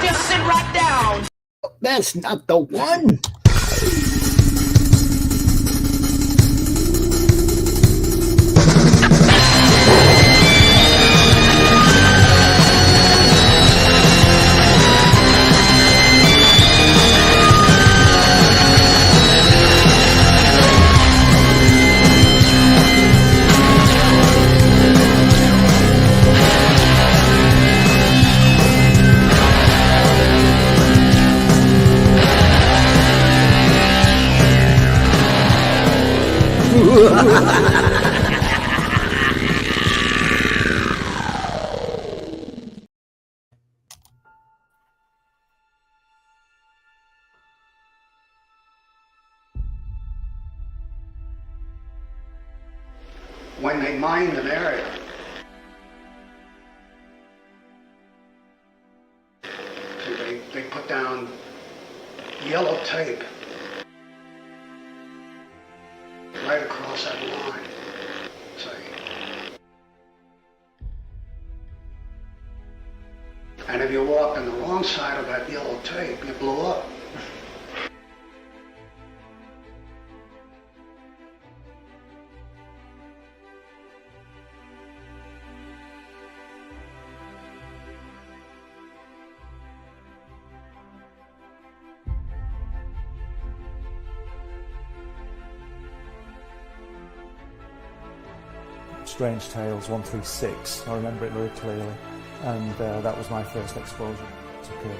just sit right down. That's not the one. When they mined an area, they put down yellow tape right across that line. See? And if you walked on the wrong side of that yellow tape, you blew up. Strange Tales 136. I remember it very clearly, and that was my first exposure to Kirby.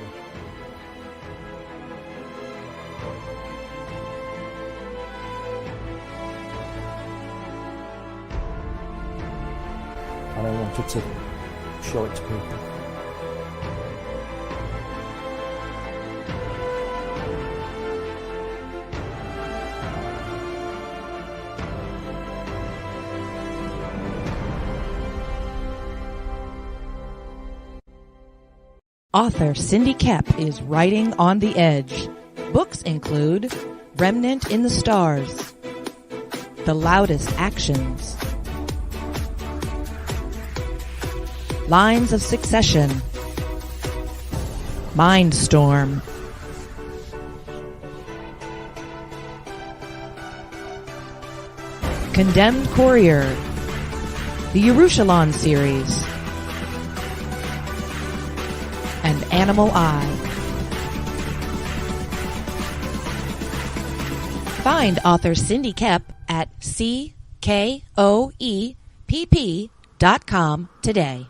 And I wanted to show it to people. Author Cindy Kep is writing on the edge. Books include Remnant in the Stars, The Loudest Actions, Lines of Succession, Mindstorm, Condemned Courier, the Yerushalayim series, and Animal Eye. Find author Cindy Kep at CKOEPP.com today.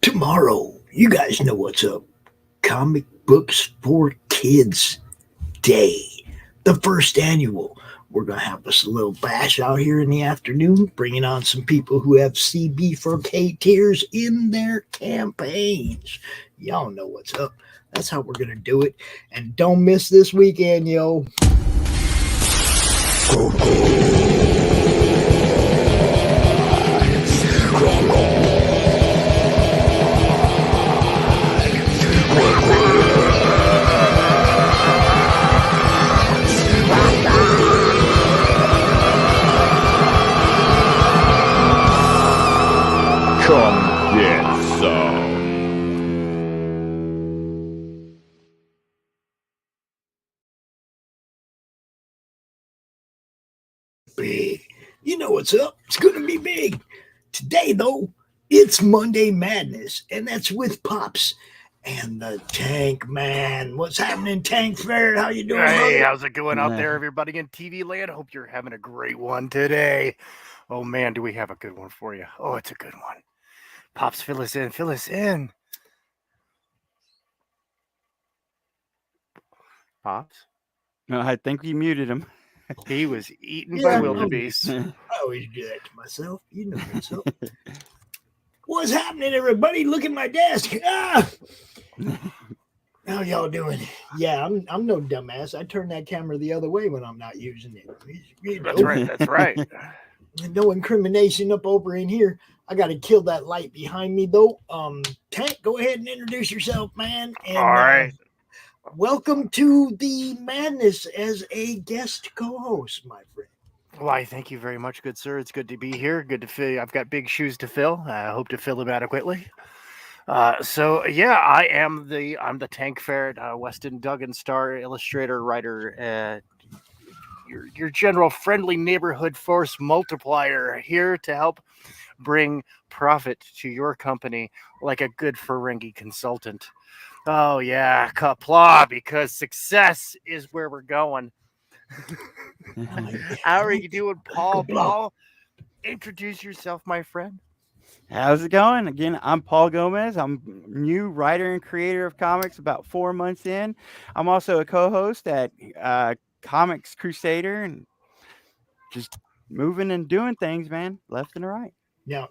Tomorrow, you guys know what's up. Comic Books for Kids Day, the first annual. We're going to have us a little bash out here in the afternoon, bringing on some people who have CB4K tiers in their campaigns. Y'all know what's up. That's how we're going to do it. And don't miss this weekend, yo. Come get some. Big. You know what's up. It's going to be big. Today, though, it's Monday Madness, and that's with Pops and the Tank Man. What's happening, Tank Fair? How you doing, Hey, brother? how's it going out there, everybody in TV land? Hope you're having a great one today. Oh man, do we have a good one for you? Oh, it's a good one. Pops, fill us in. Fill us in. Pops? No, I think we muted him. He was eaten Yeah, by wildebeest. I always do that to myself. You know what's up. What's happening, everybody? Look at my desk. Ah! How y'all doing? Yeah, I'm no dumbass. I turn that camera the other way when I'm not using it. You know, That's right. That's right. no incrimination up over in here. I got to kill that light behind me, though. Tank, go ahead and introduce yourself, man. And, All right. Welcome to the madness as a guest co-host, my friend. Why, thank you very much, good sir. It's good to be here. Good to fill. I've got big shoes to fill. I hope to fill them adequately. So yeah, I'm the Tank Ferret, Weston Duggan star, illustrator, writer, your general friendly neighborhood force multiplier, here to help bring profit to your company like a good Ferengi consultant. Oh yeah, kapla, because success is where we're going. How are you doing, Paul? Paul, introduce yourself, my friend. How's it going? Again, I'm Paul Gomez. I'm new writer and creator of comics, about 4 months in. I'm also a co-host at Comics Crusader, and just moving and doing things, man, left and right. Now,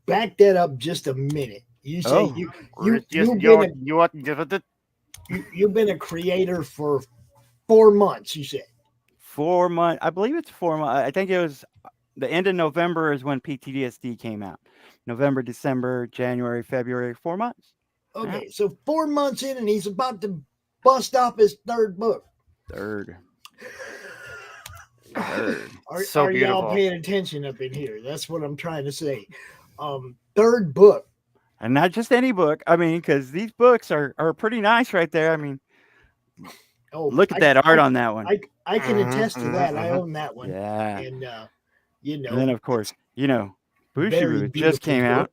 back that up just a minute. You say Oh. you've been a creator for 4 months. You said 4 months. I believe it's 4 months. I think it was the end of November is when PTSD came out. November, December, January, February, 4 months. okay. Yeah. So 4 months in, and he's about to bust off his third book. Third. Are So beautiful. y'all paying attention up in here? That's what I'm trying to say. Third book. And not just any book. I mean, because these books are pretty nice right there. I mean, look at that art on that one. I can attest to that. I own that one. Yeah. And And then, of course, Bushy very Boo just came beautiful out.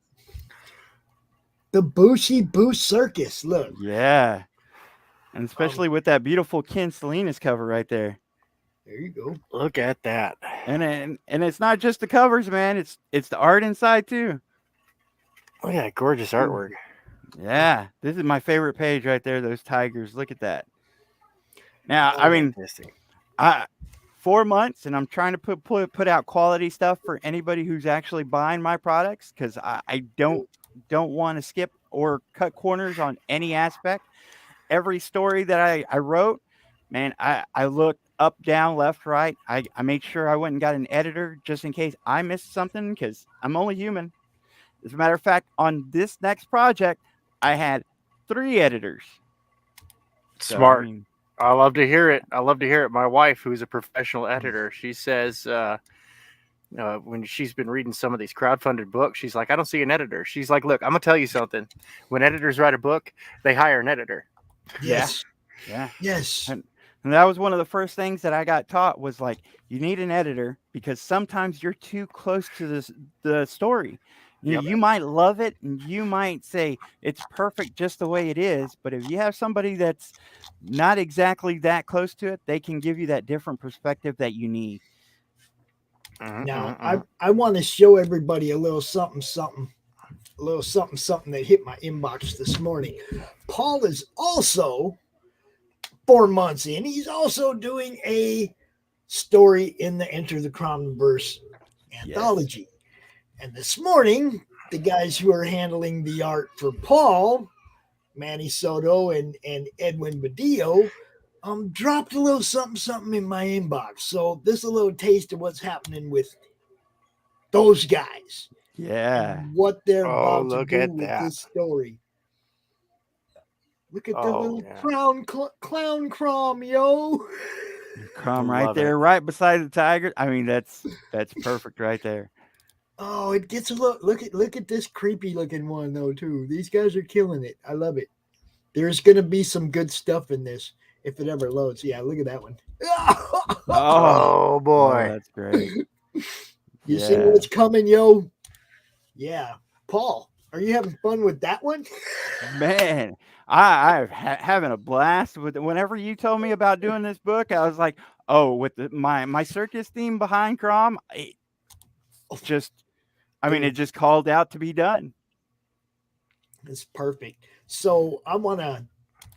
the Bushy Boo Circus. Look. Yeah. And especially with that beautiful Ken Salinas cover right there. There you go. Look at that. And it's not just the covers, man. It's the art inside too. Oh yeah, gorgeous artwork. Yeah. This is my favorite page right there. Those tigers. Look at that. Now, I mean, Fantastic. 4 months, and I'm trying to put out quality stuff for anybody who's actually buying my products, because I don't want to skip or cut corners on any aspect. Every story that I wrote, man, I looked up, down, left, right. I made sure I went and got an editor just in case I missed something, because I'm only human. As a matter of fact, on this next project, I had 3 editors. So, Smart. I mean, I love to hear it. My wife, who's a professional editor, she says when she's been reading some of these crowdfunded books, she's like, I don't see an editor. She's like, look, I'm going to tell you something. When editors write a book, they hire an editor. Yes. yeah. Yes. And that was one of the first things that I got taught was like, you need an editor because sometimes you're too close to the story. You might love it and you might say it's perfect just the way it is. But if you have somebody that's not exactly that close to it, they can give you that different perspective that you need. Now, I want to show everybody a little something that hit my inbox this morning. Paul is also 4 months in. He's also doing a story in the Enter the CRoMniVerse anthology. Yes. And this morning, the guys who are handling the art for Paul, Manny Soto and Edwin Badillo, dropped a little something in my inbox. So this is a little taste of what's happening with those guys. Yeah. What they're about to do with this story. Look at the little clown Crom, yo. Crom right there, right beside the tiger. I mean, that's perfect right there. Oh, it gets a look at this creepy looking one though too. These guys are killing it. I love it. There's gonna be some good stuff in this if it ever loads. Yeah, look at that one. Oh boy, that's great. You see what's coming, yo? Yeah, Paul, are you having fun with that one? Man, I'm having a blast with it. Whenever you told me about doing this book, I was like, oh, with my circus theme behind Crom. just, I mean, it just called out to be done. It's perfect. So I want to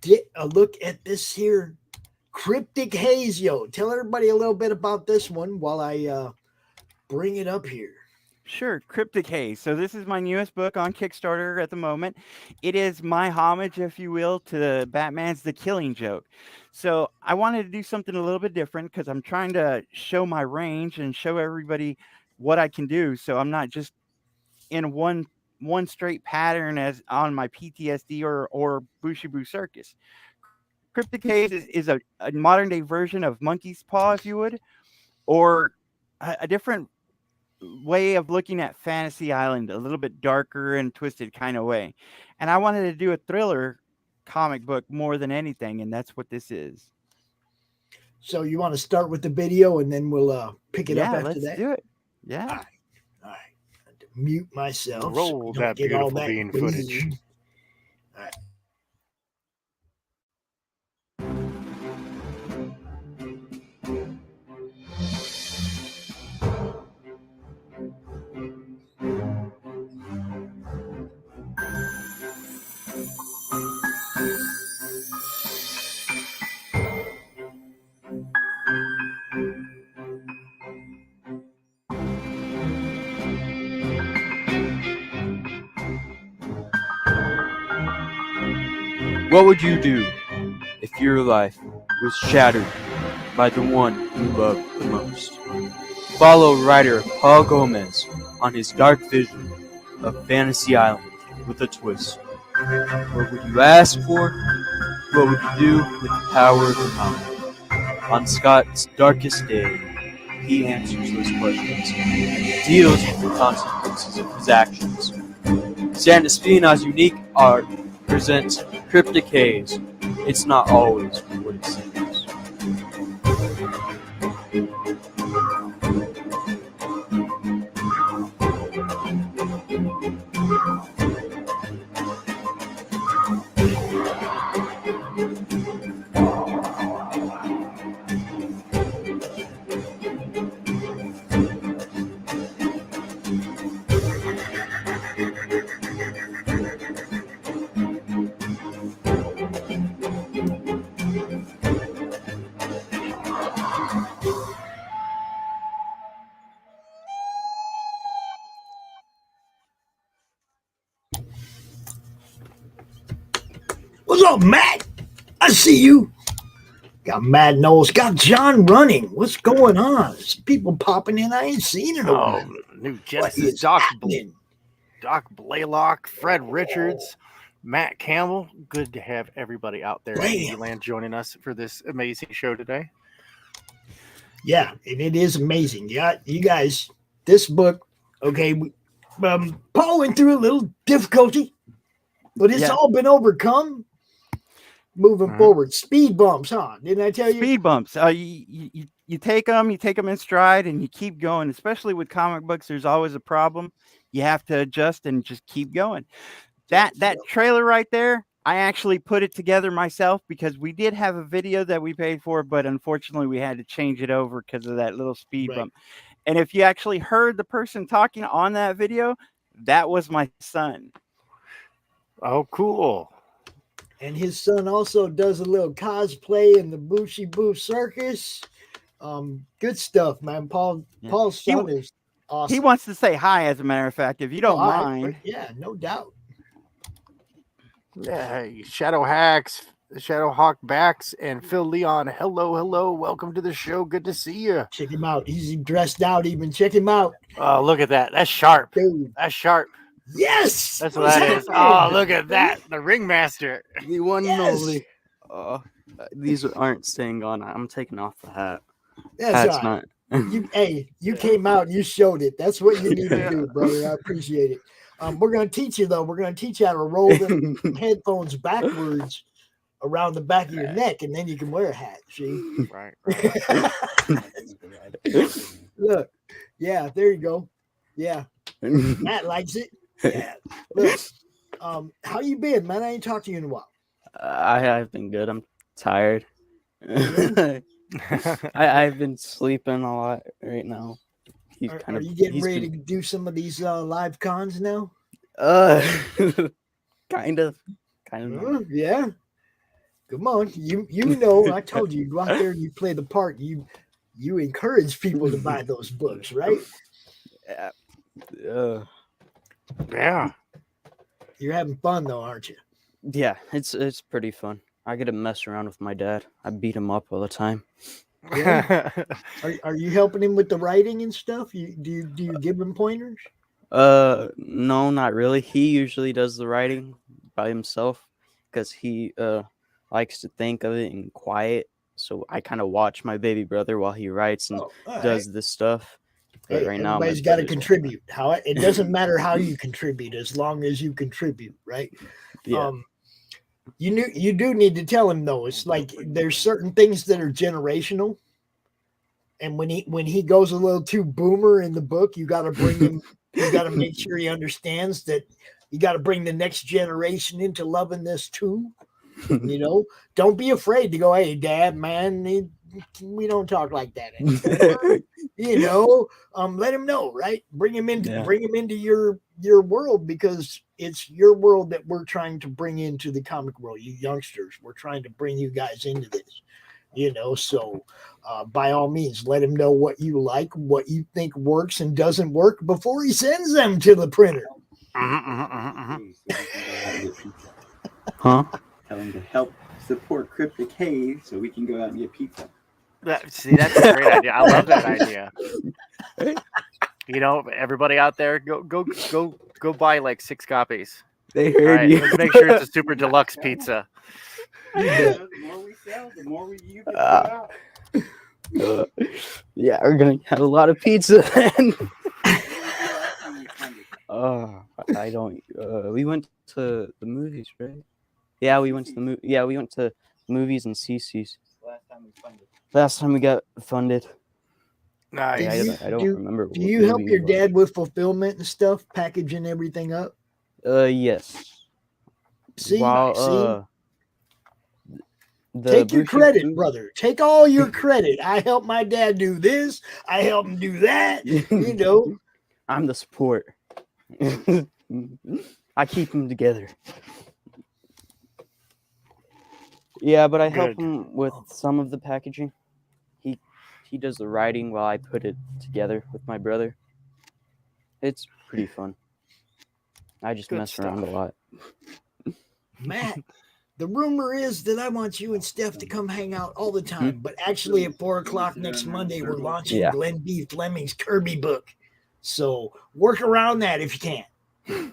get a look at this here Cryptic Haze. Yo, tell everybody a little bit about this one while I bring it up here. Sure, Cryptic Haze. So this is my newest book on Kickstarter at the moment. It is my homage, if you will, to Batman's The Killing Joke. So I wanted to do something a little bit different because I'm trying to show my range and show everybody what I can do. So I'm not just in one straight pattern as on my PTSD or Bushibu Circus. Cryptic Haze is a modern day version of Monkey's Paw, if you would, or a different way of looking at Fantasy Island, a little bit darker and twisted kind of way. And I wanted to do a thriller comic book more than anything, and that's what this is. So you want to start with the video and then we'll pick it up after let's that? do it. Yeah. All right. I have to mute myself. Roll so we don't that get all beautiful that bean green. footage. All right. What would you do if your life was shattered by the one you love the most? Follow writer Paul Gomez on his dark vision of Fantasy Island with a twist. What would you ask for? What would you do with the power of comic? On Scott's darkest day, he answers those questions and deals with the consequences of his actions. San Espina's unique art presents Cryptic Haze. It's not always what it seems. What's up, Matt? I see you. Got Matt Knowles. Got John running. What's going on? There's people popping in. I ain't seen it. Oh, new Genesis. Doc Blaylock, Fred Richards, Matt Campbell. Good to have everybody out there in Indieland joining us for this amazing show today. Yeah, and it is amazing. Yeah, you guys, this book, okay, Paul went through a little difficulty, but it's all been overcome. Moving forward, speed bumps, huh? Didn't I tell you? Speed bumps. You take them in stride, and you keep going. Especially with comic books, there's always a problem. You have to adjust and just keep going. That trailer right there, I actually put it together myself because we did have a video that we paid for, but unfortunately we had to change it over because of that little speed bump. And if you actually heard the person talking on that video, that was my son. Oh, cool. And his son also does a little cosplay in the Bushibu Circus. Good stuff, man. Paul's son is awesome. He wants to say hi, as a matter of fact, if you don't mind. Yeah, no doubt. Yeah, Shadow Hacks, Shadow Hawk Backs, and Phil Leon. Hello. Welcome to the show. Good to see you. Check him out. He's dressed out even. Check him out. Oh, look at that. That's sharp. Dude. That's sharp. Yes. That's what that is. Oh, look at that. The Ringmaster. The one and only. These aren't staying on. I'm taking off the hat. That's Hat's right. not. You came out and you showed it. That's what you need to do, brother. I appreciate it. We're going to teach you, though. We're going to teach you how to roll the headphones backwards around the back of your neck, and then you can wear a hat. See? Right. Look. Yeah, there you go. Yeah. Matt likes it. Yeah. Look. How you been, man? I ain't talked to you in a while. I've been good. I'm tired. I've been sleeping a lot right now. he's Are, kind are of you getting he's ready been to do some of these live cons now? uh kind of not. Yeah. Come on. You know, I told you, go out there and you play the part. You encourage people to buy those books, right? Uh, Yeah. You're having fun though, aren't you? yeah, it's pretty fun. I get to mess around with my dad. I beat him up all the time. Yeah. Are you helping him with the writing and stuff? Do you give him pointers? No, not really. He usually does the writing by himself because he likes to think of it in quiet. So I kind of watch my baby brother while he writes and Oh, all right. does this stuff. But Hey, right now, my everybody's got to brother's- contribute. How it doesn't matter how you contribute as long as you contribute, right? Yeah. You do need to tell him though. It's like there's certain things that are generational, and when he goes a little too boomer in the book, you got to bring him. You got to make sure he understands that you got to bring the next generation into loving this too. You know, don't be afraid to go. Hey, Dad, man, we don't talk like that anymore. You know, let him know, right? Bring him into your world, because it's your world that we're trying to bring into the comic world. You youngsters, we're trying to bring you guys into this. You know, so by all means, let him know what you like, what you think works and doesn't work before he sends them to the printer. Huh? Tell him to help support Cryptic Haze so we can go out and get pizza. That's a great idea. I love that idea. You know, everybody out there, go buy like 6 copies. They All heard right, you. let's make sure it's a super deluxe pizza. The more we sell, the more you get out. Yeah, we're gonna have a lot of pizza then. I don't. We went to the movies, right? Yeah, we went to the movie. Yeah, we went to movies and CC's. Last time we got funded. Nice. I don't remember. Do you help your dad with fulfillment and stuff, packaging everything up? Yes. See, The take your Bushy credit, Food- brother. Take all your credit. I helped my dad do this. I helped him do that. You know, I'm the support. I keep them together. Yeah, but I help Good. him with some of the packaging. He does the writing while I put it together with my brother. It's pretty fun. I just Good mess around a stuff. lot. Matt, the rumor is that I want you and Steph to come hang out all the time. But actually, at 4:00 next Monday, we're launching Yeah. Glenn B. Fleming's Kirby book. So work around that if you can.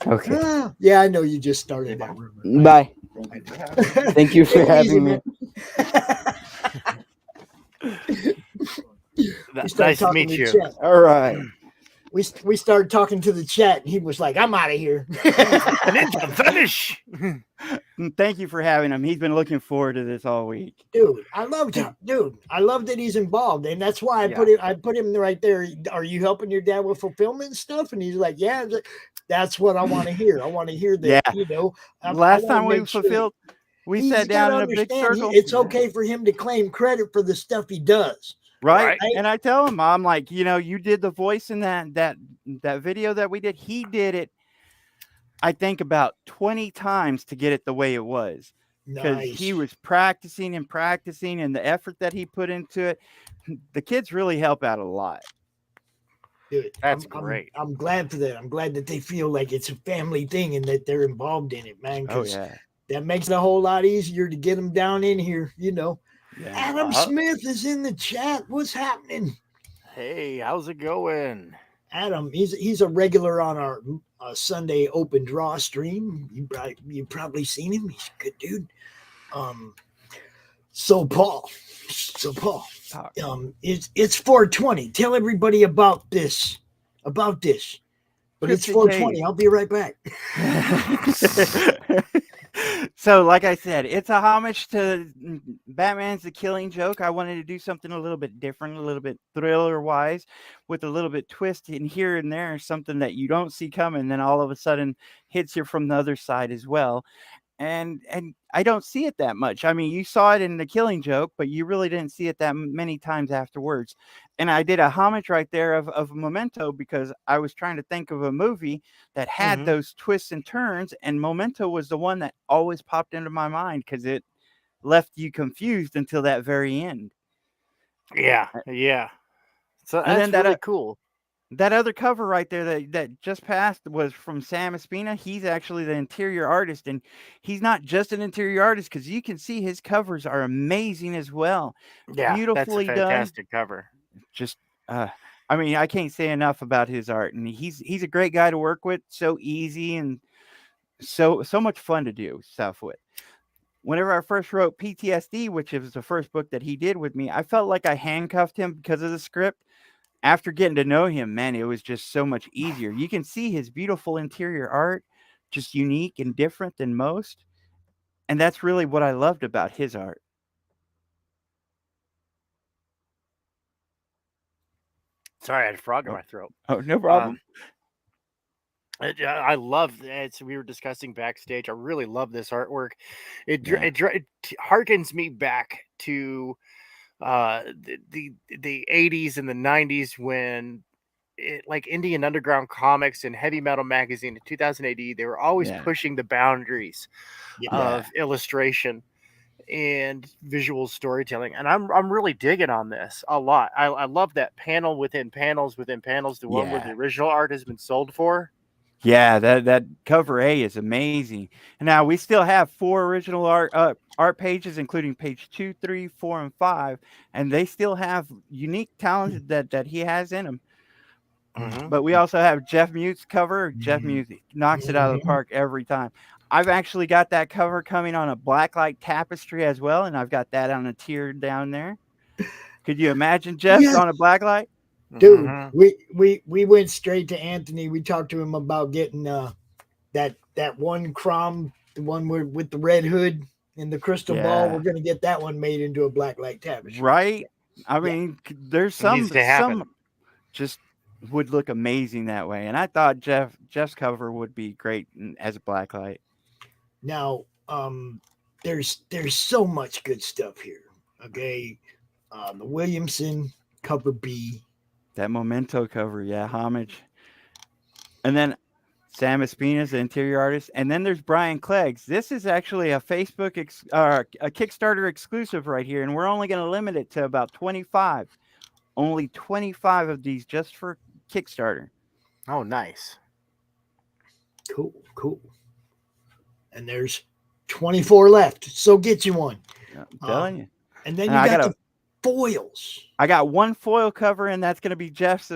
Okay. Yeah, I know you just started that rumor. Bye. Thank you for Take it easy, having me. We started Nice to talking meet to you. Chet. All right. We started talking to the chat, and he was like, "I'm out of here." Ninja finish. Thank you for having him. He's been looking forward to this all week. Dude, I loved him. Dude, I love that he's involved, and that's why I put him right there. Are you helping your dad with fulfillment and stuff? And he's like, "Yeah." That's what I want to hear. I want to hear that. Yeah. You know, Last time we fulfilled, we he's sat down gotta in a big understand circle. it's okay for him to claim credit for the stuff he does. Right. And I tell him, I'm like, you know, you did the voice in that video that we did. He did it, I think, about 20 times to get it the way it was. Because he was practicing and practicing, and the effort that he put into it. The kids really help out a lot. Dude, That's great. I'm glad for that. I'm glad that they feel like it's a family thing and that they're involved in it, man. Oh, yeah. That makes it a whole lot easier to get them down in here, you know. Yeah. Adam Smith is in the chat. What's happening? Hey, how's it going? Adam, he's a regular on our Sunday open draw stream. You probably seen him. He's a good dude. So Paul, it's 420. Tell everybody about this. But it's 420. I'll be right back. So, like I said, it's a homage to Batman's The Killing Joke. I wanted to do something a little bit different, a little bit thriller-wise, with a little bit twist in here and there, something that you don't see coming, then all of a sudden hits you from the other side as well. and I don't see it that much. I mean, you saw it in The Killing Joke, but you really didn't see it that many times afterwards. And I did a homage right there of Memento, because I was trying to think of a movie that had those twists and turns, and Memento was the one that always popped into my mind because it left you confused until that very end. Yeah. So And that's then really cool. that other cover right there that just passed was from Sam Espina. He's actually the interior artist, and he's not just an interior artist, because you can see his covers are amazing as well. Yeah, that's a Beautifully done. fantastic cover. Just, I mean, I can't say enough about his art, and he's a great guy to work with. So easy and so much fun to do stuff with. Whenever I first wrote PTSD, which was the first book that he did with me, I felt like I handcuffed him because of the script. After getting to know him, man, it was just so much easier. You can see his beautiful interior art, just unique and different than most. And that's really what I loved about his art. Sorry, I had a frog in my throat. Oh, no problem. I love it. We were discussing backstage. I really love this artwork. It harkens me back to the 80s and the 90s, when like Indian Underground Comics and Heavy Metal Magazine in 2000 AD, they were always pushing the boundaries of illustration and visual storytelling, and I'm really digging on this a lot. I love that panel within panels within panels, the one where the original art has been sold for. Yeah, that cover A is amazing. And now we still have 4 original art pages, including page 2, 3, 4, and 5, and they still have unique talent that he has in them. But we also have Jeff Mute's cover. Jeff Mute knocks it out of the park every time. I've actually got that cover coming on a blacklight tapestry as well, and I've got that on a tier down there. Could you imagine Jeff on a blacklight? Dude, we went straight to Anthony. We talked to him about getting that one CRoM, the one with the red hood and the crystal ball. We're gonna get that one made into a blacklight tapestry. Right? I mean, there's some just would look amazing that way. And I thought Jeff's cover would be great as a blacklight. Now, there's so much good stuff here. Okay. The Williamson cover B. That Memento cover, homage. And then Sam Espina's the interior artist. And then there's Brian Clegg's. This is actually a Facebook a Kickstarter exclusive right here, and we're only going to limit it to about 25. Only 25 of these just for Kickstarter. Oh, nice. Cool. And there's 24 left, so get you one. I'm telling you. And then you got the foils. I got one foil cover, and that's going to be Jeff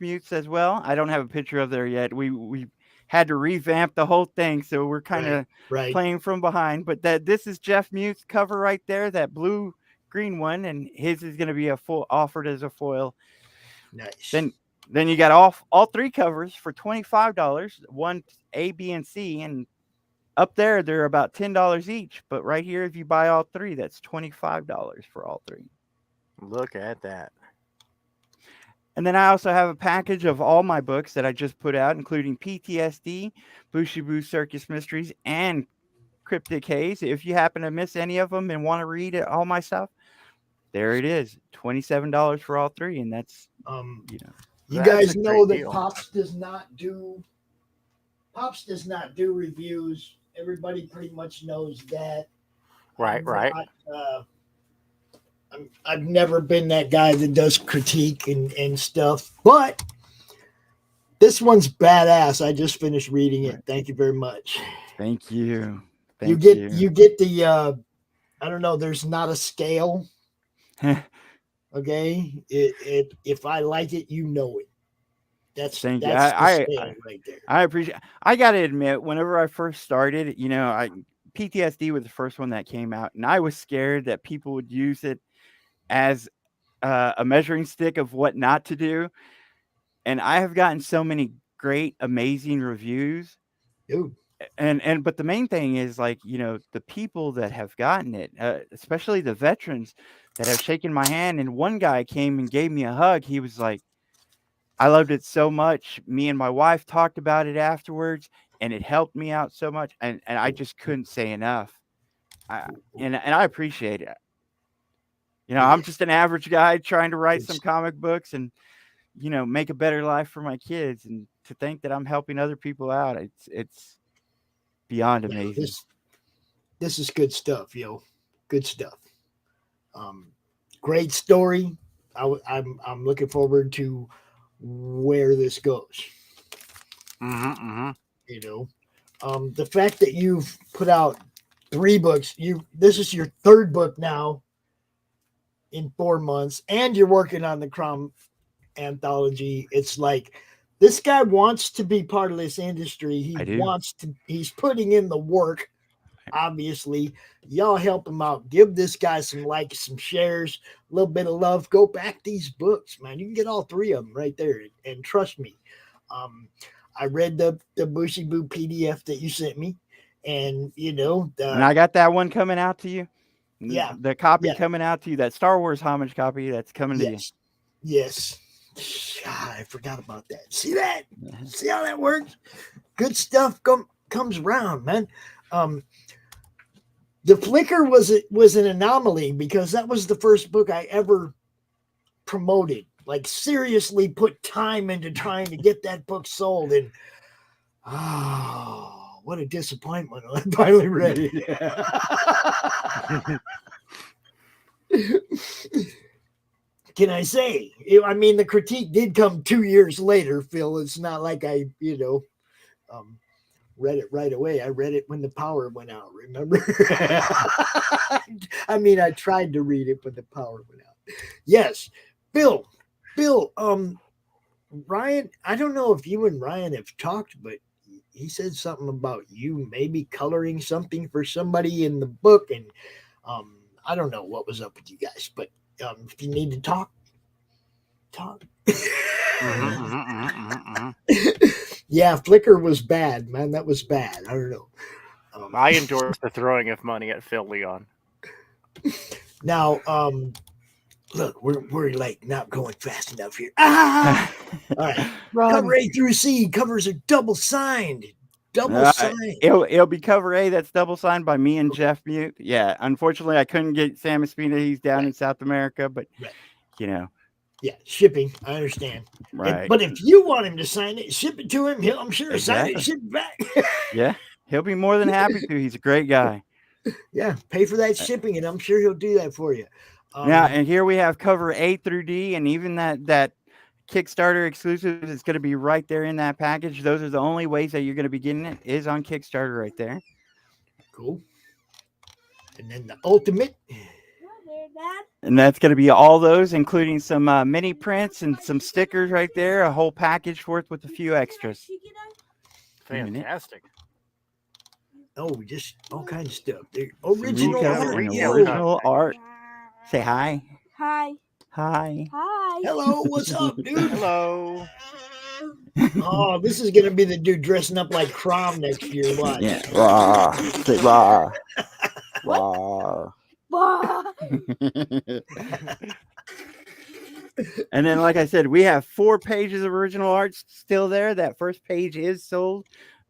Mute's as well. I don't have a picture of there yet. We had to revamp the whole thing, so we're kind of playing from behind. But this is Jeff Mute's cover right there, that blue-green one, and his is going to be offered as a foil. Nice. Then you got all 3 covers for $25. One A, B, and C, and up there they're about $10 each. But right here, if you buy all 3, that's $25 for all 3. Look at that. And then I also have a package of all my books that I just put out, including PTSD, Bushibu Circus Mysteries, and Cryptic Haze. If you happen to miss any of them and want to read all my stuff, there it is, $27 for all 3, and that's you guys know that Pops does not do reviews. Everybody pretty much knows that. Right. I've never been that guy that does critique and stuff, but this one's badass. I just finished reading it. Thank you very much. Thank you. You get the I don't know, there's not a scale. Okay. If I like it, you know it. That's the scale right there. I appreciate. I gotta admit, whenever I first started, PTSD was the first one that came out, and I was scared that people would use it as a measuring stick of what not to do. And I have gotten so many great, amazing reviews. Dude. But the main thing is, the people that have gotten it, especially the veterans that have shaken my hand. And one guy came and gave me a hug. He was like, I loved it so much. Me and my wife talked about it afterwards. and it helped me out so much, and I just couldn't say enough. And I appreciate it. I'm just an average guy trying to write some comic books and make a better life for my kids, and to think that I'm helping other people out, it's beyond amazing. This is good stuff, yo. Good stuff. Great story. I'm looking forward to where this goes. The fact that you've put out 3 books, this is your 3rd book now in 4 months, and you're working on the CRoM anthology. It's like this guy wants to be part of this industry. He's putting in the work. Obviously, y'all help him out. Give this guy some likes, some shares, a little bit of love. Go back these books, man. You can get all 3 of them right there. And trust me, I read the Bushy Boo PDF that you sent me, and and I got that one coming out to you. Yeah, the copy coming out to you, that Star Wars homage copy that's coming to you. Yes. God, I forgot about that. See that? See how that works? Good stuff comes around, man. The Flicker was an anomaly because that was the first book I ever promoted. Like, seriously put time into trying to get that book sold, and what a disappointment when I finally read it. Can I say? I mean, the critique did come 2 years later, Phil. It's not like I, read it right away. I read it when the power went out, remember? I mean, I tried to read it when the power went out. Yes. Bill, Ryan, I don't know if you and Ryan have talked, but he said something about you maybe coloring something for somebody in the book, and I don't know what was up with you guys, but if you need to talk. Yeah, Flicker was bad, man. That was bad. I don't know. I endorse the throwing of money at Phil Leon. Now, look, we're like not going fast enough here. All right, cover A through C. Covers are double signed. It'll be cover A. That's double signed by me and Jeff Mute. Yeah, unfortunately, I couldn't get Sam Espina. He's down in South America, but Yeah, shipping. I understand. Right. But if you want him to sign it, ship it to him. I'm sure sign it, ship it back. Yeah, he'll be more than happy to. He's a great guy. Yeah, pay for that shipping, and I'm sure he'll do that for you. Now, and here we have cover A through D, and even that Kickstarter exclusive is going to be right there in that package. Those are the only ways that you're going to be getting it, is on Kickstarter right there. Cool. And then the ultimate. And that's going to be all those, including some mini prints and some stickers right there. A whole package worth with a few extras. Fantastic. Oh, just all kinds of stuff. The original original art. Say hi. Hi. Hi. Hi. Hello, what's up, dude? Hello. Oh, this is gonna be the dude dressing up like CRoM next year. Watch. Yeah. Rah. Say rah. Rah. And then, like I said, we have 4 pages of original art still there. That first page is sold.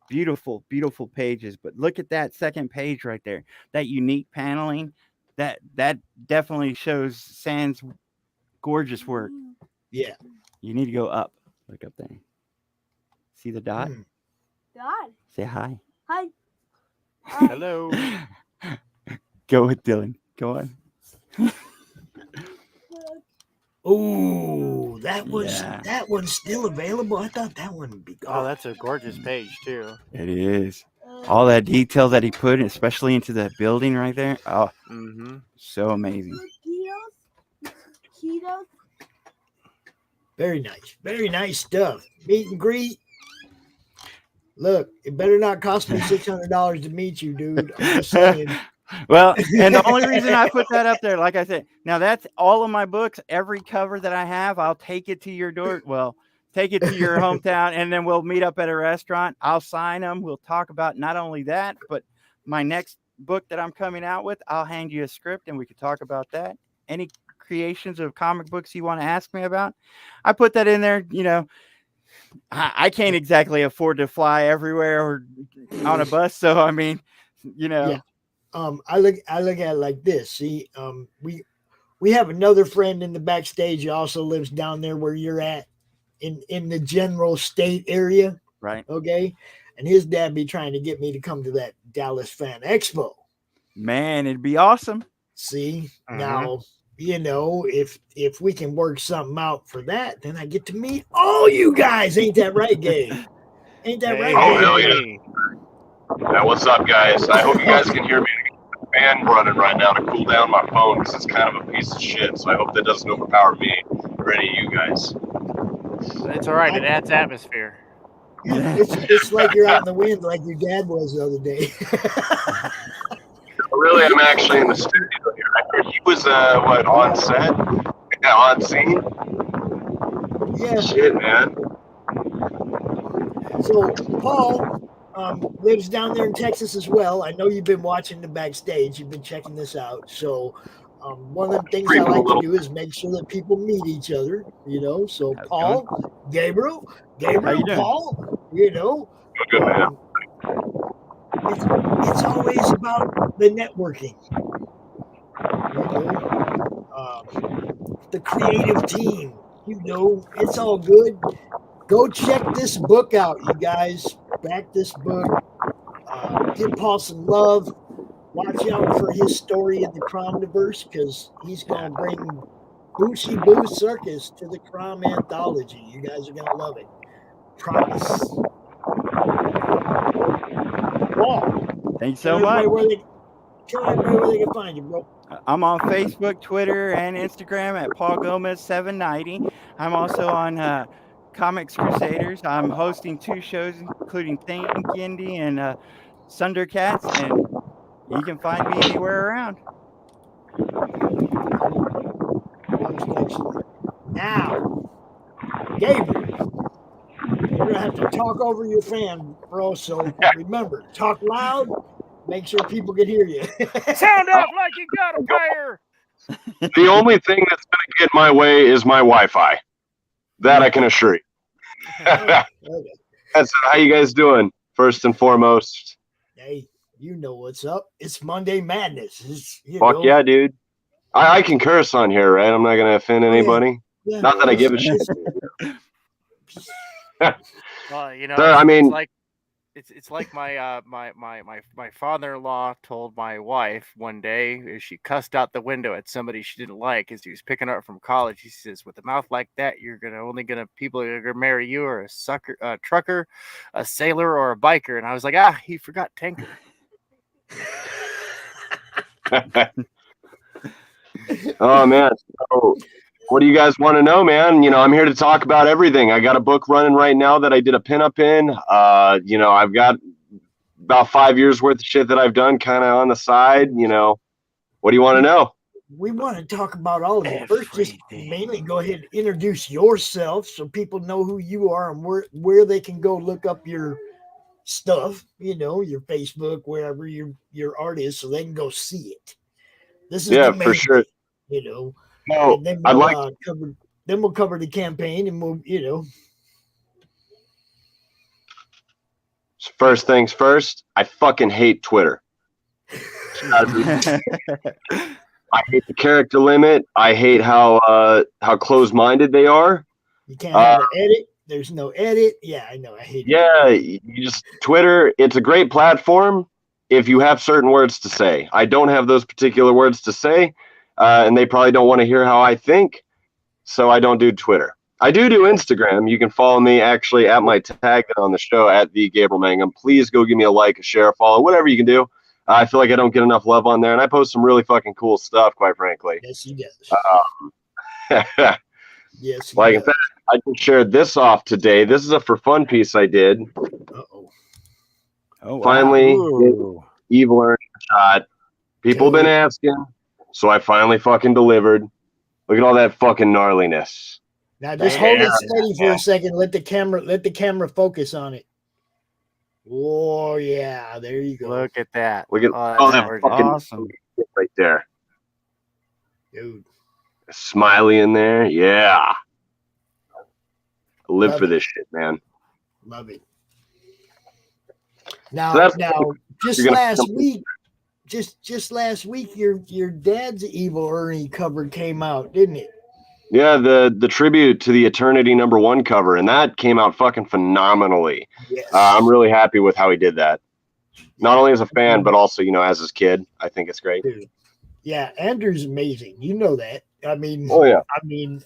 Beautiful, beautiful pages. But look at that second page right there. That unique paneling. That definitely shows Sans gorgeous work. Yeah. You need to go up. Look up there. See the dot? Dot. Say hi. Hi. Hello. Go with Dylan. Go on. Oh, that one's still available. I thought that one would be gone. Oh, that's a gorgeous page too. It is. All that detail that he put, especially into that building right there. Oh, so amazing. Very nice. Very nice stuff. Meet and greet. Look, it better not cost me $600 to meet you, dude. I'm just saying. Well, and the only reason I put that up there, like I said, now that's all of my books. Every cover that I have, I'll take it to your door. Well, take it to your hometown, and then we'll meet up at a restaurant. I'll sign them. We'll talk about not only that, but my next book that I'm coming out with. I'll hand you a script, and we could talk about that. Any creations of comic books you want to ask me about, I put that in there. I can't exactly afford to fly everywhere or on a bus. So, I mean, you know. Yeah. I look at it like this. See, we have another friend in the backstage who also lives down there where you're at in the general state area. Right. Okay. And his dad be trying to get me to come to that Dallas Fan Expo. Man, it'd be awesome. See, now, you know, if we can work something out for that, then I get to meet all you guys. Ain't that right, Gabe? Ain't that right, Oh, Gabe? hell yeah. Yeah, what's up, guys? I hope you guys can hear me. I got a fan running right now to cool down my phone because it's kind of a piece of shit. So I hope that doesn't overpower me or any of you guys. It's all right. It adds atmosphere. It's like you're out in the wind like your dad was the other day. Really, I'm actually in the studio here. I heard he was, on set? Yeah, on scene? Yeah. Shit, man. So, Paul lives down there in Texas as well. I know you've been watching the backstage. You've been checking this out. So, one of the things I like to do is make sure that people meet each other, you know. So, Paul, Gabriel, Paul, you know. Good, man. It's always about the networking, you know, the creative team, you know, it's all good. Go check this book out, you guys. Back this book. Give Paul some love. Watch out for his story in the CRoMniVerse because he's going to bring Booshy Boo Circus to the Crom Anthology. You guys are going to love it. Promise. Paul, Thanks so much. Tell everybody where they can find you, bro. I'm on Facebook, Twitter, and Instagram at Paul Gomez 790. I'm also on Comics Crusaders. I'm hosting 2 shows, including Think Indie and Thundercats, and you can find me anywhere around. Now, Gabriel, you're going to have to talk over your fan, bro. So remember, talk loud. Make sure people can hear you. Sound off like you got a pair. The only thing that's going to get my way is my Wi-Fi. That I can assure you. Okay. That's how you guys doing, first and foremost. Hey, you know what's up. It's Monday Madness. Fuck yeah, dude. I can curse on here, right? I'm not going to offend anybody. Yeah. Not that I give a shit. Well, you know, Sir, I mean, it's like my my father-in-law told my wife one day as she cussed out the window at somebody she didn't like as he was picking her up from college. He says, "With a mouth like that, people are gonna marry you or a trucker, a sailor, or a biker." And I was like, he forgot tanker. Oh man, so what do you guys want to know, man? You know, I'm here to talk about everything. I got a book running right now that I did a pinup in. You know, I've got about 5 years worth of shit that I've done kind of on the side. You know, what do you want to know? We want to talk about all of it. First, just mainly go ahead and introduce yourself so people know who you are and where they can go look up your stuff, you know, your Facebook, wherever your art is, so they can go see it. This is for sure. Thing, you know. No, then I'd like we'll cover the campaign and we'll, you know. First things first, I fucking hate Twitter. I hate the character limit. I hate how closed-minded they are. You can't have an edit. There's no edit. Yeah, I know. I hate it. Yeah, you just Twitter, it's a great platform if you have certain words to say. I don't have those particular words to say, and they probably don't want to hear how I think, so I don't do Twitter. I do Instagram. You can follow me actually at my tag on the show at the Gabriel Mangum. Please go give me a like, a share, a follow, whatever you can do. I feel like I don't get enough love on there, and I post some really fucking cool stuff, quite frankly. Yes, he does. Yes, like in fact, I just shared this off today. This is a for fun piece I did. Oh, wow. Finally, Evil earned a shot. People have been asking, so I finally fucking delivered. Look at all that fucking gnarliness. Now just hold it steady for a second. Let the camera focus on it. Oh yeah, there you go. Look at that. Look at all that fucking awesome right there. Dude. A smiley in there. Yeah. I live Love for it. this shit, man. Love it. So Now, that's just you're gonna last come- week, just last week, your dad's Evil Ernie cover came out, didn't it? Yeah, the tribute to the Eternity #1 cover, and that came out fucking phenomenally. Yes. I'm really happy with how he did that. Not only as a fan, but also, as his kid. I think it's great. Dude. Yeah, Andrew's amazing. You know that. I mean, Oh, yeah.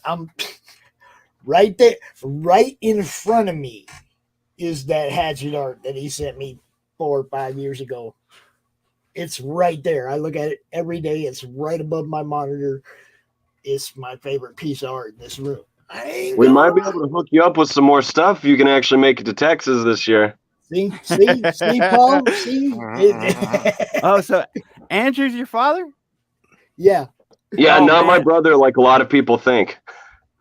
I'm right there, right in front of me is that hatchet art that he sent me 4 or 5 years ago. It's right there. I look at it every day. It's right above my monitor. It's my favorite piece of art in this room. We might be able to hook you up with some more stuff if you can actually make it to Texas this year. See, Paul, see. Oh, so Andrew's your father? Yeah. Yeah, Oh, not my man. brother like a lot of people think.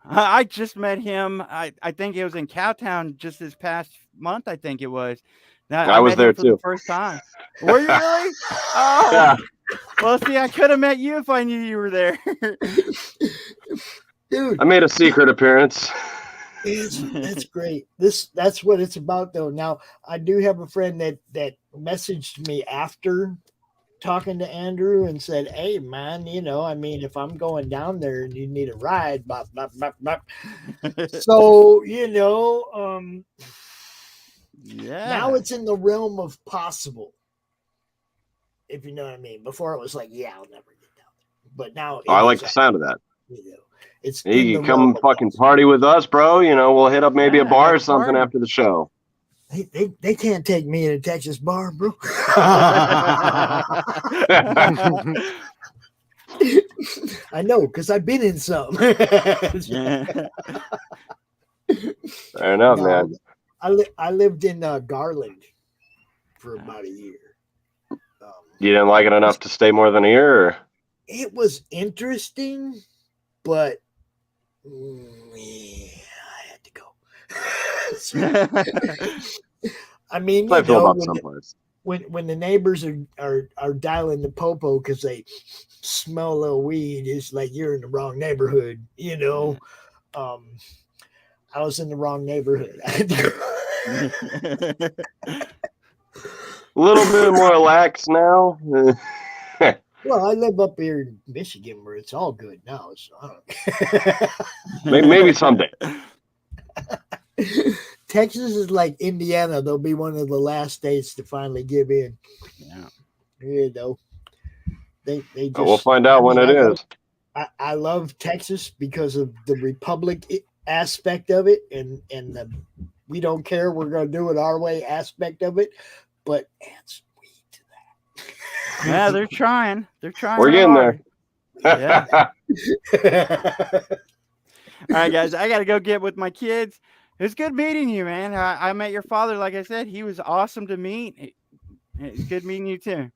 I just met him. I think it was in Cowtown just this past month. I think it was. Now, I was met there him for the too. first time. Were you really? Oh, Yeah. well, see, I could have met you if I knew you were there. Dude, I made a secret appearance. that's great. That's what it's about, though. Now, I do have a friend that messaged me after talking to Andrew and said, "Hey, man, if I'm going down there and you need a ride, blah, blah, blah, blah." So, Yeah. now it's in the realm of possible, if you know what I mean. Before it was like, yeah, I'll never get down there. But now I like the sound of that. It's You in can the come realm of fucking possible. party with us, bro. We'll hit up maybe a Yeah, bar or let's something party. after the show. They can't take me in a Texas bar, bro. I know, because I've been in some. Yeah. Fair enough, No, man. I lived in Garland for about a year. You didn't like it enough to stay more than a year? Or? It was interesting, but yeah, I had to go. I mean, That's how I feel about some place. when the neighbors are dialing the popo because they smell a little weed, it's like you're in the wrong neighborhood, I was in the wrong neighborhood. I had to go. A little bit more lax now. Well, I live up here in Michigan where it's all good now, so I don't Maybe someday. Texas is like Indiana. They'll be one of the last states to finally give in. Yeah. They just, We'll find out when it is. I love Texas because of the republic aspect of it and the we don't care, we're going to do it our way aspect of it. But add some weed to that. Yeah, they're trying. They're trying. We're getting hard. there. Yeah. All right, guys, I got to go get with my kids. It was good meeting you, man. I met your father. Like I said, he was awesome to meet. It's good meeting you too.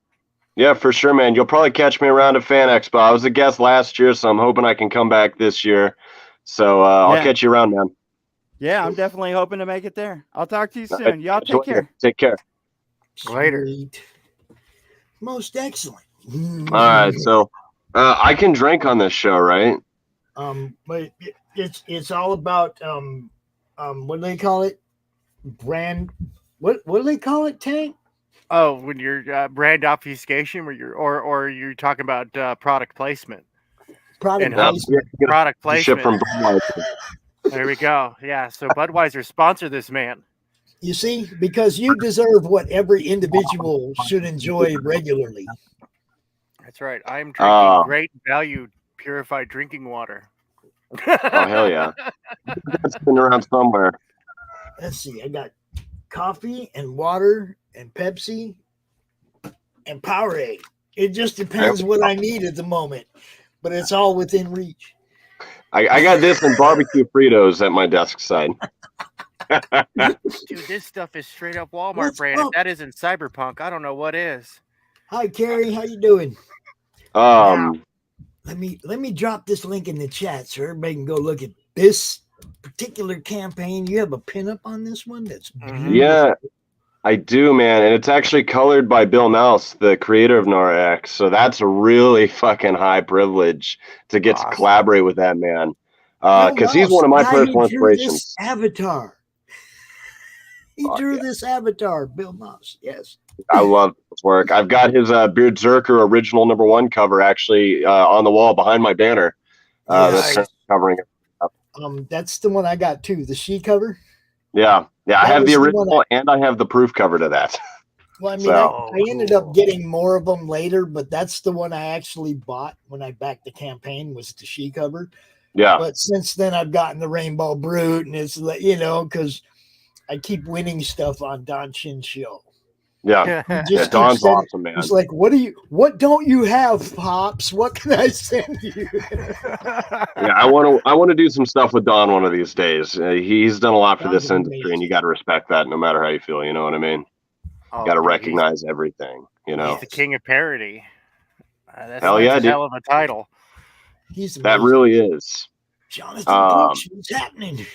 Yeah, for sure, man. You'll probably catch me around at Fan Expo. I was a guest last year, so I'm hoping I can come back this year. So I'll catch you around, man. Yeah, I'm definitely hoping to make it there. I'll talk to you soon. Y'all take care. Take care. Later. Most excellent. All right, so I can drink on this show, right? But it's all about what do they call it? Brand. What do they call it, Tank? Oh, when you're brand obfuscation, where you're talking about product placement. Product placement. Ship from Budweiser. There we go. Yeah. So Budweiser sponsor this man. You see, because you deserve what every individual should enjoy regularly. That's right. I'm drinking great value purified drinking water. Oh, hell yeah. That's been around somewhere. Let's see. I got coffee and water and Pepsi and Powerade. It just depends what I need at the moment, but it's all within reach. I got this and barbecue Fritos at my desk side. Dude, this stuff is straight up Walmart brand. If that isn't Cyberpunk, I don't know what is. Hi, Carrie. How you doing? Now, let me drop this link in the chat so everybody can go look at this particular campaign. You have a pinup on this one? That's beautiful. Yeah, I do, man. And it's actually colored by Bill Mouse, the creator of Nora X. So that's a really fucking high privilege to get to collaborate with that man. because he's one of my personal He drew this inspirations. avatar. He drew this avatar, Belmont. Yes. I love his work. I've got his Berserker original #1 cover actually on the wall behind my banner. That's covering it. That's the one I got too. The she cover. Yeah. I have the was the original and I have the proof cover to that. Well, I mean, I ended up getting more of them later, but that's the one I actually bought when I backed the campaign, was the she cover. Yeah. But since then, I've gotten the Rainbow Brute, and it's like, because I keep winning stuff on Don Chin's show. Yeah. Don's awesome, man. He's like, what don't you have, Pops? What can I send you? I want to do some stuff with Don one of these days. He's done a lot for this industry, and you got to respect that no matter how you feel. You know what I mean? Got to recognize everything. He's the king of parody. That's hell yeah, a dude. hell of a title. That really is. Jonathan Brooks, what's happening?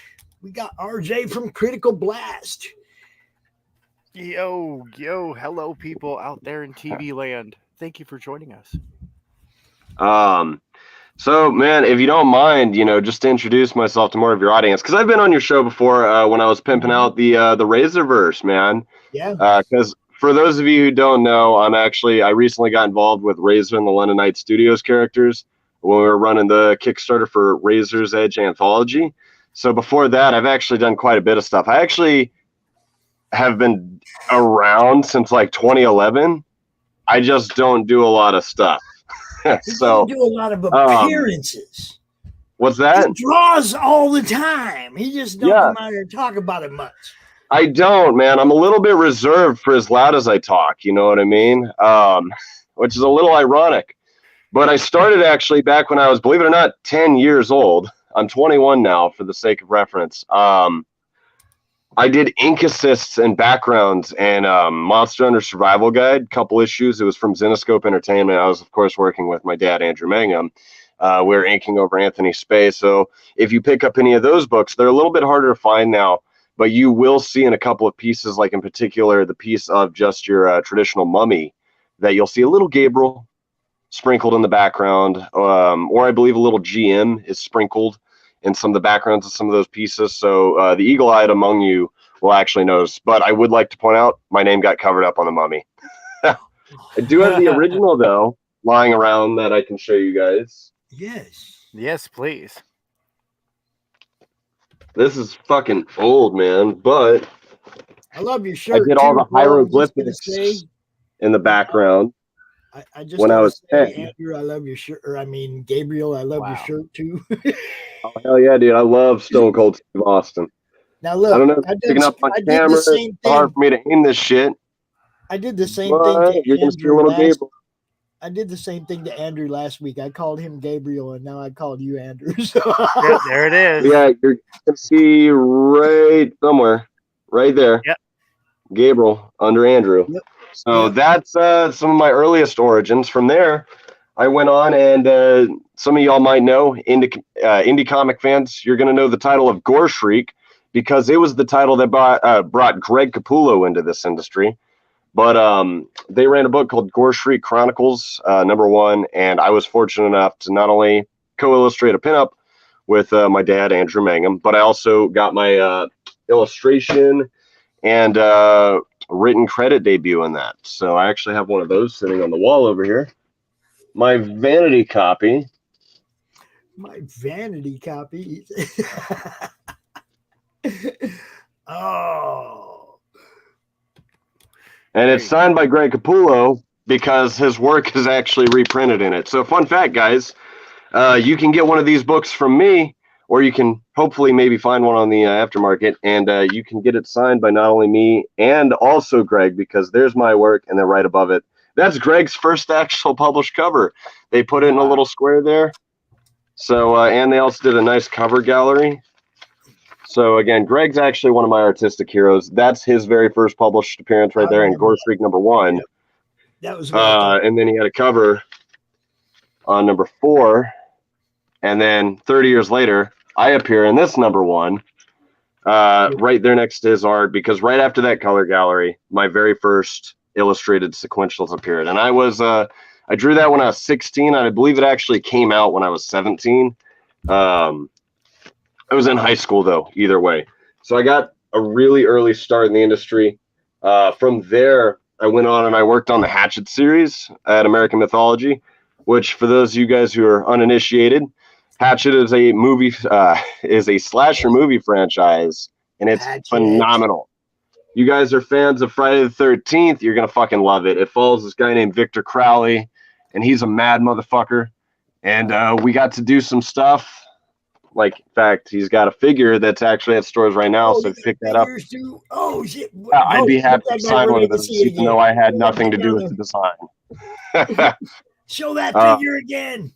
We got RJ from Critical Blast. Yo, hello, people out there in TV land. Thank you for joining us. So, man, if you don't mind, just to introduce myself to more of your audience, because I've been on your show before when I was pimping out the RazorVerse, man. Yeah. Because for those of you who don't know, I recently got involved with Razor and the London Night Studios characters when we were running the Kickstarter for Razor's Edge Anthology. So before that, I've actually done quite a bit of stuff. I actually have been around since like 2011. I just don't do a lot of stuff. So do a lot of appearances. What's that? He draws all the time. He just don't come out here and talk about it much. I don't, man. I'm a little bit reserved for as loud as I talk. You know what I mean? Which is a little ironic. But I started actually back when I was, believe it or not, 10 years old. I'm 21 now, for the sake of reference. I did ink assists and backgrounds and Monster Hunter Survival Guide, couple issues. It was from Zenoscope Entertainment. I was, of course, working with my dad, Andrew Mangum. We were inking over Anthony Space. So if you pick up any of those books, they're a little bit harder to find now, but you will see in a couple of pieces, like in particular, the piece of just your traditional mummy, that you'll see a little Gabriel sprinkled in the background, or I believe a little GM is sprinkled in some of the backgrounds of some of those pieces. So the eagle-eyed among you will actually notice. But I would like to point out, my name got covered up on the mummy. I do have the original, though, lying around that I can show you guys. Yes, please. This is fucking old, man, but I love your shirt. I did all the hieroglyphics in the background. I just when I was 10. Andrew, I love your shirt. Or I mean, Gabriel, I love your shirt too. Oh, hell yeah, dude! I love Stone Cold Steve Austin. Now look, I don't know. Picking up my camera. It's hard for me to aim this shit. I did the same thing. You're gonna see a little Gabriel. I did the same thing to Andrew last week. I called him Gabriel, and now I called you Andrew. So. There it is. Yeah, you're gonna see right somewhere, right there. Yep. Gabriel under Andrew. Yep. So that's some of my earliest origins. From there, I went on, and some of y'all might know, indie comic fans, you're going to know the title of Gore Shriek, because it was the title that brought Greg Capullo into this industry. But they ran a book called Gore Shriek Chronicles, #1, and I was fortunate enough to not only co-illustrate a pinup with my dad, Andrew Mangum, but I also got my illustration and written credit debut in that. So I actually have one of those sitting on the wall over here. My vanity copy. Oh. And it's signed by Greg Capullo because his work is actually reprinted in it. So fun fact, guys, you can get one of these books from me, or you can hopefully maybe find one on the aftermarket, and you can get it signed by not only me and also Greg, because there's my work, and then right above it, that's Greg's first actual published cover. They put it in a little square there. So, and they also did a nice cover gallery. So again, Greg's actually one of my artistic heroes. That's his very first published appearance right there in Gore Shriek #1. Yep. That was and then he had a cover on #4. And then 30 years later, I appear in this #1 right there next to his art, because right after that color gallery, my very first illustrated sequentials appeared. And I was I drew that when I was 16, and I believe it actually came out when I was 17. I was in high school though, either way. So I got a really early start in the industry. From there, I went on and I worked on the Hatchet series at American Mythology, which for those of you guys who are uninitiated, Hatchet is a slasher movie franchise, and it's phenomenal. You guys are fans of Friday the 13th, you're gonna fucking love it. It follows this guy named Victor Crowley, and he's a mad motherfucker. And we got to do some stuff. Like, in fact, he's got a figure that's actually at stores right now, so pick that up. Oh, shit. I'd be happy to sign one of those, even though I had nothing to do with the design. Show that figure again.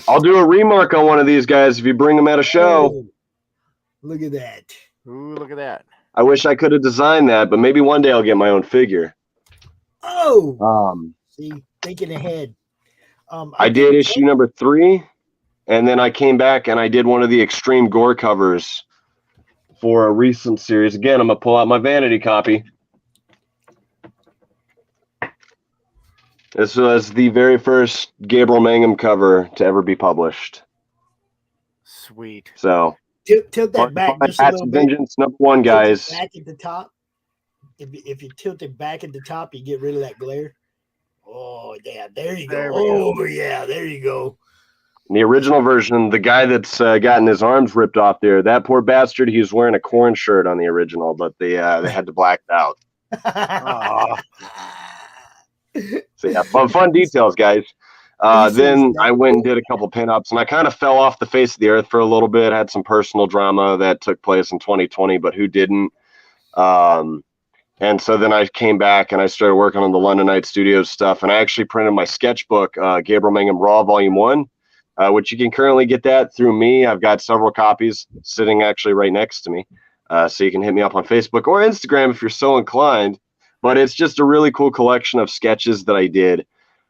I'll do a remark on one of these guys if you bring them at a show. Oh, look at that. Ooh, look at that. I wish I could have designed that, but maybe one day I'll get my own figure. Oh. See, thinking ahead. I did issue number 3, and then I came back and I did one of the extreme gore covers for a recent series. Again, I'm gonna pull out my vanity copy. This was the very first Gabriel Mangum cover to ever be published. Sweet. So tilt that back just a little bit. Vengeance #1, guys. Back at the top. If you tilt it back at the top, you get rid of that glare. Oh, yeah, there you go. Oh, yeah, there you go. In the original version, the guy that's gotten his arms ripped off there, that poor bastard, he was wearing a corn shirt on the original, but they had to black it out. So yeah, fun details, guys. Then I went and did a couple pinups, and I kind of fell off the face of the earth for a little bit. Had some personal drama that took place in 2020, but who didn't? And so then I came back and I started working on the London Night Studios stuff, and I actually printed my sketchbook, Gabriel Mangum Raw Volume 1, which you can currently get that through me. I've got several copies sitting actually right next to me, so you can hit me up on Facebook or Instagram if you're so inclined. But it's just a really cool collection of sketches that I did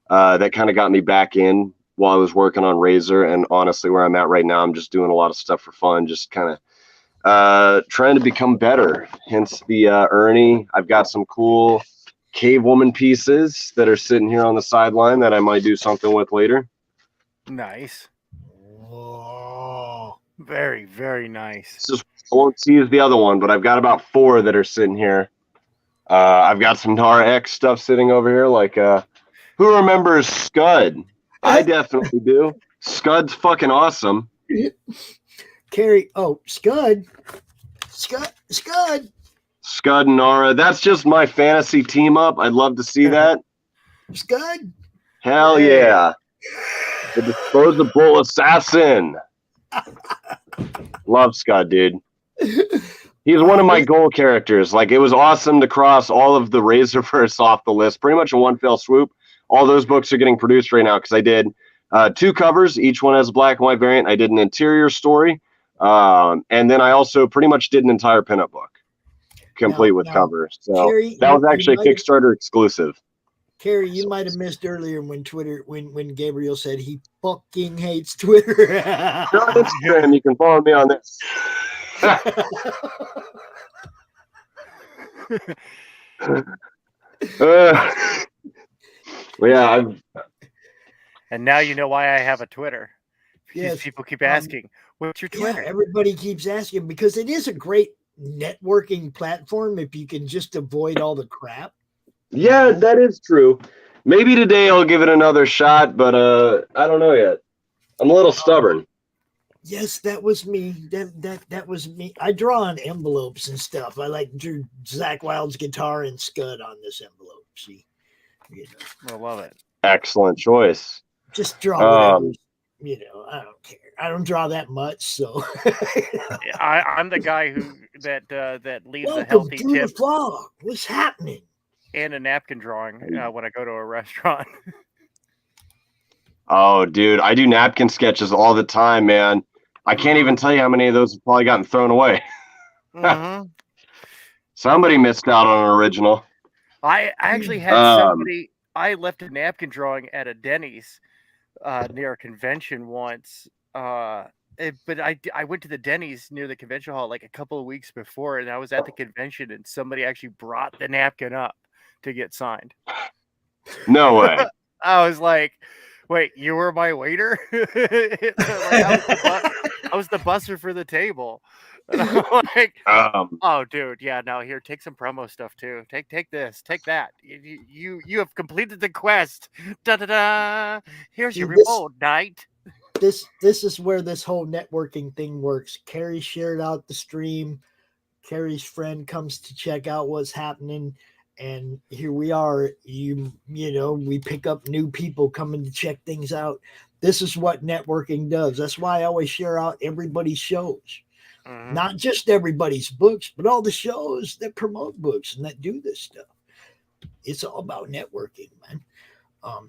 that kind of got me back in while I was working on Razor. And honestly, where I'm at right now, I'm just doing a lot of stuff for fun, just kind of trying to become better. Hence the Ernie. I've got some cool cave woman pieces that are sitting here on the sideline that I might do something with later. Nice. Oh, very, very nice. Just I won't tease the other one, but I've got about 4 that are sitting here. I've got some Nara X stuff sitting over here. Like, who remembers Scud? I definitely do. Scud's fucking awesome. Carrie, Scud and Nara. That's just my fantasy team up. I'd love to see that. Scud. Hell yeah. The disposable assassin. Love Scud, dude. He's one of my goal characters. Like, it was awesome to cross all of the Razorverse off the list, pretty much in one fell swoop. All those books are getting produced right now because I did 2 covers. Each one has a black and white variant. I did an interior story. And then I also pretty much did an entire pinup book, complete with covers. So Carrie, that was actually a Kickstarter exclusive. Carrie, you might have missed earlier when when Gabriel said he fucking hates Twitter. On Instagram, you can follow me on this. Yeah. And now you know why I have a Twitter. Yes. People keep asking, what's your Twitter? Yeah, everybody keeps asking because it is a great networking platform if you can just avoid all the crap. Yeah, that is true. Maybe today I'll give it another shot, but I don't know yet. I'm a little stubborn. Yes, that was me. That was me. I draw on envelopes and stuff. I drew Zach Wilde's guitar and Scud on this envelope. See, I love it. Excellent choice. Just draw whatever. I don't care. I don't draw that much, so. I'm the guy that leaves Welcome a healthy to tip. The vlog. What's happening? And a napkin drawing when I go to a restaurant. Oh, dude, I do napkin sketches all the time, man. I can't even tell you how many of those have probably gotten thrown away. Mm-hmm. Somebody missed out on an original. I actually had somebody. I left a napkin drawing at a Denny's near a convention once. But I went to the Denny's near the convention hall like a couple of weeks before, and I was at the convention, and somebody actually brought the napkin up to get signed. No way. I was like, Wait, you were my waiter? Like, I was the busser for the table. And I'm like, oh, dude, yeah, no, here, take some promo stuff too. Take this, take that. You have completed the quest. Da da da. Here's your reward, knight. This is where this whole networking thing works. Carrie shared out the stream. Carrie's friend comes to check out what's happening, and here we are. You know, we pick up new people coming to check things out. This is what networking does. That's why I always share out everybody's shows. Mm-hmm. Not just everybody's books, but all the shows that promote books and that do this stuff. It's all about networking, man.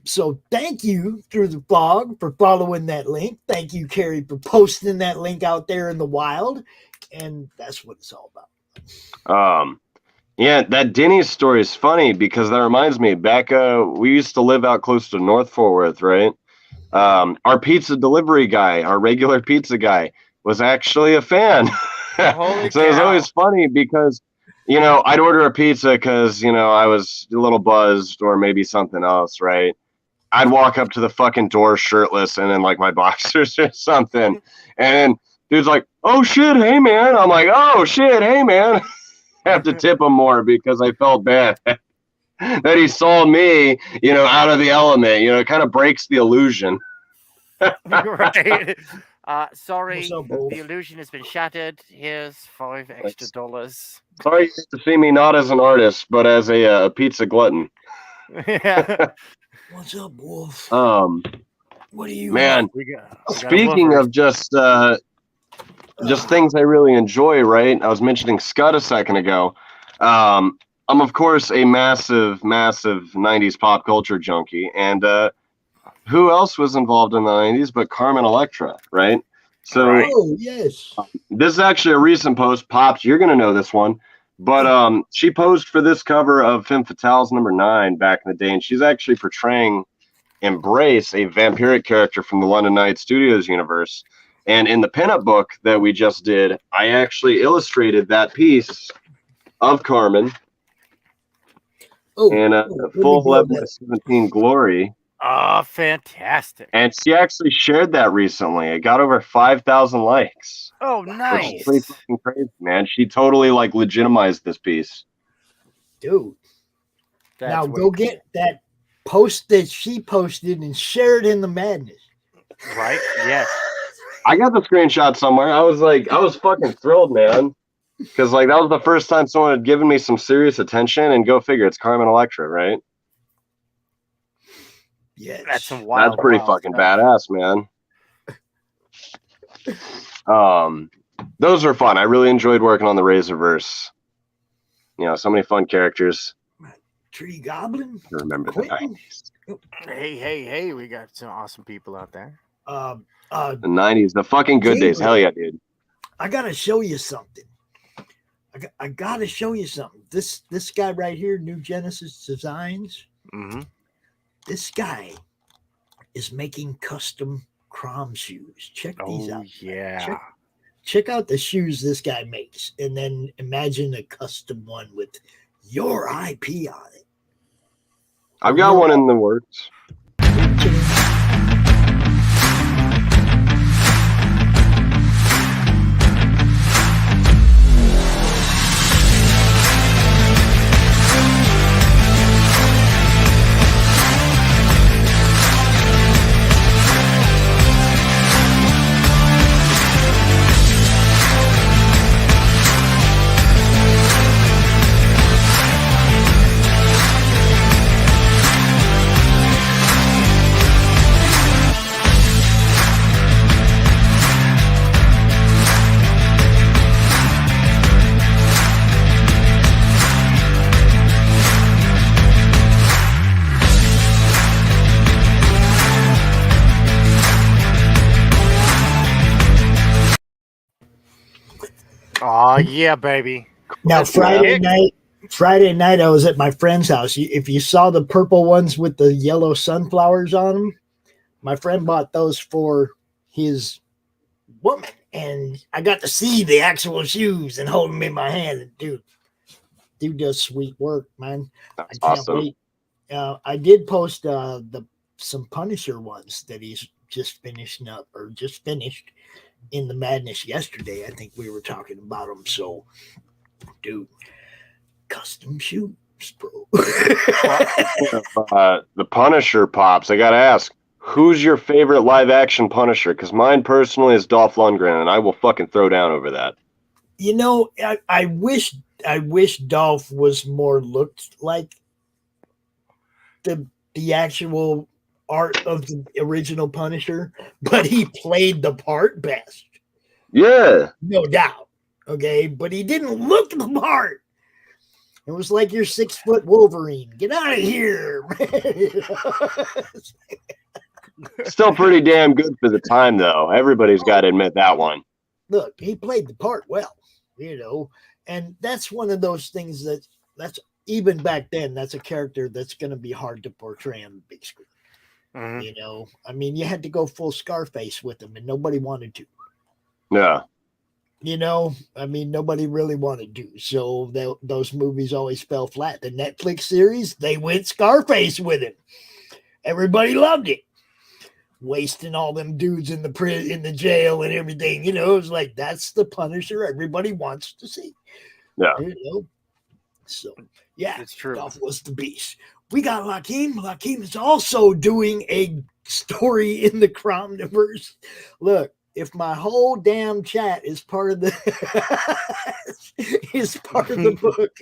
So thank you through the fog for following that link. Thank you, Carrie, for posting that link out there in the wild. And that's what it's all about. Yeah, that Denny's story is funny because that reminds me back, we used to live out close to North Fort Worth, right? Our pizza delivery guy, our regular pizza guy, was actually a fan. Holy So it was always funny because, you know, I'd order a pizza because, you know, I was a little buzzed or maybe something else, right? I'd walk up to the fucking door shirtless and in like my boxers or something. And dude's like, oh shit, hey man. I'm like, oh shit, hey man. I have to tip him more because I felt bad that he saw me, you know, out of the element. You know, it kind of breaks the illusion. Right. Sorry, What's up, Bo? the illusion has been shattered. Here's $5 extra. Sorry you get to see me not as an artist, but as a pizza glutton. Yeah. What's up, Wolf? What do you man? We got Speaking of just things I really enjoy, right? I was mentioning Scud a second ago. I'm of course a massive 90s pop culture junkie, and who else was involved in the 90s but Carmen Electra, right? So Oh, yes. this is actually a recent post. Pops, you're gonna know this one, but she posed for this cover of Femme Fatale's #9 back in the day, and she's actually portraying Embrace, a vampiric character from the London Night Studios universe. And in the pinup book that we just did, I actually illustrated that piece of Carmen in a full 11/17 glory. Oh, fantastic. And she actually shared that recently. It got over 5,000 likes. Oh, Which nice. is pretty fucking crazy, man. She totally like legitimized this piece. Dude. That's Now way go cool. get that post that she posted and share it in the madness. Right? Yes. I got the screenshot somewhere. I was fucking thrilled, man. Because like that was the first time someone had given me some serious attention, and go figure, it's Carmen Electra, right? Yes. That's some wild. That's pretty wild fucking stuff. badass, man. Those were fun. I really enjoyed working on the Razorverse. You know, so many fun characters. Tree Goblin. I remember the Quentin. 90s. Hey, we got some awesome people out there. The 90s, the fucking good days. Hell yeah, dude. I gotta show you something. I gotta show you something. This guy right here, New Genesis Designs. Mm-hmm. This guy is making custom Crom shoes. Check these out. Yeah. Check out the shoes this guy makes, and then imagine a custom one with your IP on it. I've got one in the works. Oh yeah, baby. Now That's Friday right. night, I was at my friend's house. If you saw the purple ones with the yellow sunflowers on them, my friend bought those for his woman, and I got to see the actual shoes and hold them in my hand. Dude does sweet work, man. That's I can't awesome. wait. I did post the some Punisher ones that he's just finishing up or just finished in the Madness yesterday. I think we were talking about them. So, dude, custom shoes, bro. The Punisher pops. I gotta ask, who's your favorite live action Punisher? Because mine personally is Dolph Lundgren, and I will fucking throw down over that. You know, I wish Dolph was more looked like the actual art of the original Punisher, but he played the part best. Yeah, No doubt. Okay, but he didn't look the part. It was like your 6 foot Wolverine. Get out of here, man. still pretty damn good for the time, though. Everybody's got to admit that one. Look, he played the part well, you know, and that's one of those things that's even back then, that's a character that's going to be hard to portray on the big screen. Mhm. You know, I mean, you had to go full Scarface with him, and nobody wanted to. Yeah. You know, I mean, nobody really wanted to. So those movies always fell flat. The Netflix series, they went Scarface with him. Everybody loved it. Wasting all them dudes in the jail and everything. You know, it was like, that's the Punisher everybody wants to see. Yeah. You know? So, yeah, It's true. Dolph was the beast. We got Lakeem. Lakeem is also doing a story in the CRoMniVerse. Look, if my whole damn chat is part of the book,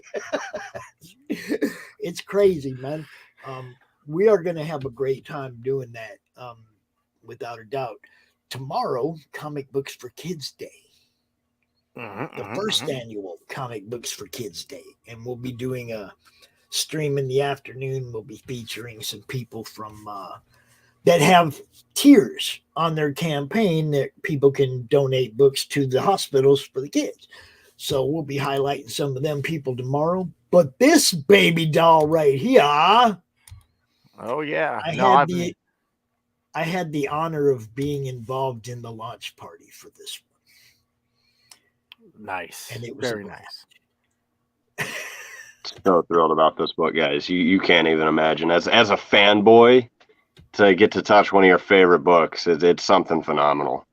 it's crazy, man. We are going to have a great time doing that, without a doubt. Tomorrow, Comic Books for Kids Day. The first annual Comic Books for Kids Day. And we'll be doing a stream in the afternoon. We'll be featuring some people from that have tiers on their campaign that people can donate books to the hospitals for the kids. So we'll be highlighting some of them people tomorrow. But this baby doll right here, Oh yeah. I had the honor of being involved in the launch party for this one. Nice. And it was very nice. So thrilled about this book, guys. You can't even imagine. As a fanboy, to get to touch one of your favorite books, it's something phenomenal.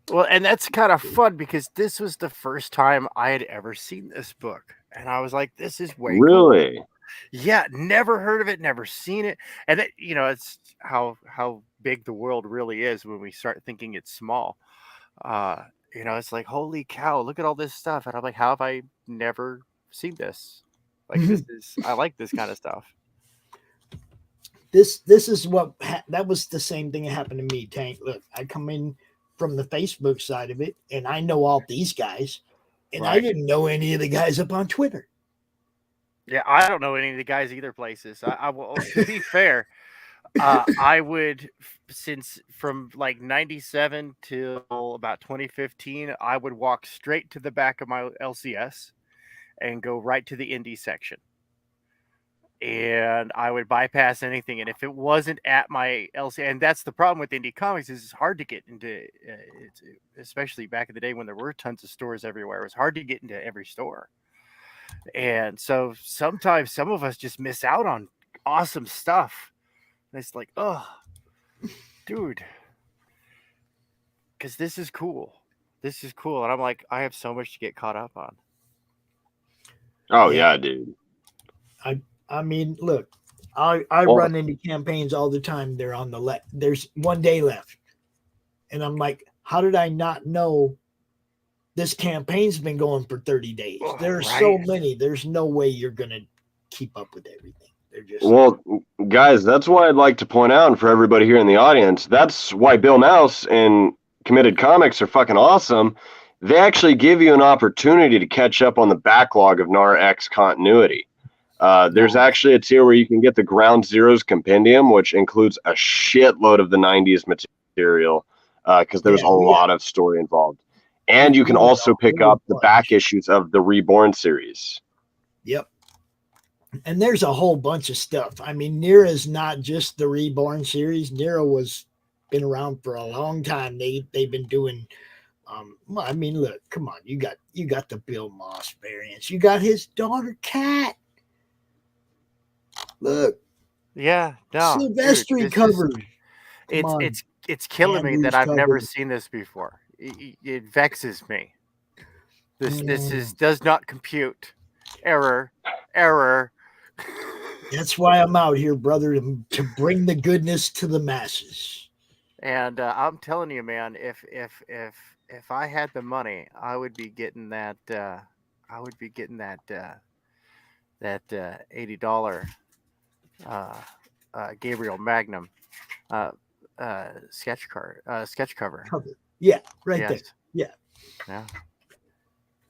Well, and that's kind of fun because this was the first time I had ever seen this book. And I was like, this is way Really? cool. Yeah, never heard of it, never seen it. And it, you know, it's how big the world really is when we start thinking it's small. You know, it's like, holy cow, look at all this stuff. And I'm like, how have I never seen this? Like, I like this kind of stuff. This is what that was the same thing that happened to me, Tank. Look, I come in from the Facebook side of it, and I know all these guys, and I didn't know any of the guys up on Twitter. Yeah, I don't know any of the guys either places. I will, to be fair, I would, since from like 97 till about 2015, I would walk straight to the back of my LCS and go right to the indie section. And I would bypass anything. And if it wasn't at my LCS, and that's the problem with indie comics, is it's hard to get into, especially back in the day when there were tons of stores everywhere. It was hard to get into every store. And so sometimes some of us just miss out on awesome stuff. And it's like, oh, dude, because this is cool. This is cool. And I'm like, I have so much to get caught up on. Oh, yeah, dude. I mean, look, I run into campaigns all the time. They're on the left. There's one day left. And I'm like, how did I not know this campaign's been going for 30 days? There are so many. There's no way you're going to keep up with everything. They're just well, guys, that's why I'd like to point out, and for everybody here in the audience, that's why Bill Mouse and Committed Comics are fucking awesome. They actually give you an opportunity to catch up on the backlog of NAR X continuity. There's actually a tier where you can get the Ground Zeroes Compendium, which includes a shitload of the 90s material, because there's a lot of story involved. And you can also pick up the back issues of the Reborn series. Yep. And there's a whole bunch of stuff. I mean, Nera's not just the Reborn series. Nera been around for a long time. They've been doing. Well, I mean, look, come on. You got the Bill Moss variants. You got his daughter Kat. Look, Yeah, no, dude, Silvestri this is covered. Come it's on. it's it's killing me Andrew's that I've never covered. seen this before. It vexes me. This is Mm. does not compute. Error, error. That's why I'm out here, brother, to bring the goodness to the masses. And I'm telling you, man, if I had the money, I would be getting that. I would be getting that $80 Gabriel Mangum sketch cover. Yeah, right Yes. there. Yeah. Yeah.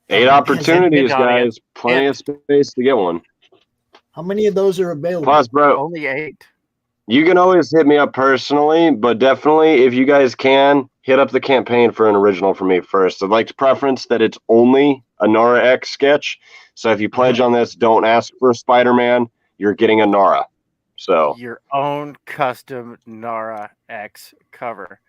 8 opportunities, guys. Plenty of space to get one. How many of those are available? Plus, bro, Only 8. you can always hit me up personally, but definitely, if you guys can, hit up the campaign for an original for me first. I'd like to preference that it's only a Nora X sketch. So if you pledge on this, don't ask for a Spider-Man. You're getting a Nora. So your own custom Nora X cover.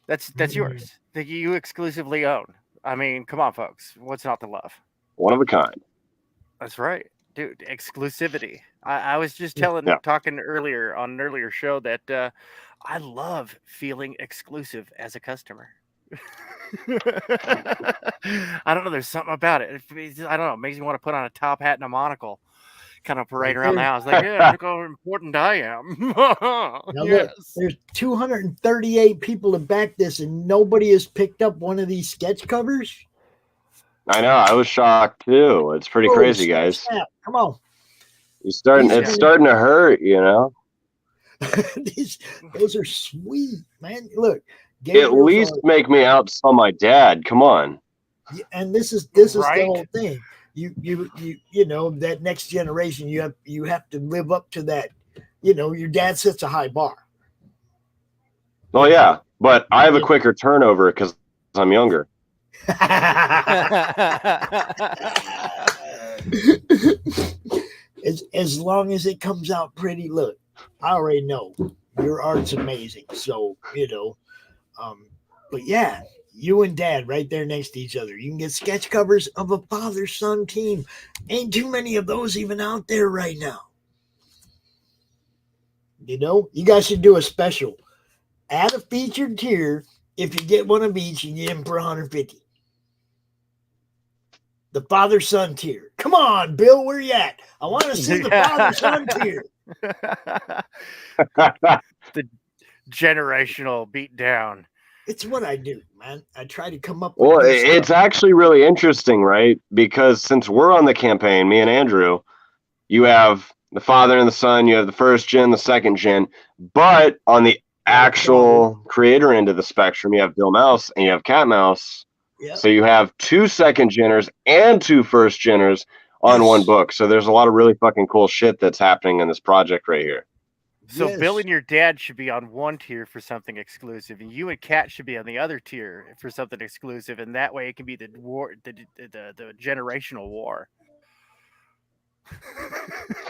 That's yours. That you exclusively own. I mean, come on, folks. What's not to love? one of a kind. That's right, dude. Exclusivity. I was just talking earlier on an earlier show that I love feeling exclusive as a customer. I don't know. There's something about it. I don't know. It makes me want to put on a top hat and a monocle, kind of parade around the house. Like, yeah, look how important I am. Now look, there's 238 people to back this, and nobody has picked up one of these sketch covers. I know. I was shocked too. It's pretty crazy, guys. Snap. Come on. It's starting to hurt, you know. Those are sweet, man. Look, At least make me outsell my dad. Come on. And this is Right? the whole thing. You know, that next generation, you have to live up to that. You know, your dad sets a high bar. Oh yeah, but I have a quicker turnover because I'm younger. As long as it comes out pretty, look, I already know your art's amazing. So, you know, but yeah, you and dad right there next to each other. You can get sketch covers of a father-son team. Ain't too many of those even out there right now. You know, you guys should do a special. Add a featured tier. If you get one of each, you get them for $150. The father-son tier. Come on, Bill, where you at? I want to see the father-son tier. The generational beat down. It's what I do, man. I try to come up Well, with it's actually really interesting, right? Because since we're on the campaign, me and Andrew, you have the father and the son, you have the first gen, the second gen, but on the actual creator end of the spectrum, you have Bill Mouse and you have Cat Mouse. Yep. So you have 2 second geners and 2 first geners on one book. So there's a lot of really fucking cool shit that's happening in this project right here. So Bill and your dad should be on one tier for something exclusive, and you and Kat should be on the other tier for something exclusive, and that way it can be the war, the generational war.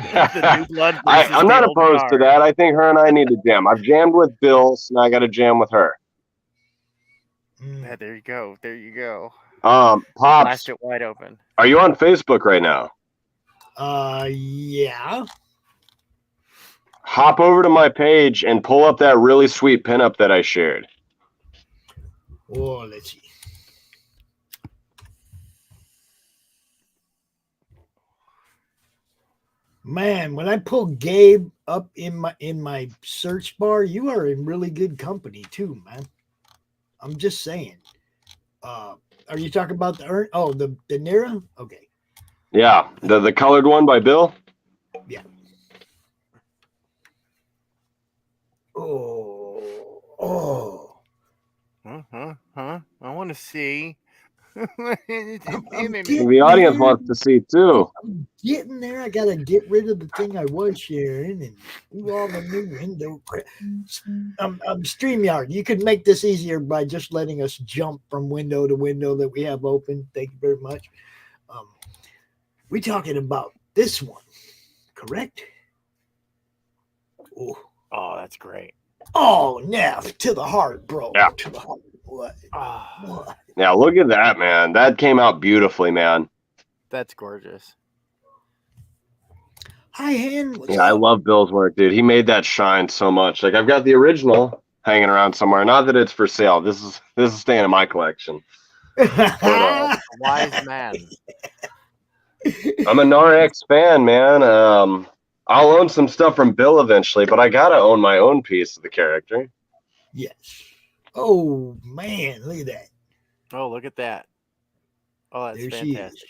The new blood versus I'm the not old opposed to guard. that. I think her and I need to jam. I've jammed with Bill, so now I got to jam with her. Yeah, there you go. There you go. Pops, Blast it wide open. Are you on Facebook right now? Yeah. Hop over to my page and pull up that really sweet pinup that I shared. Oh, let's see. Man, when I pull Gabe up in my search bar, you are in really good company too, man. I'm just saying. Are you talking about the Nira? Okay. Yeah, the colored one by Bill. Yeah. Oh. I want to see. The audience wants to see too. I'm getting there. I gotta get rid of the thing I was sharing and do all the new window crap. StreamYard. You could make this easier by just letting us jump from window to window that we have open. Thank you very much. We're talking about this one, correct? Oh, that's great. Oh, Neff, to the heart, bro. Yeah. To the heart. What? What? Now look at that, man. That came out beautifully, man. That's gorgeous. Hi, Hen. What's Yeah, I up? love Bill's work, dude. He made that shine so much. Like I've got the original hanging around somewhere. Not that it's for sale. This is staying in my collection. But, Wise man. I'm a Narex fan, man. I'll own some stuff from Bill eventually, but I gotta own my own piece of the character. Yes. Oh man, look at that. Oh, look at that. Oh, that's There she fantastic. is.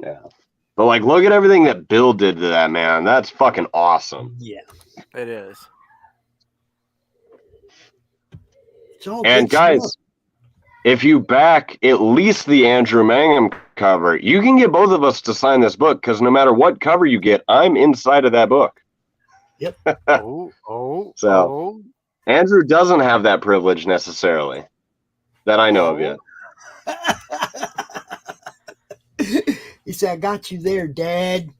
Yeah. But like, look at everything that Bill did to that, man. That's fucking awesome. Yeah. It is. It's all And good guys, stuff. if you back at least the Andrew Mangum cover, you can get both of us to sign this book because no matter what cover you get, I'm inside of that book. Yep. So Andrew doesn't have that privilege necessarily that I know of yet. He said, I got you there, Dad.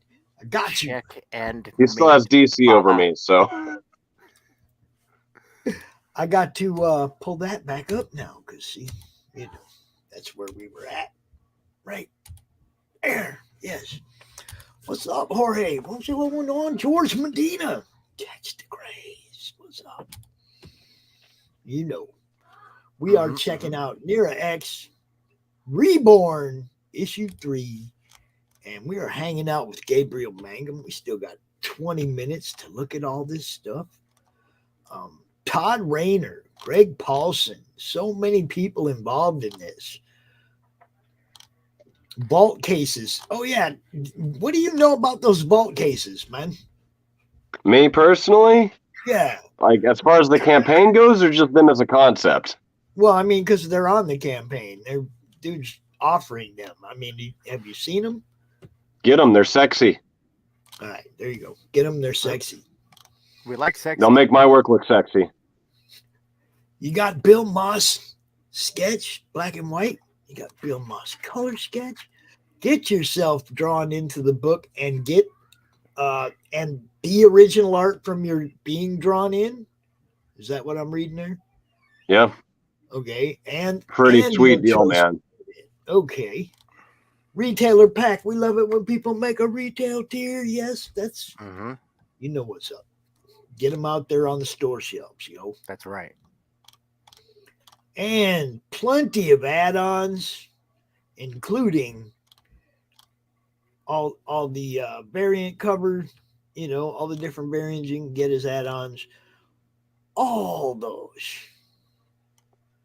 I got you. Check and He still has DC over me, so I got to pull that back up now because, see, you know, that's where we were at. Right there. Yes. What's up, Jorge? What's going on? George Medina. Catch the craze. What's up? You know, we are checking out Nera X Reborn issue 3, and we are hanging out with Gabriel Mangum. We still got 20 minutes to look at all this stuff. Todd Rayner, Greg Paulson, so many people involved in this. Vault cases. Oh, yeah. What do you know about those vault cases, man? me personally, Yeah. like as far as the campaign goes, or just them as a concept? Well, I mean, because they're on the campaign. They're dudes offering them. I mean, have you seen them? Get them. They're sexy. All right, there you go. Get them. They're sexy. We like sexy. They'll make my work look sexy. You got Bill Moss sketch, black and white. You got Bill Moss color sketch. Get yourself drawn into the book and get and the original art from your being drawn in. Is that what I'm reading there? Yeah. Okay. And Pretty and sweet your deal, choice. man. Okay. Retailer pack. We love it when people make a retail tier. Yes, that's you know what's up. Get them out there on the store shelves, yo. That's right. And plenty of add-ons, including all the variant cover, you know, all the different variants you can get as add-ons. All those.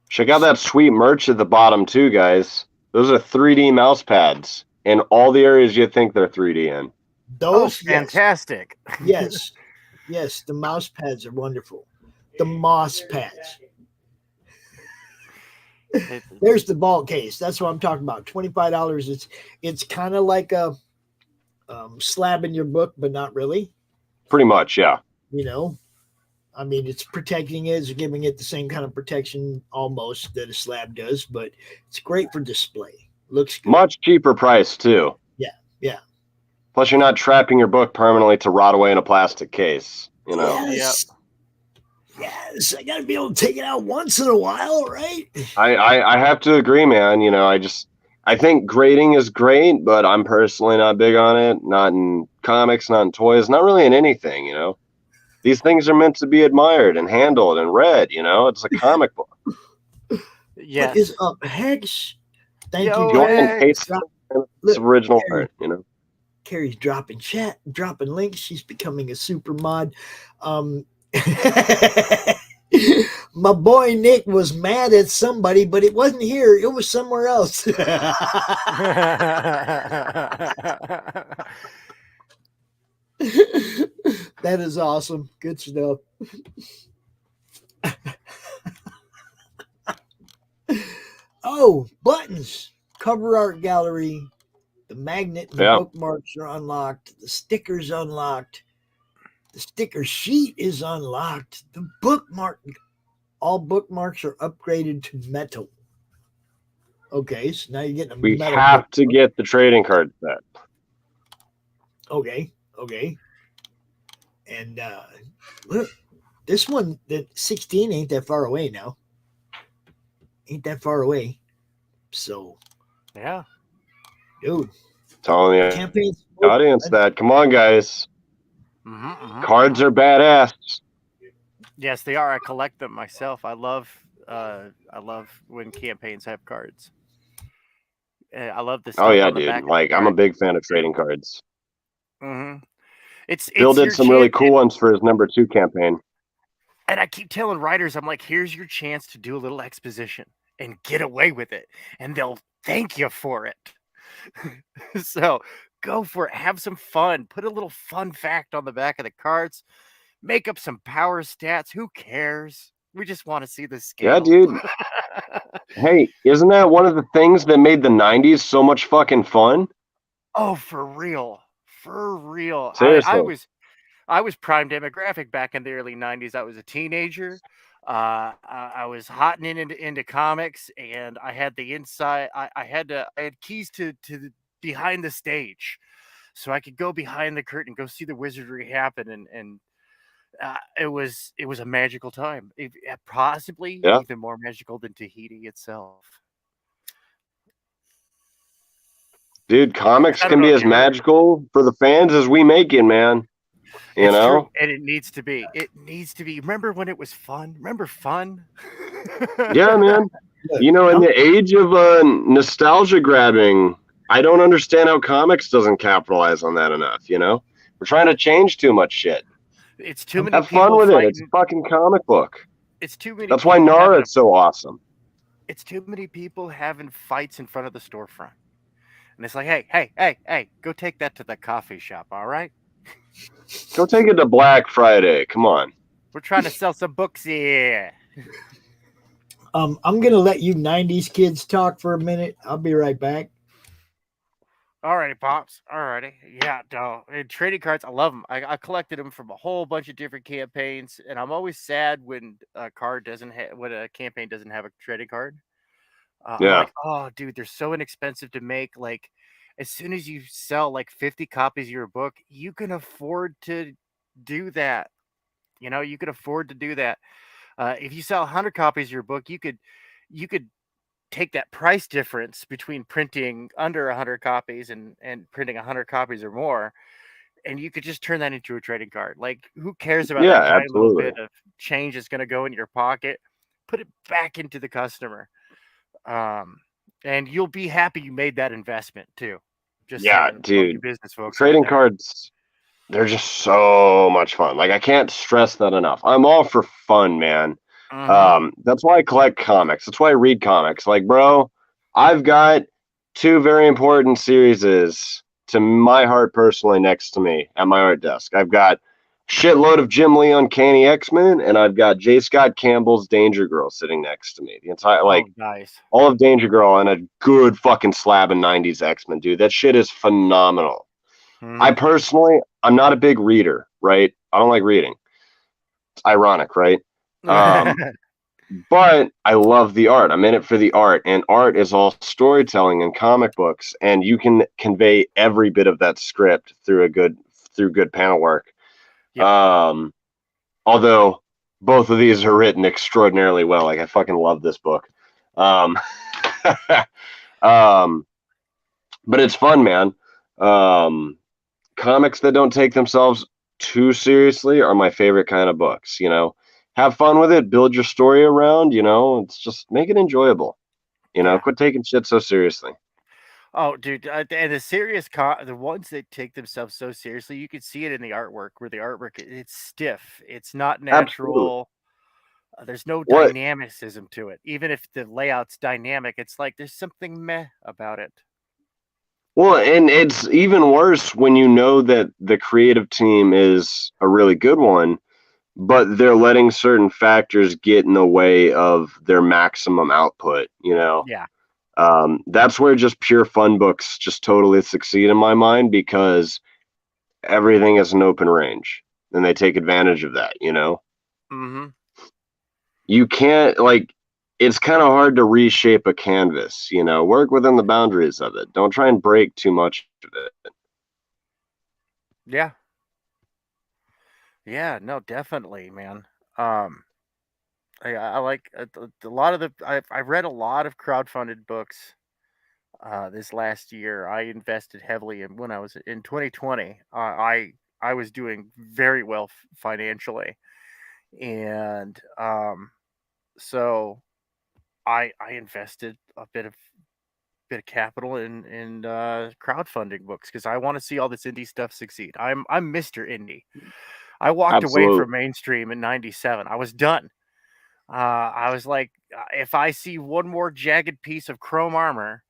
Check out that sweet merch at the bottom too, guys. Those are 3D mouse pads in all the areas you think they're 3D in. Those fantastic. Yes. Yes, the mouse pads are wonderful. The moss pads. There's the vault case. That's what I'm talking about. $25. It's kind of like a slab in your book, but not really. Pretty much, yeah. You know, I mean, it's protecting it, it's giving it the same kind of protection almost that a slab does, but it's great for display. Looks good. Much cheaper price too. Yeah, yeah. Plus, you're not trapping your book permanently to rot away in a plastic case. You know. Yes. Yes, I gotta be able to take it out once in a while, right? I have to agree, man. You know, I think grading is great, but I'm personally not big on it. Not in comics, not in toys, not really in anything. You know, these things are meant to be admired and handled and read. You know, it's a comic book. What is up, Hex? Thank you. It's original art. You know. Carrie's dropping links. She's becoming a super mod. My boy Nick was mad at somebody, but it wasn't here. It was somewhere else. That is awesome. Good stuff. Oh, buttons. Cover art gallery. The magnet and the bookmarks are unlocked. The stickers unlocked. The sticker sheet is unlocked. The bookmark, all bookmarks are upgraded to metal. Okay, so now you're getting a We metal have bookmark. to get the trading card set. Okay. And look, this one, the 16 ain't that far away now. Ain't that far away. So, yeah. Dude, Telling the Campaigns. audience that. Come on, guys. Cards are badass. Yes, they are. I collect them myself. I love when campaigns have cards. I love the stuff Oh yeah, on the dude. back. Like I'm a big fan of trading cards. It's Bill did your some really chance, cool ones for his #2 campaign. and I keep telling writers, I'm like, here's your chance to do a little exposition and get away with it, and they'll thank you for it. So go for it. Have some fun. Put a little fun fact on the back of the cards. Make up some power stats. Who cares? We just want to see the scale. Yeah, dude. Hey, isn't that one of the things that made the '90s so much fucking fun? Oh, for real. For real. Seriously. I was prime demographic back in the early '90s. I was a teenager. I was hotting into comics, and I had the inside. I had keys to the behind the stage, so I could go behind the curtain, go see the wizardry happen, and it was a magical time. Possibly Yeah. even more magical than Tahiti itself. Dude, comics can be as magical for the fans as we make it, man. You know? True, and it needs to be. It needs to be. Remember when it was fun? Remember fun? Yeah, man. You know, in the age of nostalgia grabbing, I don't understand how comics doesn't capitalize on that enough, you know? We're trying to change too much shit. It's too many Have people fun with fighting. it. It's a fucking comic book. It's too many. That's why Nara is so awesome. It's too many people having fights in front of the storefront. And it's like, hey, go take that to the coffee shop, all right? Go take it to Black Friday. Come on. We're trying to sell some books here. I'm gonna let you '90s kids talk for a minute. I'll be right back. Alrighty, pops. Alrighty, yeah, no. And trading cards, I love them. I collected them from a whole bunch of different campaigns, and I'm always sad when a campaign doesn't have a trading card. I'm like, oh, dude, they're so inexpensive to make. Like, as soon as you sell like 50 copies of your book, you can afford to do that. You know, you could afford to do that. If you sell 100 copies of your book, you could take that price difference between printing under 100 copies and printing 100 copies or more, and you could just turn that into a trading card. Like, who cares about that tiny little bit of change that's going to go in your pocket? Put it back into the customer. And you'll be happy you made that investment too. Just saying, dude. Business folks trading cards, they're just so much fun. Like, I can't stress that enough. I'm all for fun, man. That's why I collect comics. That's why I read comics. Like, bro, I've got 2 very important series to my heart personally next to me at my art desk. I've got shitload of Jim Lee Uncanny X-Men, and I've got J. Scott Campbell's Danger Girl sitting next to me. The entire, nice. All of Danger Girl and a good fucking slab of 90s X-Men, dude. That shit is phenomenal. I personally, I'm not a big reader, right? I don't like reading. It's ironic, right? But I love the art. I'm in it for the art, and art is all storytelling and comic books, and you can convey every bit of that script through good panel work. Yep. Although both of these are written extraordinarily well. Like, I fucking love this book. But it's fun, man. Comics that don't take themselves too seriously are my favorite kind of books, you know. Have fun with it, build your story around, you know, it's just make it enjoyable. You know, quit taking shit so seriously. Oh, dude, and the ones that take themselves so seriously, you can see it in the artwork, where the artwork, it's stiff. It's not natural. There's no dynamicism to it. Even if the layout's dynamic, it's like there's something meh about it. Well, and it's even worse when you know that the creative team is a really good one, but they're letting certain factors get in the way of their maximum output, you know? Yeah. That's where just pure fun books just totally succeed in my mind, because everything is an open range and they take advantage of that, you know? You can't, like, it's kind of hard to reshape a canvas, you know? Work within the boundaries of it. Don't try and break too much of it. Yeah. Yeah, no, definitely, man. I like a lot of I've read a lot of crowdfunded books. this last year. I invested heavily in when I was in 2020. I was doing very well financially, and so I invested a bit of capital in crowdfunding books because I want to see all this indie stuff succeed. I'm Mr. Indie. I walked away Absolutely. from mainstream in '97. I was done. I was like, if I see one more jagged piece of chrome armor,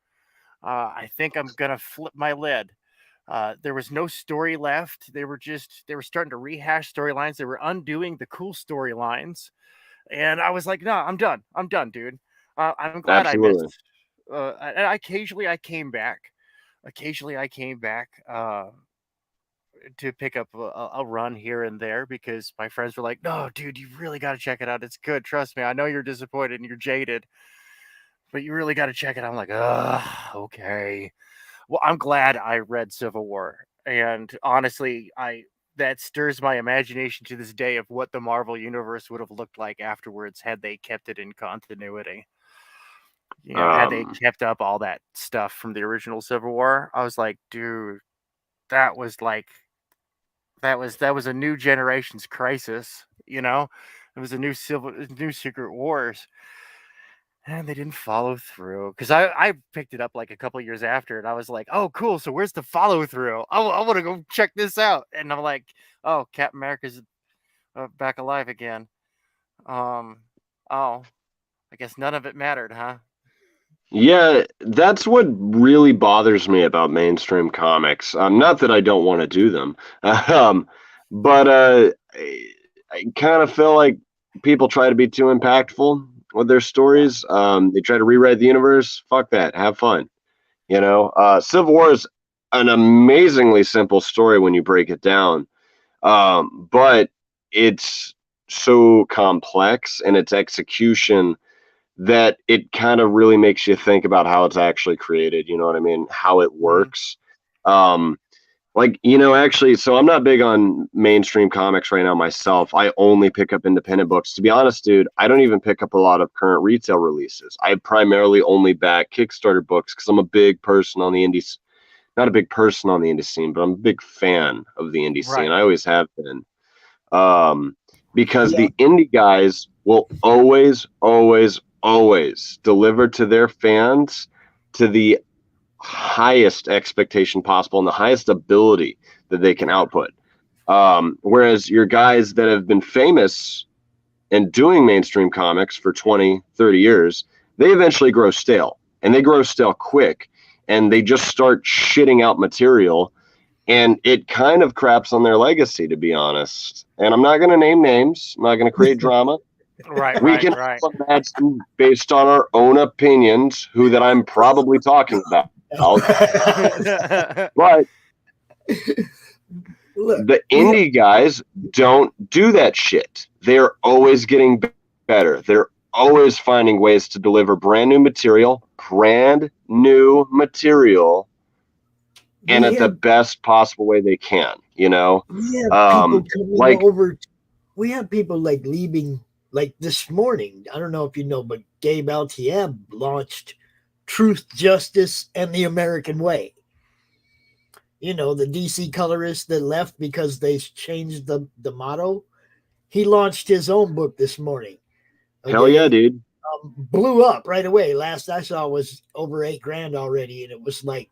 I think I'm gonna flip my lid. There was no story left. They were starting to rehash storylines. They were undoing the cool storylines, and I was like, no, I'm done. I'm done, dude. I'm glad I Absolutely. missed. And occasionally I came back. Occasionally I came back to pick up a run here and there because my friends were like, "No, dude, you really got to check it out. It's good. Trust me. I know you're disappointed and you're jaded, but you really got to check it out." I'm like, okay." Well, I'm glad I read Civil War, and honestly, I that stirs my imagination to this day of what the Marvel universe would have looked like afterwards had they kept it in continuity. You know, had they kept up all that stuff from the original Civil War. I was like, dude, that was like that was a new generation's crisis, you know? It was a new Secret Wars. And they didn't follow through because I picked it up like a couple years after, and I was like, "Oh, cool! So where's the follow through? I want to go check this out." And I'm like, "Oh, Captain America's back alive again." Oh, I guess none of it mattered, huh? Yeah, that's what really bothers me about mainstream comics. Not that I don't want to do them, um, but I kind of feel like people try to be too impactful with their stories. They try to rewrite the universe. Fuck that. Have fun. You know, Civil War is an amazingly simple story when you break it down, but it's so complex in its execution that it kind of really makes you think about how it's actually created. You know what I mean? How it works. Um, actually, so I'm not big on mainstream comics right now myself. I only pick up independent books. To be honest, dude, I don't even pick up a lot of current retail releases. I primarily only back Kickstarter books because I'm a big person on the indies. Not a big person on the indie scene, but I'm a big fan of the indie scene. Right. I always have been. Because Yeah. the indie guys will always, always, always deliver to their fans to the highest expectation possible and the highest ability that they can output. Whereas your guys that have been famous and doing mainstream comics for 20, 30 years, they eventually grow stale, and they grow stale quick, and they just start shitting out material, and it kind of craps on their legacy, to be honest. And I'm not going to name names. I'm not going to create drama. Right, We right, can right. imagine based on our own opinions who that I'm probably talking about. But Look, the indie guys don't do that shit. They're always getting better. They're always finding ways to deliver brand new material, and at the best possible way they can, you know? we have people coming like- over. We have people like leaving, like this morning. I don't know if you know, but Gabe LTM launched Truth, Justice, and the American Way. You know, the DC colorist that left because they changed the motto. He launched his own book this morning. Hell yeah, dude. Blew up right away. Last I saw was over $8,000 already, and it was like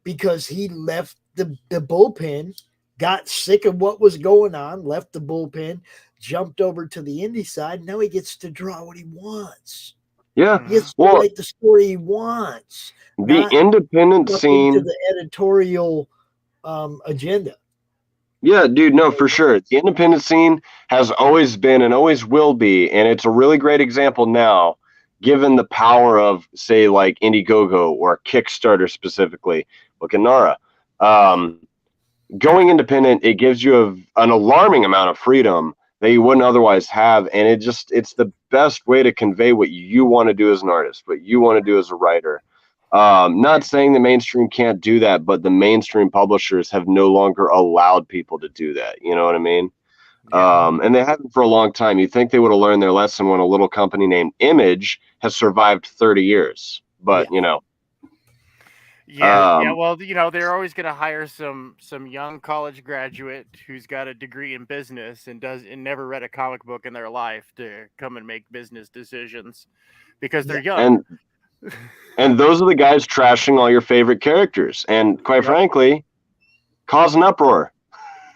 because he left the bullpen, got sick of what was going on, left the bullpen, jumped over to the indie side. Now he gets to draw what he wants. Yeah. He gets to write the story he wants. The independent scene to the editorial agenda. Yeah, dude, no, for sure. The independent scene has always been and always will be, and it's a really great example now, given the power of, say, like Indiegogo or Kickstarter specifically. Look at Nara. Going independent, it gives you an alarming amount of freedom that you wouldn't otherwise have, and it's the best way to convey what you want to do as an artist, what you want to do as a writer. Not saying the mainstream can't do that, but the mainstream publishers have no longer allowed people to do that. You know what I mean? Yeah. And they haven't for a long time. You'd think they would have learned their lesson when a little company named Image has survived 30 years. But, you know. Yeah. Well, they're always going to hire some young college graduate who's got a degree in business and never read a comic book in their life to come and make business decisions because they're young. And those are the guys trashing all your favorite characters, and quite frankly, cause an uproar.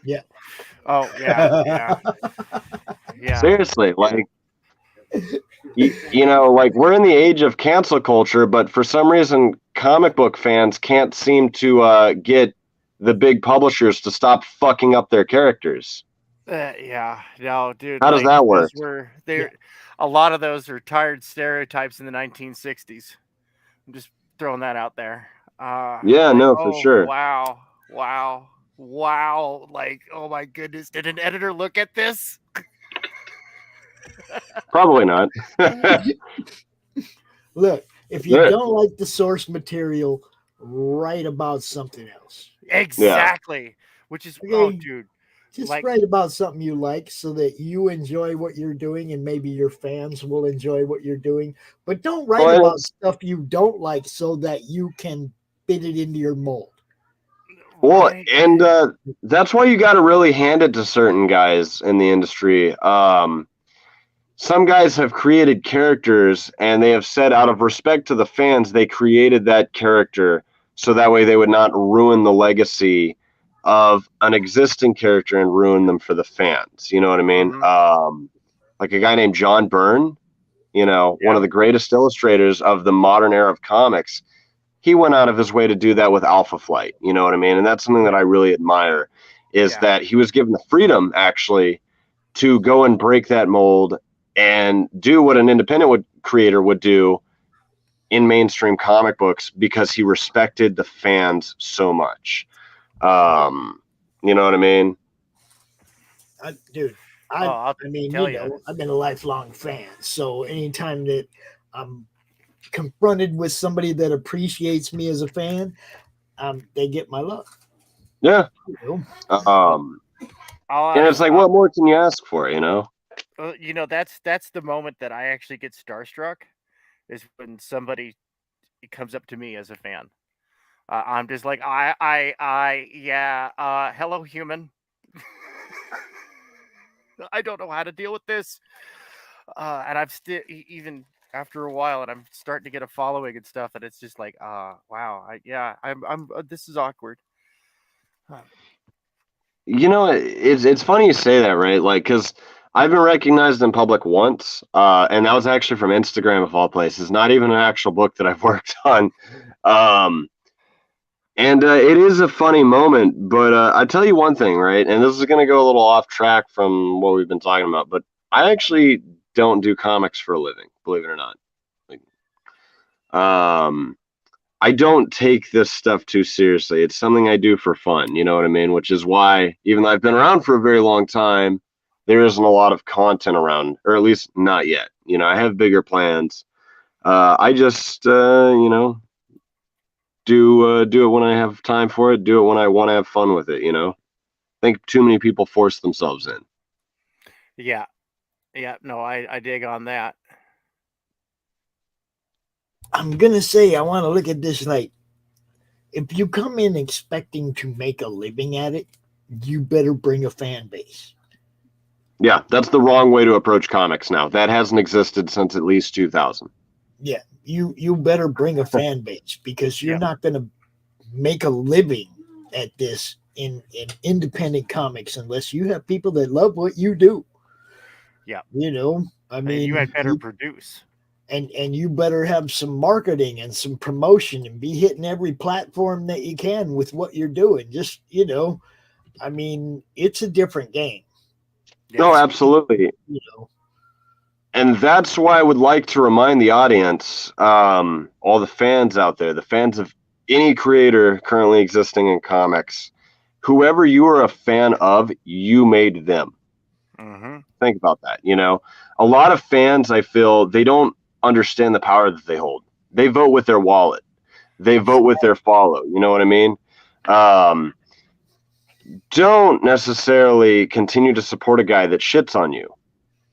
Yeah. Oh yeah. Seriously, like. Like we're in the age of cancel culture, but for some reason, comic book fans can't seem to get the big publishers to stop fucking up their characters. No, dude. How does that work? A lot of those are tired stereotypes in the 1960s. I'm just throwing that out there. For sure. Wow. Like, oh my goodness, did an editor look at this? Probably not. Look, if you don't like the source material, write about something else. Exactly. Which is, dude. Just write about something you like so that you enjoy what you're doing and maybe your fans will enjoy what you're doing. But don't write about stuff you don't like so that you can fit it into your mold. Well, and that's why you got to really hand it to certain guys in the industry. Some guys have created characters and they have said out of respect to the fans, they created that character so that way they would not ruin the legacy of an existing character and ruin them for the fans. You know what I mean? Mm-hmm. Like a guy named John Byrne, one of the greatest illustrators of the modern era of comics. He went out of his way to do that with Alpha Flight. You know what I mean? And that's something that I really admire is that he was given the freedom actually to go and break that mold and do what an independent creator would do in mainstream comic books because he respected the fans so much. You know what I mean? I've been a lifelong fan. So anytime that I'm confronted with somebody that appreciates me as a fan, they get my love. Yeah. And it's like, what more can you ask for, That's the moment that I actually get starstruck is when somebody comes up to me as a fan. I'm just like, hello, human. I don't know how to deal with this. And I've still, even after a while, and I'm starting to get a following and stuff, and it's just like, wow. This is awkward. It's funny you say that, right? Like, because I've been recognized in public once, and that was actually from Instagram of all places, not even an actual book that I've worked on. And it is a funny moment, but I tell you one thing, right? And this is going to go a little off track from what we've been talking about, but I actually don't do comics for a living, believe it or not. I don't take this stuff too seriously. It's something I do for fun, you know what I mean? Which is why, even though I've been around for a very long time, there isn't a lot of content around, or at least not yet. I have bigger plans. I just, do it when I have time for it, do it when I want to have fun with it, I think too many people force themselves in. Yeah. No, I dig on that. I'm going to say, I want to look at this like, if you come in expecting to make a living at it, you better bring a fan base. Yeah, that's the wrong way to approach comics now. That hasn't existed since at least 2000. Yeah, you better bring a fan base because you're not going to make a living at this in independent comics unless you have people that love what you do. Yeah. I mean, you had better produce. And you better have some marketing and some promotion and be hitting every platform that you can with what you're doing. Just, I mean, it's a different game. No, absolutely. And that's why I would like to remind the audience, all the fans out there, the fans of any creator currently existing in comics, whoever you are a fan of, you made them. Mm-hmm. Think about that. A lot of fans, I feel, they don't understand the power that they hold. They vote with their wallet. They vote with their follow. You know what I mean? Don't necessarily continue to support a guy that shits on you.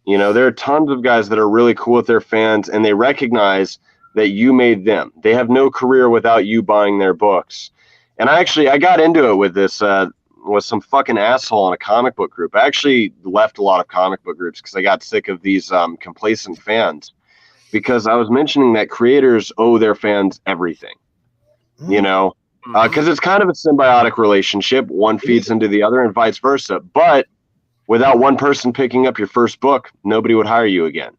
There are tons of guys that are really cool with their fans and they recognize that you made them. They have no career without you buying their books. And I got into it with this, with some fucking asshole in a comic book group. I actually left a lot of comic book groups because I got sick of these complacent fans, because I was mentioning that creators owe their fans everything, you know, because it's kind of a symbiotic relationship. One feeds into the other and vice versa. But without one person picking up your first book, nobody would hire you again.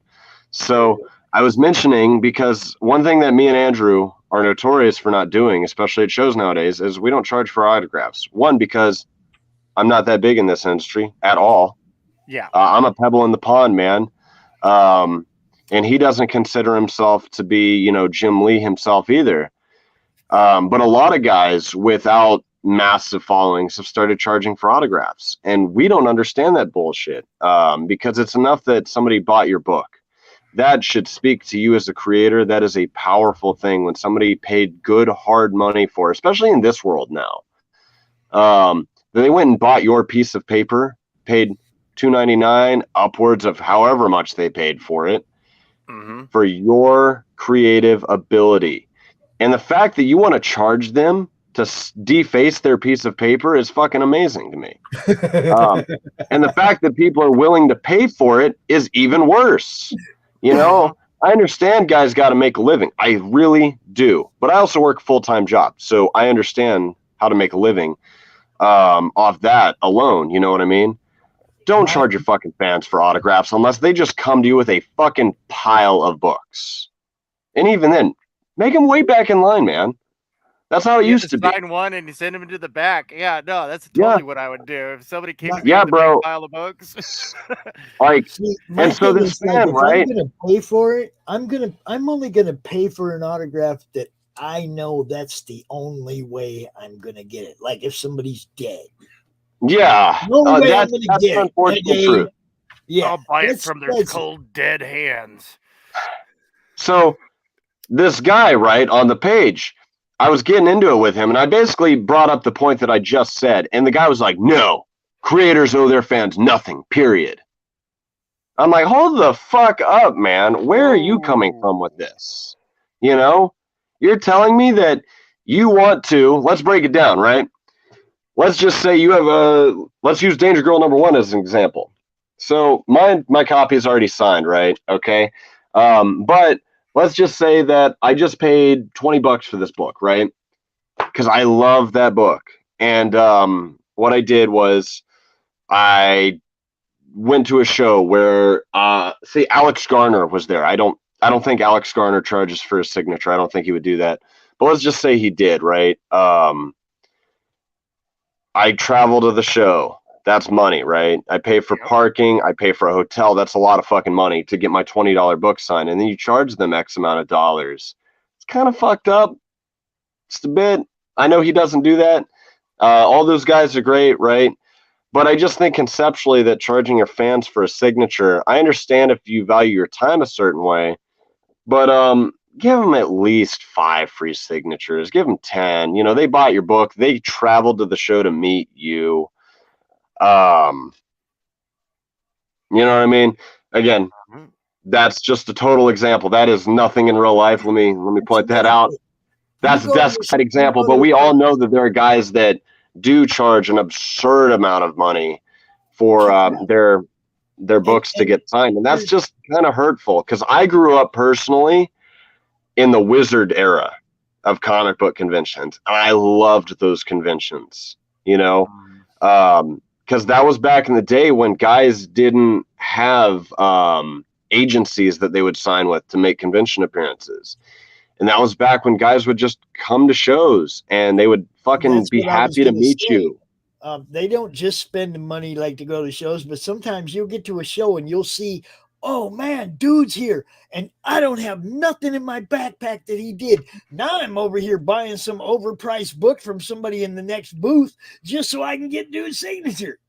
So I was mentioning, because one thing that me and Andrew are notorious for not doing, especially at shows nowadays, is we don't charge for autographs. One, because I'm not that big in this industry at all. Yeah. I'm a pebble in the pond, man. And he doesn't consider himself to be, you know, Jim Lee himself either. But a lot of guys without massive followings have started charging for autographs. And we don't understand that bullshit, because it's enough that somebody bought your book. That should speak to you as a creator. That is a powerful thing when somebody paid good, hard money for, especially in this world now. They went and bought your piece of paper, paid $2.99, upwards of however much they paid for it, for your creative ability. And the fact that you want to charge them to deface their piece of paper is fucking amazing to me. And the fact that people are willing to pay for it is even worse. You know, I understand guys got to make a living. I really do. But I also work a full-time job. So I understand how to make a living off that alone. You know what I mean? Don't charge your fucking fans for autographs unless they just come to you with a fucking pile of books. And even then, make them way back in line, man. That's how it used to be. Sign one and you send them into the back. Yeah, no, that's totally what I would do if somebody came to me with bro. a pile of books. Like, See, and so this fan, if right? I'm gonna pay for it, I'm only gonna pay for an autograph that I know that's the only way I'm gonna get it. Like if somebody's dead. Yeah, that's the unfortunate truth. Yeah, I'll buy it from their cold, dead hands. So this guy, right, on the page, I was getting into it with him, and I basically brought up the point that I just said, and the guy was like, no, creators owe their fans nothing, period. I'm like, hold the fuck up, man. Where are you coming from with this? You know, you're telling me that you want to, let's break it down, right? Let's just say you have let's use Danger Girl #1 as an example. So my copy is already signed, right? Okay. But let's just say that I just paid $20 for this book, right? Because I love that book. And what I did was I went to a show where say Alex Garner was there. I don't think Alex Garner charges for his signature. I don't think he would do that. But let's just say he did, right? I travel to the show. That's money, right? I pay for parking. I pay for a hotel. That's a lot of fucking money to get my $20 book signed. And then you charge them X amount of dollars. It's kind of fucked up. Just a bit. I know he doesn't do that. All those guys are great, right? But I just think conceptually that charging your fans for a signature, I understand if you value your time a certain way, but give them at least 5 free signatures. Give them 10. You know, they bought your book. They traveled to the show to meet you. You know what I mean? Again, that's just a total example. That is nothing in real life. Let me point that out. That's a desk side example, but we all know that there are guys that do charge an absurd amount of money for their books to get signed, and that's just kind of hurtful. Because I grew up personally in the Wizard era of comic book conventions, and I loved those conventions. You know. Because that was back in the day when guys didn't have agencies that they would sign with to make convention appearances. And that was back when guys would just come to shows and they would fucking be happy to meet you. They don't just spend the money like to go to shows, but sometimes you'll get to a show and you'll see, oh man, dude's here. And I don't have nothing in my backpack that he did. Now I'm over here buying some overpriced book from somebody in the next booth just so I can get dude's signature.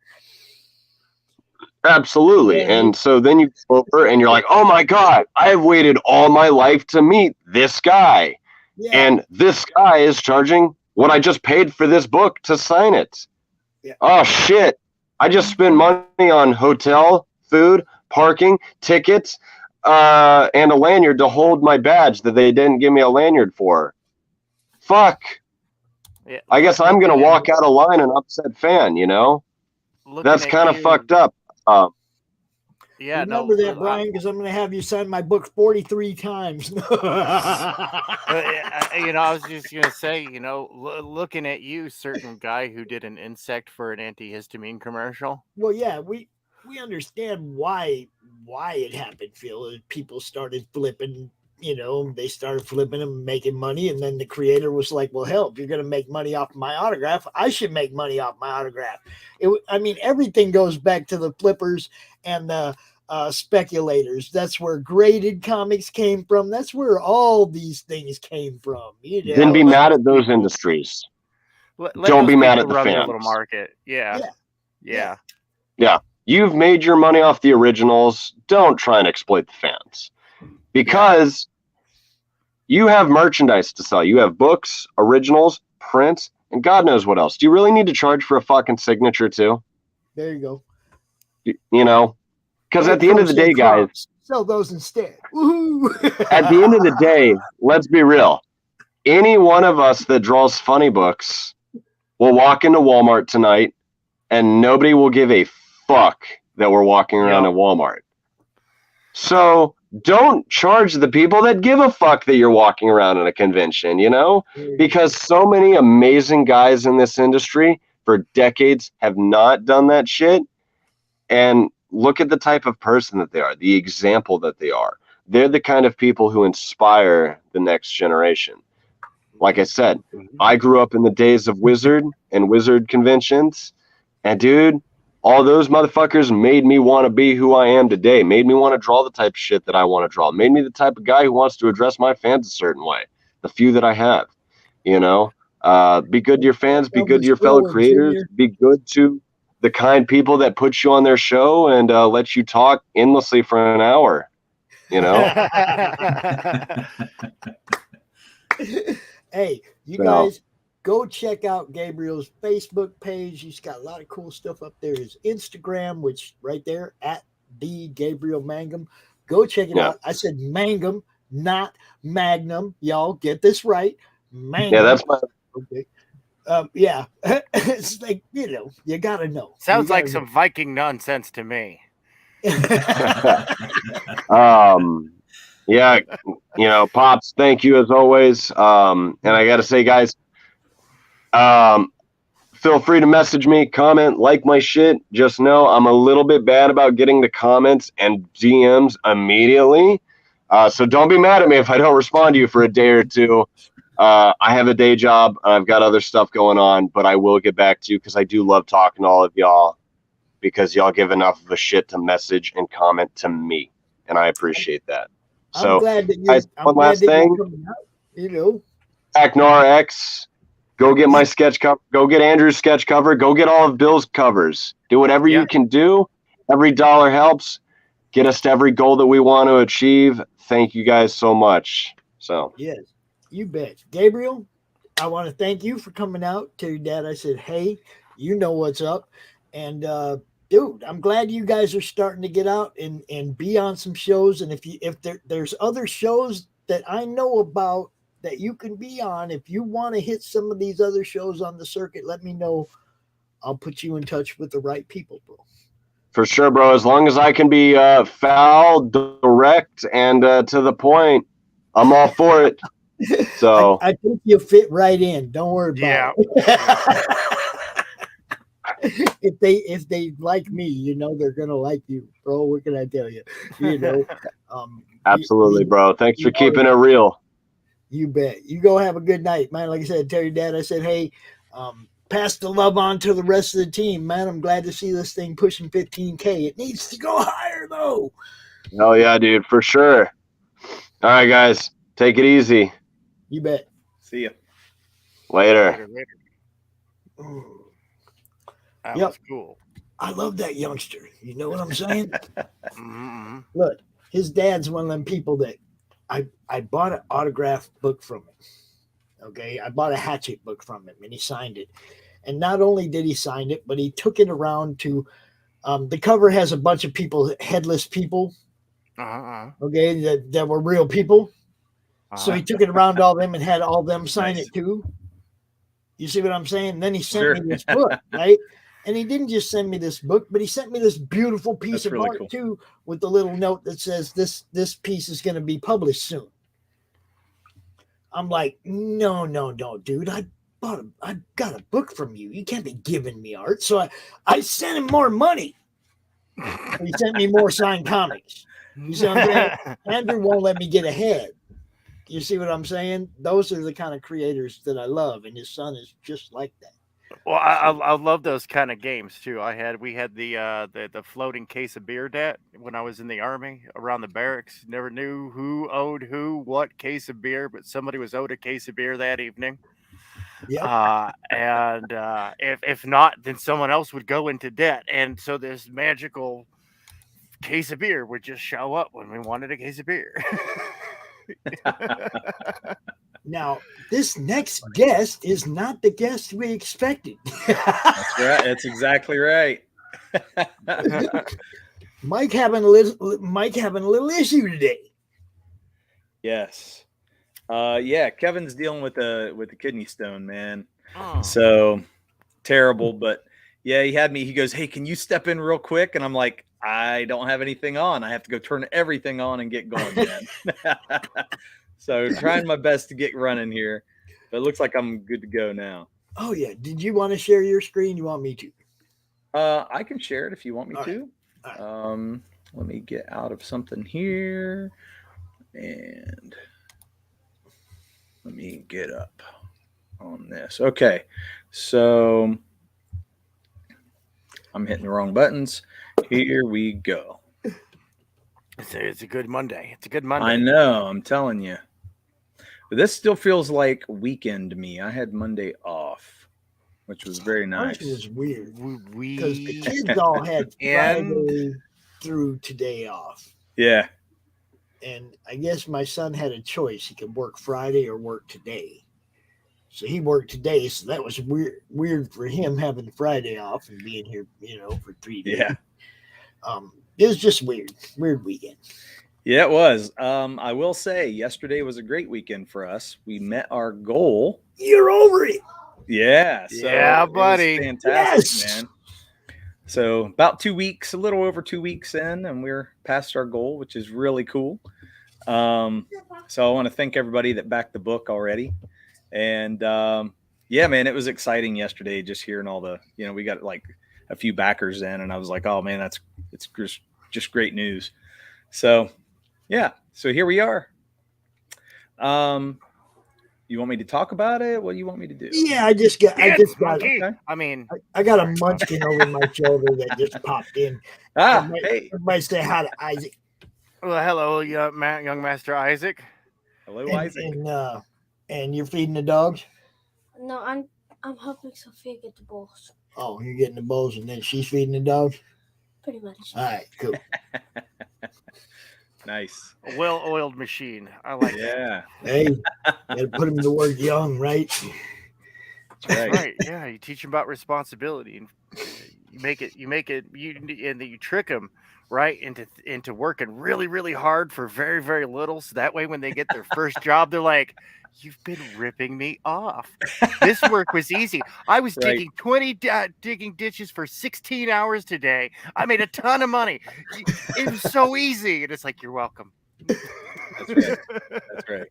Absolutely. And so then you go over and you're like, oh my God, I've waited all my life to meet this guy. Yeah. And this guy is charging what I just paid for this book to sign it. Yeah. Oh shit. I just spent money on hotel, food, parking, tickets. and a lanyard to hold my badge that they didn't give me a lanyard for. Fuck. Yeah, I guess I'm gonna walk out of line an upset fan. You know, that's kind of fucked up. Yeah, remember that, Brian, because I'm going to have you sign my book 43 times. I was just going to say, looking at you, certain guy who did an insect for an antihistamine commercial. Well, yeah, we understand why it happened, Phil. People started flipping, they started flipping and making money. And then the creator was like, well, hell, if you're going to make money off my autograph, I should make money off my autograph. Everything goes back to the flippers and the speculators. That's where graded comics came from. That's where all these things came from. Then be mad at those industries. Don't be mad at the fans. Little market. Yeah. You've made your money off the originals. Don't try and exploit the fans, because you have merchandise to sell. You have books, originals, prints, and God knows what else. Do you really need to charge for a fucking signature too? There you go. Because at the end of the day, guys, sell those instead. Woo-hoo. At the end of the day, let's be real. Any one of us that draws funny books will walk into Walmart tonight, and nobody will give a fuck that we're walking around at Walmart. So don't charge the people that give a fuck that you're walking around in a convention, because so many amazing guys in this industry for decades have not done that shit. And look at the type of person that they are, the example that they are. They're the kind of people who inspire the next generation. Like I said, I grew up in the days of Wizard and Wizard conventions. And dude, all those motherfuckers made me want to be who I am today. Made me want to draw the type of shit that I want to draw. Made me the type of guy who wants to address my fans a certain way. The few that I have, be good to your fans, be good to your fellow creators, be good to the kind people that put you on their show and let you talk endlessly for an hour, Hey, guys, go check out Gabriel's Facebook page. He's got a lot of cool stuff up there. His Instagram, which right there at the Gabriel Mangum. Go check it out. I said Mangum, not Magnum. Y'all get this right. Mangum. Yeah, that's my. Okay. It's like, you gotta know. Sounds like some Viking nonsense to me. Pops, thank you as always. And I gotta say, guys, feel free to message me, comment, like my shit. Just know I'm a little bit bad about getting the comments and DMs immediately. So don't be mad at me if I don't respond to you for a day or two. I have a day job. I've got other stuff going on, but I will get back to you because I do love talking to all of y'all, because y'all give enough of a shit to message and comment to me, and I appreciate that. So, guys, one last thing. Acnor X, go get my sketch cover. Go get Andrew's sketch cover. Go get all of Bill's covers. Do whatever you can do. Every dollar helps. Get us to every goal that we want to achieve. Thank you guys so much. So yes. You bet. Gabriel, I want to thank you for coming out. Tell your dad I said, hey, you know what's up. And dude, I'm glad you guys are starting to get out and be on some shows. And if there's other shows that I know about that you can be on, if you want to hit some of these other shows on the circuit, let me know. I'll put you in touch with the right people, bro. For sure, bro. As long as I can be foul, direct, and to the point, I'm all for it. So I think you'll fit right in. Don't worry about it. If they like me, they're gonna like you, bro. What can I tell you? Absolutely, bro. Thanks for keeping it real. You bet. You go have a good night, man. Like I said, tell your dad I said, hey, pass the love on to the rest of the team, man. I'm glad to see this thing pushing 15K. It needs to go higher though. Oh yeah, dude, for sure. All right, guys, take it easy. You bet. See ya. Later. That was cool. I love that youngster. You know what I'm saying? Look, his dad's one of them people that I bought an autograph book from him. Okay. I bought a Hatchet book from him and he signed it. And not only did he sign it, but he took it around to the cover has a bunch of people, headless people. Okay, that were real people. So he took it around all them and had all them sign it too. You see what I'm saying? And then he sent me this book, right? And he didn't just send me this book, but he sent me this beautiful piece of art too, with the little note that says this piece is going to be published soon. I'm like, no, dude. I got a book from you. You can't be giving me art. So I sent him more money. He sent me more signed comics. You see what I'm saying? Andrew won't let me get ahead. You see what I'm saying? Those are the kind of creators that I love, and his son is just like that. Well, I love those kind of games too. We had the floating case of beer debt when I was in the Army around the barracks. Never knew who owed who what case of beer, but somebody was owed a case of beer that evening. Yeah. And if not, then someone else would go into debt, and so this magical case of beer would just show up when we wanted a case of beer. Now, this next guest is not the guest we expected. That's right. That's exactly right. Mike having a little issue today. Yes. Yeah, Kevin's dealing with the kidney stone, man. So terrible, but yeah, he goes, "Hey, can you step in real quick?" And I'm like, "I don't have anything on. I have to go turn everything on and get going, man." So trying my best to get running here, but it looks like I'm good to go now. Oh yeah. Did you want to share your screen? You want me to? I can share it if you want me to. Right. Let me get out of something here and let me get up on this. Okay. So I'm hitting the wrong buttons. Here we go. It's a good Monday. It's a good Monday. I know. I'm telling you. But this still feels like weekend to me. I had Monday off, which was very nice. It was weird because the kids all had Friday through today off. Yeah. And I guess my son had a choice. He could work Friday or work today. So he worked today. So that was weird for him having Friday off and being here, for 3 days. Yeah. It was just weird weekend. Yeah, it was. I will say yesterday was a great weekend for us. We met our goal. You're over it. Yeah. So yeah, buddy. Fantastic, man. So about 2 weeks, a little over 2 weeks in, and we're past our goal, which is really cool. So I want to thank everybody that backed the book already. And yeah, man, it was exciting yesterday just hearing all the, we got like a few backers in, and I was like, oh man, it's just great news. So yeah, so here we are. You want me to talk about it? What do you want me to do? Yeah, I just got. Okay. I got a munchkin over my shoulder that just popped in. Hey, everybody say hi to Isaac. Well, hello, young Master Isaac. Hello, Isaac. And you're feeding the dogs? No, I'm helping Sophia get the bowls. Oh, you're getting the bowls, and then she's feeding the dogs. Pretty much. All right, cool. Nice. A well-oiled machine. I like that. Yeah. Hey, you gotta put him to work young, right? That's right. Yeah, you teach them about responsibility, and you trick them right into working really, really hard for very, very little. So that way, when they get their first job, they're like, "You've been ripping me off. This work was easy. I was digging ditches for 16 hours today. I made a ton of money. It was so easy." And it's like, "You're welcome." That's right. That's right.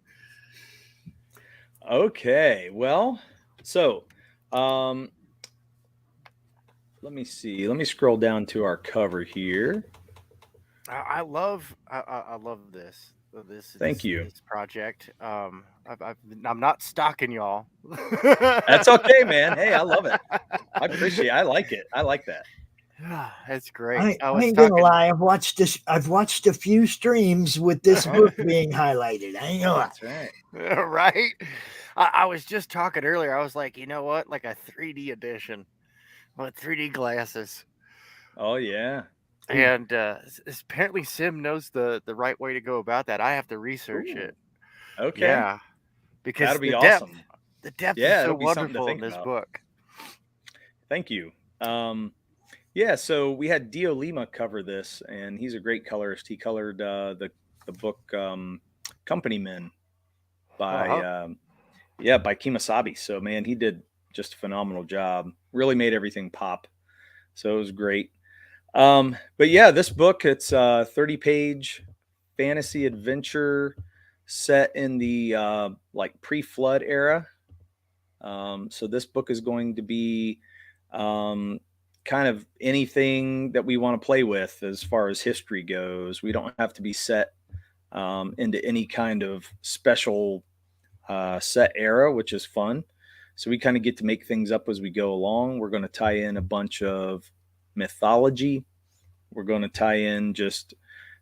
Okay. Well, so let me see. Let me scroll down to our cover here. I love this. Thank you. This project. I'm not stalking y'all. That's okay, man. Hey, I love it. I appreciate it. I like it. I like that. That's great. I ain't gonna lie. I've watched a few streams with this book being highlighted. I know that's right. Right. I was just talking earlier. I was like, you know what? Like a 3D edition with 3D glasses. Oh yeah. And apparently Sim knows the right way to go about that. I have to research it. Okay. Yeah. Because that'll be awesome. The depth is so wonderful in this book. Thank you. Yeah, so we had Dio Lima cover this, and he's a great colorist. He colored the book Company Men by by Kemosabe. So man, he did just a phenomenal job. Really made everything pop. So it was great. But yeah, this book, it's a 30-page fantasy adventure set in the like pre-flood era. So this book is going to be kind of anything that we want to play with as far as history goes. We don't have to be set into any kind of special set era, which is fun. So we kind of get to make things up as we go along. We're going to tie in a bunch of mythology. We're going to tie in just,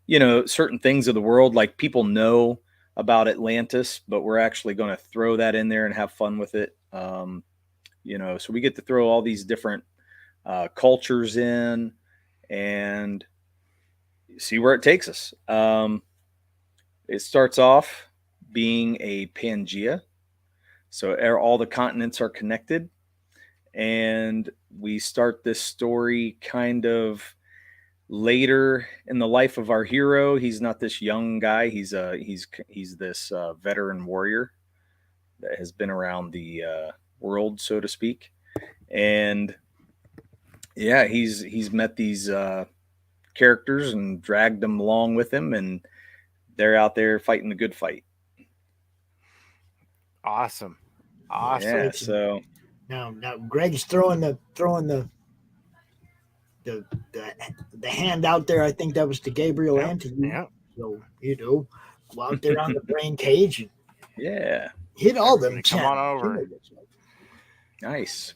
certain things of the world, like people know about Atlantis, but we're actually going to throw that in there and have fun with it. So we get to throw all these different cultures in and see where it takes us. It starts off being a Pangea. So all the continents are connected. And we start this story kind of later in the life of our hero. He's not this young guy. He's this veteran warrior that has been around the world, so to speak. And yeah, he's met these characters and dragged them along with him, and they're out there fighting the good fight. Awesome. Yeah, so now Greg's throwing the hand out there. I think that was to Gabriel and to you. Yeah. So go out there on the brain cage and hit all them. Come on over. Nice.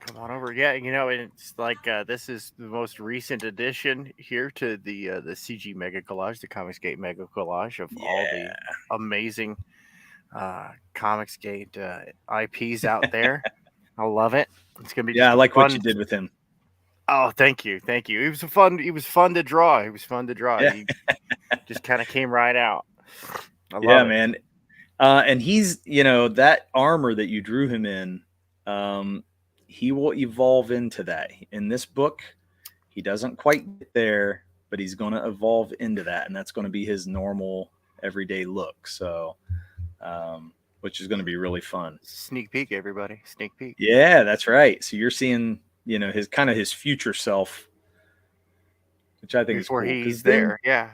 Come on over. Yeah, it's like this is the most recent addition here to the CG Mega Collage, the Comicsgate Mega Collage of all the amazing Comicsgate IPs out there. I love it. It's gonna be I like fun. what you did with him. Oh, thank you. He was fun to draw. Yeah. He just kind of came right out. I love it. Man. And he's, that armor that you drew him in, he will evolve into that. In this book, he doesn't quite get there, but he's going to evolve into that, and that's going to be his normal everyday look. So, which is going to be really fun. Sneak peek, everybody. Sneak peek. Yeah, that's right. So you're seeing, his future self, which I think Before is cool. he's there. Yeah.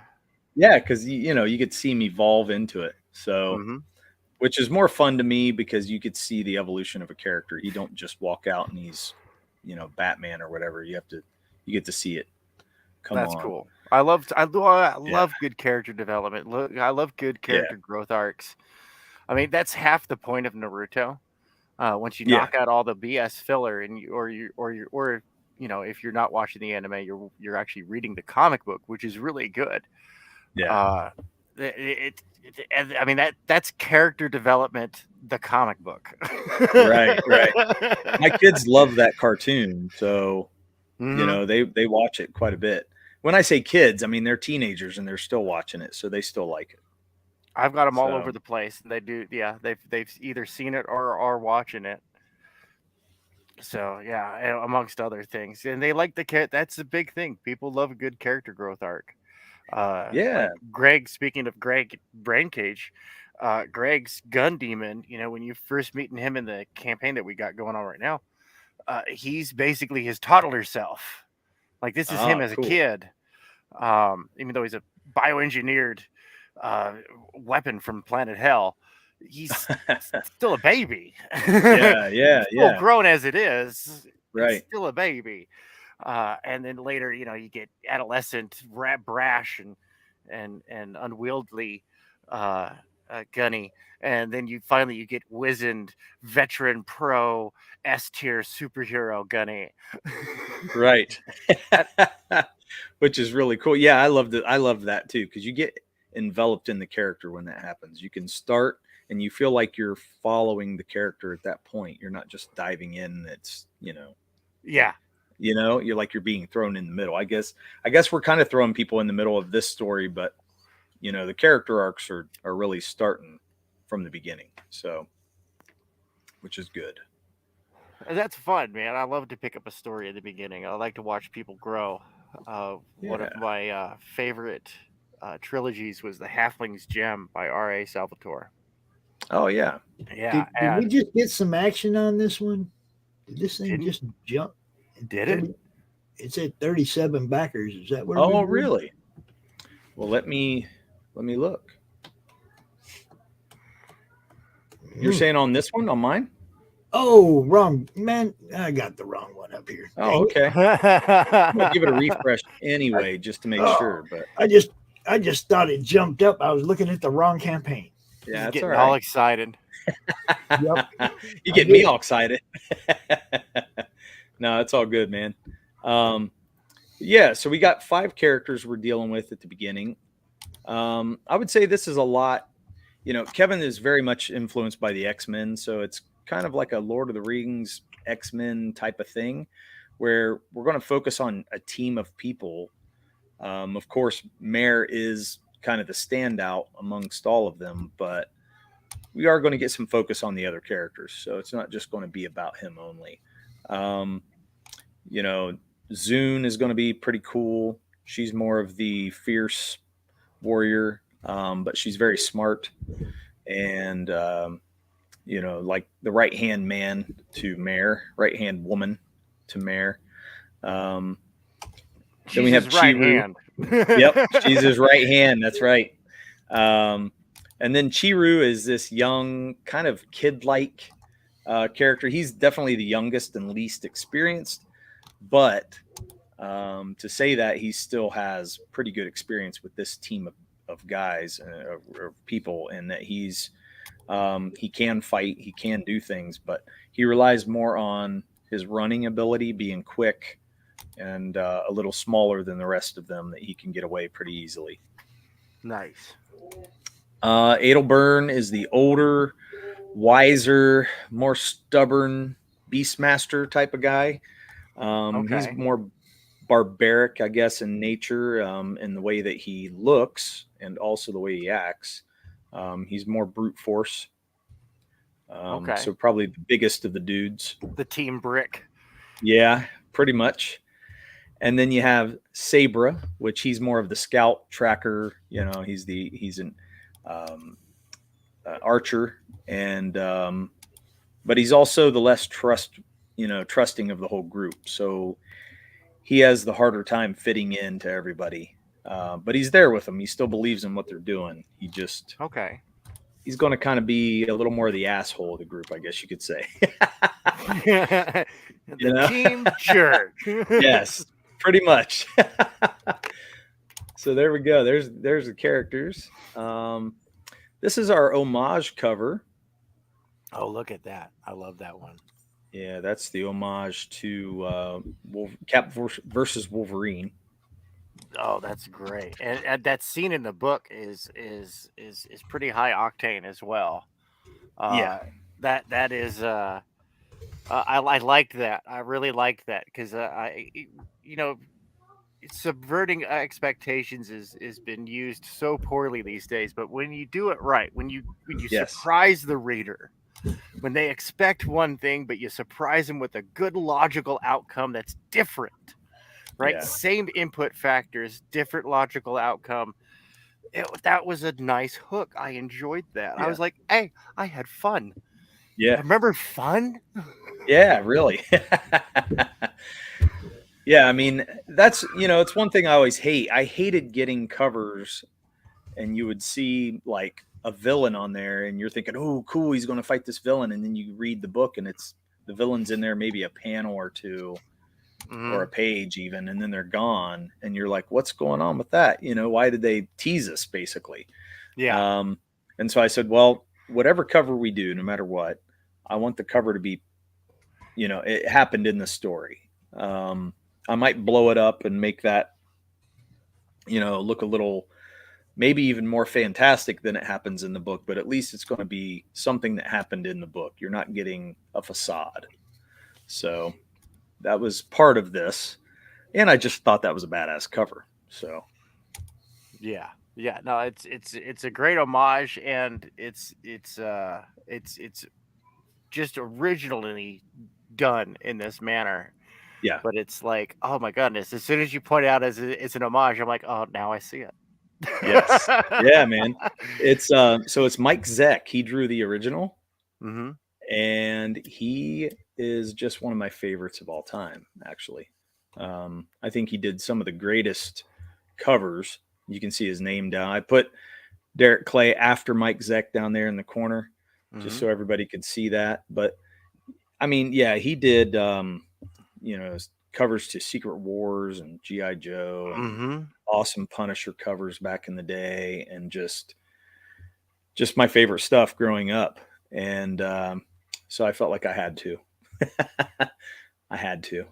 Yeah, because you could see him evolve into it. So, which is more fun to me because you could see the evolution of a character. You don't just walk out and he's, Batman or whatever. You get to see it. That's cool. I love good character development. I love good character growth arcs. I mean, that's half the point of Naruto. Once you knock out all the BS filler, and if you're not watching the anime, you're actually reading the comic book, which is really good. Yeah. That's character development, the comic book. Right. My kids love that cartoon, so they watch it quite a bit. When I say kids, I mean they're teenagers and they're still watching it, so they still like it. I've got them all over the place. They do, they've either seen it or are watching it. So amongst other things, and they like that's the big thing. People love a good character growth arc. Like Greg, speaking of Greg Braincage, Greg's Gun Demon, when you first meeting him in the campaign that we got going on right now, he's basically his toddler self. Like this is him as a kid, even though he's a bioengineered weapon from planet Hell. He's still a baby. Full grown as it is, right? It's still a baby. And then later, you get adolescent, brash, and unwieldy Gunny, and then you get wizened, veteran, pro S tier superhero Gunny. Right. Which is really cool. Yeah, I loved it. I love that too, because you get enveloped in the character when that happens. You can start and you feel like you're following the character at that point. You're not just diving in. It's you're being thrown in the middle. I guess we're kind of throwing people in the middle of this story, but the character arcs are really starting from the beginning. So, which is good. That's fun, man. I love to pick up a story at the beginning. I like to watch people grow. One Yeah. of my favorite trilogies was The Halfling's Gem by R.A. Salvatore. Oh yeah. Yeah, Did we and just get some action on this one? Did this thing Didn't- just jump? did it? It said 37 backers. Is that where? Oh we were? really? Well, let me look. You're Hmm. saying on this one, on mine? Oh, wrong man! I got the wrong one up here. Oh, Dang it. okay. I'm gonna give it a refresh anyway, just to make Oh. sure. But I just thought it jumped up. I was looking at the wrong campaign. yeah, He's it's getting all all right. excited. Yep. You get me all excited. No, it's all good, man. Yeah, so we got 5 characters we're dealing with at the beginning. I would say this is a lot. You know, Kevin is very much influenced by the X-Men, so it's kind of like a Lord of the Rings X-Men type of thing, where we're going to focus on a team of people. Of course, Mare is kind of the standout amongst all of them, but we are going to get some focus on the other characters, so it's not just going to be about him only. You know, Zune is going to be pretty cool. She's more of the fierce warrior, but she's very smart and you know, like the right hand man to Mare, right hand woman to Mare. Then we have his right Chiru. hand. Yep, she's his right hand. That's right. And then Chiru is this young, kind of kid-like character. He's definitely the youngest and least experienced, but to say that, he still has pretty good experience with this team of guys or people, and that he's he can fight, he can do things, but he relies more on his running ability, being quick and a little smaller than the rest of them, that he can get away pretty easily. Nice. Adelburn is the older, wiser, more stubborn Beastmaster type of guy. He's more barbaric, I guess, in nature, in the way that he looks and also the way he acts. He's more brute force. So probably the biggest of the dudes. The Team Brick. Yeah, pretty much. And then you have Sabra, which he's more of the scout tracker. You know, he's an archer, and but he's also the less trusting of the whole group. So he has the harder time fitting into everybody. But he's there with them. He still believes in what they're doing. He just he's going to kind of be a little more of the asshole of the group, I guess you could say. The team jerk. Yes, pretty much. So there we go. There's the characters. This is our homage cover. Oh, look at that. I love that one. Yeah, that's the homage to Cap versus Wolverine. Oh, that's great. And that scene in the book is pretty high octane as well. Yeah. That is I liked that. I really liked that because subverting expectations is been used so poorly these days. But when you do it right, when you surprise the reader, when they expect one thing, but you surprise them with a good logical outcome that's different, right? Yeah. Same input factors, different logical outcome. That was a nice hook. I enjoyed that. I was like, hey, I had fun. Yeah. Remember fun? Yeah, really. Yeah, I mean, that's, it's one thing I always hate. I hated getting covers and you would see like a villain on there and you're thinking, oh, cool, he's going to fight this villain. And then you read the book and it's the villain's in there, maybe a panel or two or a page even, and then they're gone. And you're like, what's going on with that? Why did they tease us basically? Yeah. And so I said, well, whatever cover we do, no matter what, I want the cover to be, it happened in the story. I might blow it up and make that, look a little, maybe even more fantastic than it happens in the book, but at least it's going to be something that happened in the book. You're not getting a facade. So that was part of this. And I just thought that was a badass cover. So. Yeah. Yeah. No, it's a great homage, and it's just originally done in this manner. Yeah. But it's like, oh my goodness! As soon as you point out as it's an homage, I'm like, oh, now I see it. Yes. Yeah, man. It's so it's Mike Zeck. He drew the original, Mm-hmm. and he is just one of my favorites of all time. Actually, I think he did some of the greatest covers. You can see his name down. I put Derek Clay after Mike Zeck down there in the corner, just so everybody could see that. But I mean, yeah, he did, covers to Secret Wars and G.I. Joe and awesome Punisher covers back in the day, and just my favorite stuff growing up. And so I felt like I had to. I had to.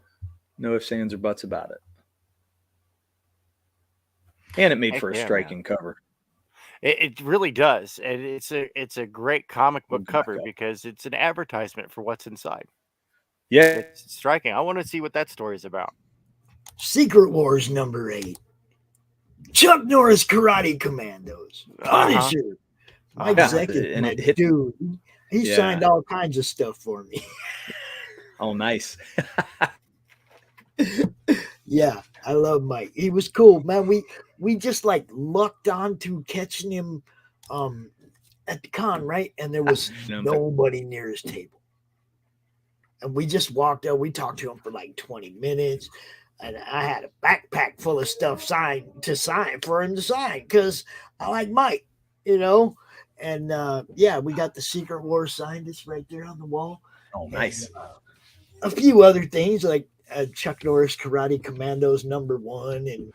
No ifs, ands, or buts about it. And it made for a striking cover. It really does, and it's a great comic book cover because it's an advertisement for what's inside. Yeah, it's striking. I want to see what that story is about. Secret Wars number 8. Chuck Norris Karate Commandos. Punisher. Mike Zeck is my dude. He signed all kinds of stuff for me. Oh, nice. Yeah, I love Mike. He was cool, man. We just like lucked onto catching him at the con, right? And there was nobody near his table. And we just walked up. We talked to him for like 20 minutes. And I had a backpack full of stuff for him to sign because I like Mike, you know. And we got the Secret Wars signed. It's right there on the wall. Oh, nice. And, a few other things like Chuck Norris Karate Commandos number 1, and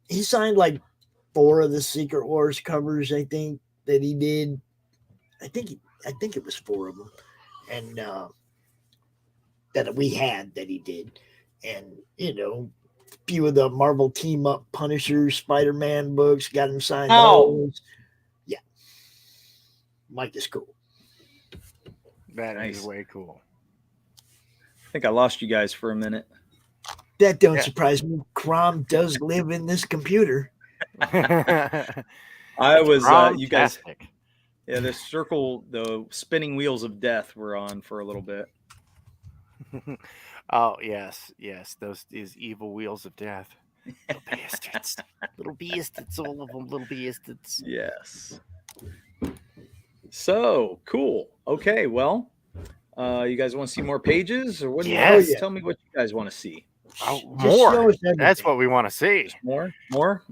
he signed like 4 of the Secret Wars covers. I think that he did. I think it was 4 of them, and that we had that he did, and a few of the Marvel Team Up Punisher Spider-Man books got him signed. Those. Yeah, Mike is cool. That is way cool. I think I lost you guys for a minute. That don't surprise me. Crom does live in this computer. I was you guys. Yeah, the spinning wheels of death were on for a little bit. Oh yes, these evil wheels of death. Little bastards, all of them, little bastards. Yes. So cool. Okay, well, you guys want to see more pages, or what? Yes. Tell me what you guys want to see. Oh, more. That's what we want to see. More.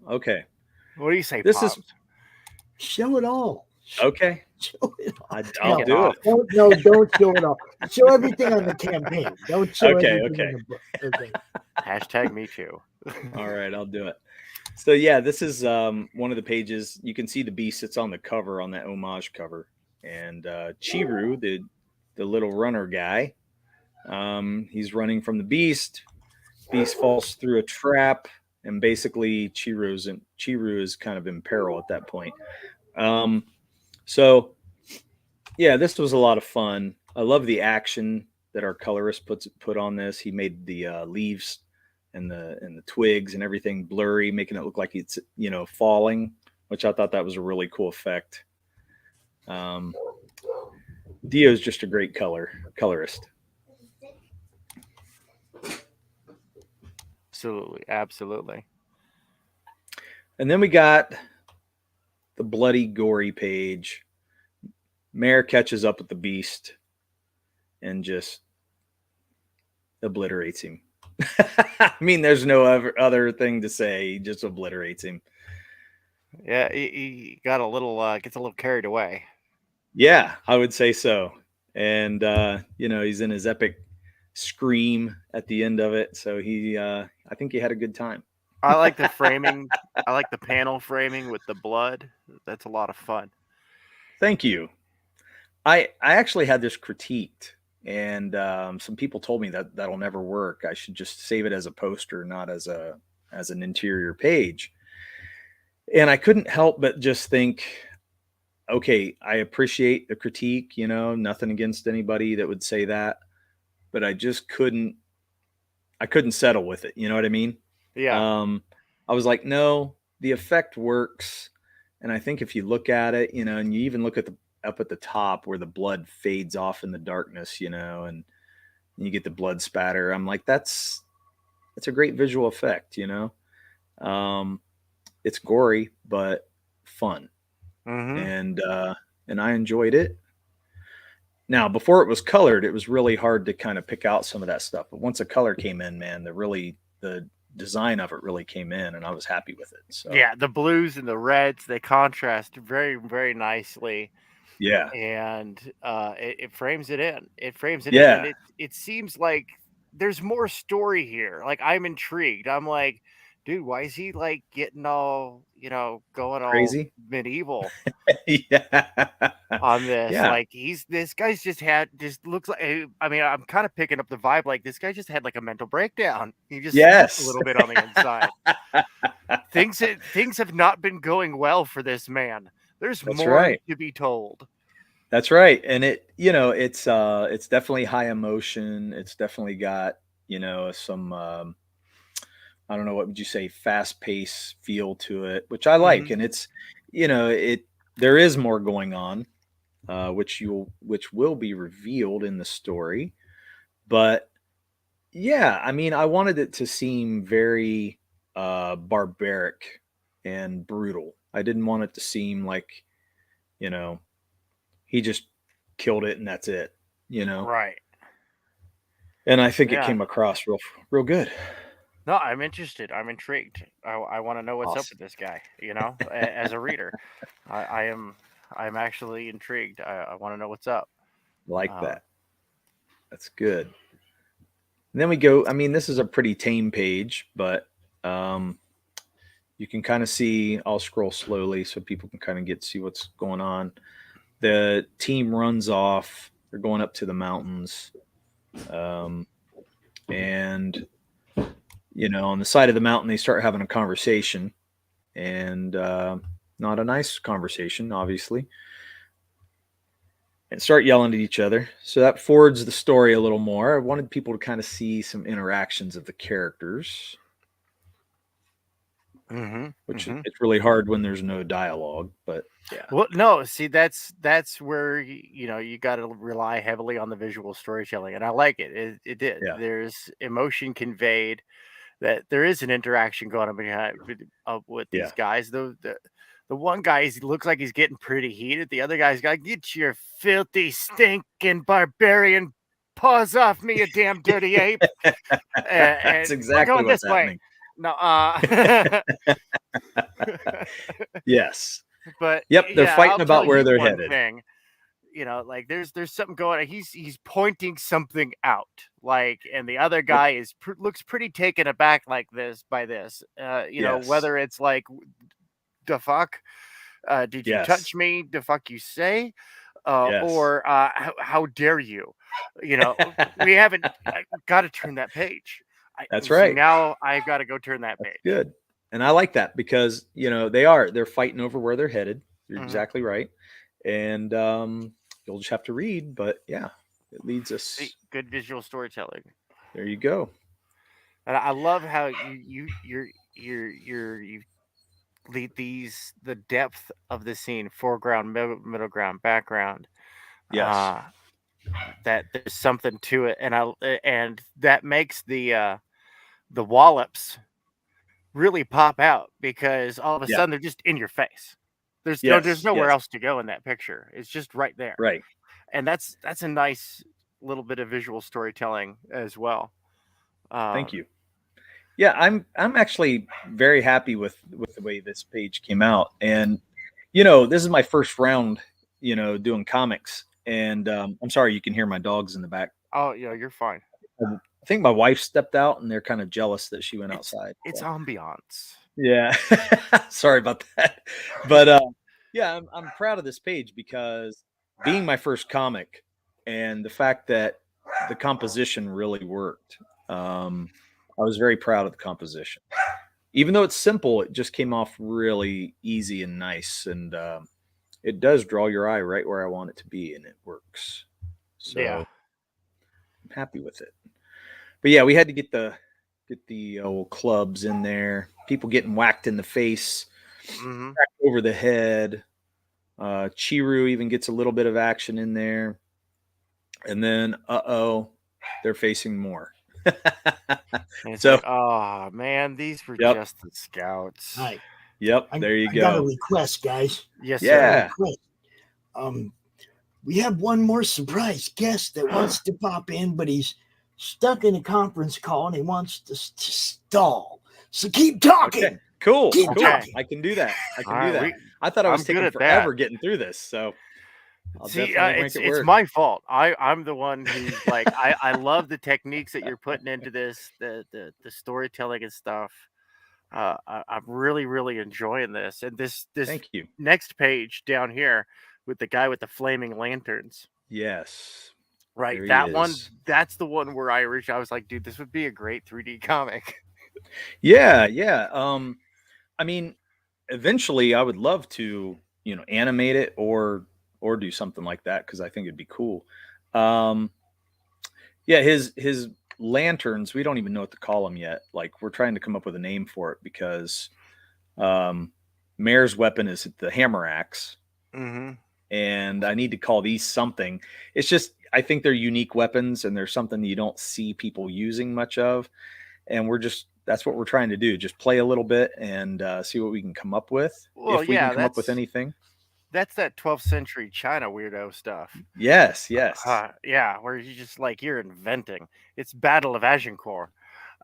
Okay. What do you say? This Pops? is show it all. Okay. Show it all. I'll do it. Don't show it all. Show everything on the campaign. Don't show everything in the book. Okay. Hashtag me too. All right, I'll do it. So yeah, this is one of the pages. You can see the beast that's on the cover, on that homage cover, and Chiru, the little runner guy. He's running from the beast. Beast falls through a trap, and basically Chiru is kind of in peril at that point. So yeah, this was a lot of fun. I love the action that our colorist put on this. He made the leaves and the twigs and everything blurry, making it look like it's falling, which I thought that was a really cool effect. Dio's just a great colorist. Absolutely. And then we got the bloody, gory page. Mare catches up with the beast and just obliterates him. I mean, there's no other thing to say. He just obliterates him. Yeah, he got a little gets a little carried away. Yeah, I would say so. And he's in his epic scream at the end of it. So I think he had a good time. I like the framing. I like the panel framing with the blood. That's a lot of fun. Thank you. I actually had this critiqued, and some people told me that'll never work. I should just save it as a poster, not as an interior page. And I couldn't help but just think, okay, I appreciate the critique, nothing against anybody that would say that, but I just couldn't settle with it. You know what I mean? Yeah. I was like, no, the effect works. And I think if you look at it, and you even look at up at the top where the blood fades off in the darkness, and and you get the blood spatter. I'm like, that's a great visual effect, you know. It's gory but fun, and I enjoyed it. Now, before it was colored, it was really hard to kind of pick out some of that stuff. But once the color came in, man, the design of it really came in, and I was happy with it. So Yeah, the blues and the reds, they contrast very, very nicely. yeah, and it frames it in. It frames it in, yeah, and it seems like there's more story here. Like, I'm intrigued. I'm like, dude, why is he like getting all, going all crazy. medieval Yeah, on this? yeah, Like, this guy's just looks like. I mean, I'm kind of picking up the vibe. Like, this guy just had like a mental breakdown. He just snapped a yes, little bit on the inside. Things have not been going well for this man. There's that's more right. to be told. That's right. And it's definitely high emotion. It's definitely got, some I don't know, what would you say, fast pace feel to it, which I like. And it's, there is more going on, which will be revealed in the story. But yeah, I mean, I wanted it to seem very barbaric and brutal. I didn't want it to seem like, he just killed it and that's it, Right. And I think it Yeah. came across real good. No, I'm interested. I'm intrigued. I want to know what's up Awesome. with this guy. As a reader, I'm actually intrigued. I want to know what's up. Like that. That's good. And then we go. I mean, this is a pretty tame page, but you can kind of see. I'll scroll slowly so people can kind of see what's going on. The team runs off. They're going up to the mountains, and on the side of the mountain, they start having a conversation, and not a nice conversation, obviously, and start yelling at each other. So that forwards the story a little more. I wanted people to kind of see some interactions of the characters, which it's really hard when there's no dialogue, but yeah. Well, no, see, that's where you got to rely heavily on the visual storytelling, and I like it. It did. Yeah. There's emotion conveyed. That there is an interaction going on with these guys. The one guy looks like he's getting pretty heated. The other guy's got, get your filthy, stinking barbarian paws off me, you damn dirty ape. That's exactly going what's this happening. Way. No, yes. But yep, they're fighting I'll about tell where you they're one headed. Thing. Like there's something going on. He's pointing something out, like, and the other guy looks pretty taken aback by this. Yes. Whether it's like, the fuck, did you Yes. touch me? The fuck you say, Yes. or how dare you? We haven't got to turn that page. That's so right. Now I've got to go turn that page. Good. And I like that because they're fighting over where they're headed. You're exactly right. And you'll just have to read, but yeah, it leads us. Good visual storytelling. There you go. And I love how you lead the depth of the scene, foreground, middle ground, background. Yes. That there's something to it, and that makes the wallops really pop out because all of a sudden they're just in your face. There's nowhere else to go in that picture. It's just right there. Right. And that's a nice little bit of visual storytelling as well. Thank you. Yeah, I'm actually very happy with the way this page came out. And this is my first round, doing comics. And I'm sorry you can hear my dogs in the back. Oh, yeah, you're fine. I think my wife stepped out and they're kind of jealous that she went outside. It's ambiance. Yeah. Sorry about that. But yeah, I'm proud of this page because being my first comic and the fact that the composition really worked. I was very proud of the composition. Even though it's simple, it just came off really easy and nice. And it does draw your eye right where I want it to be, and it works. So I'm happy with it. But yeah, we had to get the old clubs in there. People getting whacked in the face, cracked over the head. Chiru even gets a little bit of action in there. And then, they're facing more. And it's So, like, oh man, these were Yep. just the scouts. All right. Yep, there you I got a go. request, guys. Yes, Yeah. Request. We have one more surprise guest that wants to pop in, but he's stuck in a conference call and he wants to stall. So keep talking. Okay. Cool. Keep Cool. talking. I can do that. I can All do right, that. I thought I was I'm good taking at forever that. getting through this, so I'll See, definitely make it's it work. my fault. I'm the one who's like, I love the techniques that you're putting into this, the storytelling and stuff. I'm really enjoying this, and this Thank you. next page down here with the guy with the flaming lanterns. Yes. Right, There he that one. is. That's the one where I was like, dude, this would be a great 3D comic. Yeah, yeah. I mean, eventually I would love to, animate it or do something like that because I think it'd be cool. Yeah, his lanterns, we don't even know what to call them yet. Like, we're trying to come up with a name for it because Mare's weapon is the hammer axe. Mm-hmm. And I need to call these something. It's just, I think they're unique weapons and they're something you don't see people using much of. And that's what we're trying to do. Just play a little bit and see what we can come up with. Well, if we yeah, can come up with anything. That's that 12th century China weirdo stuff. Yes. Yeah, where you just like, you're inventing. It's Battle of Agincourt.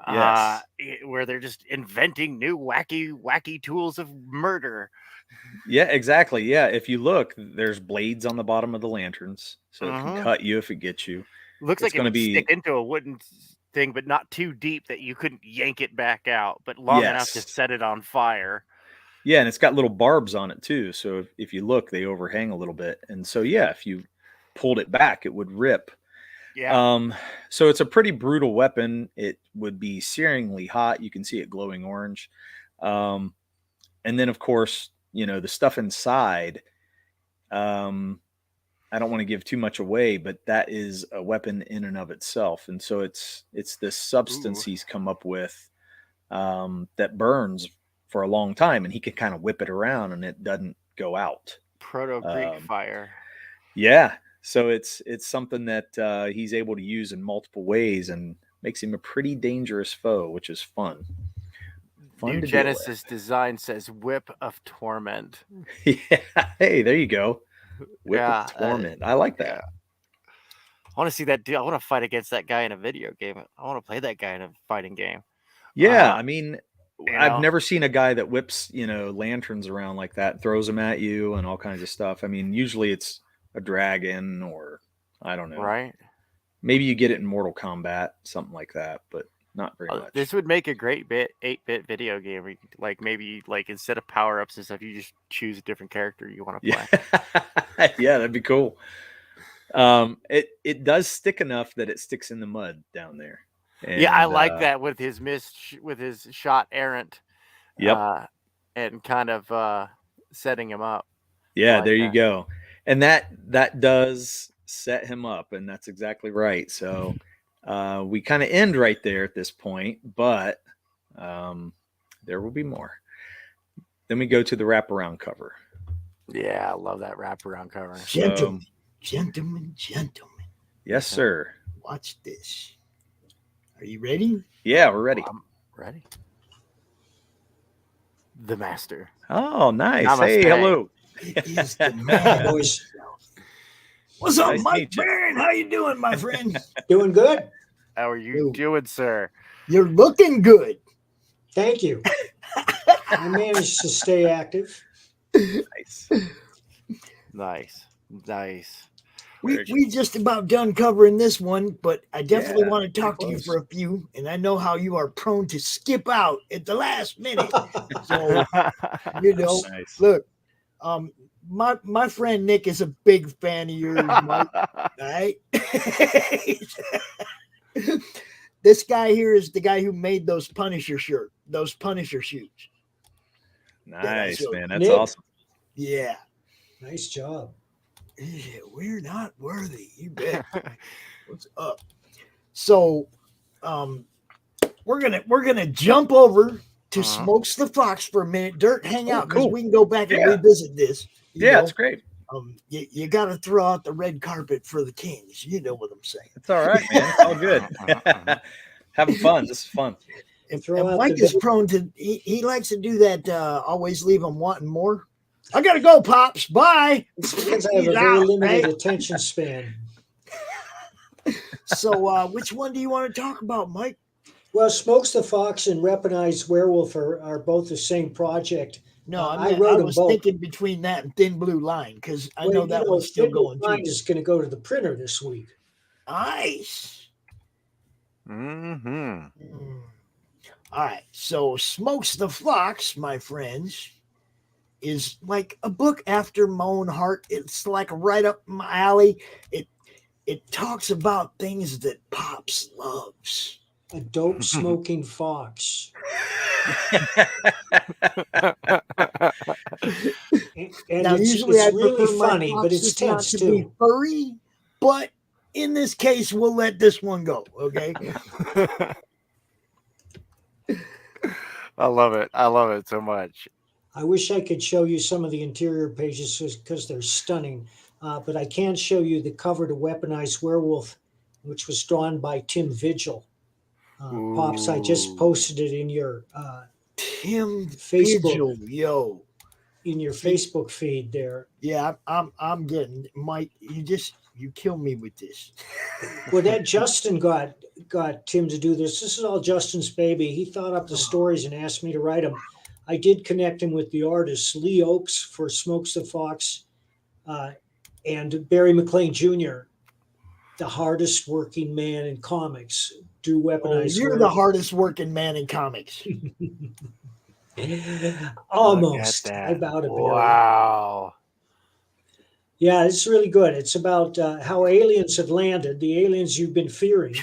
Yes. Where they're just inventing new wacky tools of murder. Yeah, exactly. Yeah. If you look, there's blades on the bottom of the lanterns. So it can cut you if it gets you. Looks like it's it would stick into a wooden thing, but not too deep that you couldn't yank it back out, but long enough to set it on fire. Yeah, and it's got little barbs on it too. So if you look, they overhang a little bit. And so yeah, if you pulled it back, it would rip. Yeah. So it's a pretty brutal weapon. It would be searingly hot. You can see it glowing orange. And then of course, the stuff inside. I don't want to give too much away, but that is a weapon in and of itself. And so it's this substance he's come up with that burns for a long time, and he can kind of whip it around and it doesn't go out. Proto-Greek fire. Yeah. So it's something that he's able to use in multiple ways and makes him a pretty dangerous foe, which is fun. New Genesis design says Whip of Torment. Yeah. Hey, there you go. Whip of Torment. I like that. Yeah. I want to see that deal. I want to fight against that guy in a video game. I want to play that guy in a fighting game. Yeah, I mean, I've never seen a guy that whips, lanterns around like that, throws them at you and all kinds of stuff. I mean, usually it's a dragon or I don't know. Right. Maybe you get it in Mortal Kombat, something like that, but not very much. This would make a great 8-bit video game. Where you, like, maybe like instead of power-ups and stuff, you just choose a different character you want to play. Yeah, that'd be cool. It does stick enough that it sticks in the mud down there. And, yeah, I like that with his shot errant. Yep. And kind of setting him up. Yeah, like there you go. And that does set him up, and that's exactly right. So we kind of end right there at this point, but there will be more. Then we go to the wraparound cover. Yeah, I love that wraparound cover. Gentlemen. Yes, sir. Watch this. Are you ready? Yeah, we're ready. I'm ready. The Master. Oh, nice. Namaste. Hey, hello. It is the man himself. What's up, Nice to Mike meet you. Barron? How you doing, my friend? Doing good. How are you doing, sir? You're looking good. Thank you. I managed to stay active. Nice. Nice. We just about done covering this one, but I definitely Yeah, want to talk to you close. for a few, and I know how you are prone to skip out at the last minute. So, Nice. look, my friend Nick is a big fan of yours, Mike. Right? This guy here is the guy who made those Punisher shoes. Nice, so man. That's Nick. awesome. Yeah. Nice job. Yeah, we're not worthy. You bet. What's up? So, we're gonna jump over to Smokes the Fox for a minute. Dirt, hang out because cool. we can go back and Yeah. revisit this. you Yeah, know? it's great. You got to throw out the red carpet for the kings. You know what I'm saying. It's all right, man. It's all good. Having fun. This is fun. And Mike is prone to, he likes to do that, always leave them wanting more. I got to go, Pops. Bye. It's because I have a very limited attention span. So which one do you want to talk about, Mike? Well, Smokes the Fox and Weaponized Werewolf are both the same project. No, I wrote I was them both. thinking between that and Thin Blue Line because I know that one's still Thin Blue going. Line is going to go to the printer this week. Nice. Mm-hmm. All right. So Smokes the Fox, my friends, is like a book after my own heart. It's like right up my alley. It talks about things that Pops loves. A dope smoking fox. and Now, it's usually I really prefer my funny, but it's foxes not tense to too. be furry, but in this case, we'll let this one go. Okay. I love it. I love it so much. I wish I could show you some of the interior pages because they're stunning, but I can show you the cover to Weaponized Werewolf, which was drawn by Tim Vigil. Pops, I just posted it in your Tim Facebook, Vigil, yo, in your Facebook feed there. Yeah, I'm getting Mike. You kill me with this. Well, that Justin got Tim to do this. This is all Justin's baby. He thought up the stories and asked me to write them. I did connect him with the artists, Lee Oakes for Smokes the Fox, and Barry McLean Jr., the hardest working man in comics. Do Weaponized. You're the hardest working man in comics. Almost. I bow to Barry. Wow. Yeah, it's really good. It's about how aliens have landed, the aliens you've been fearing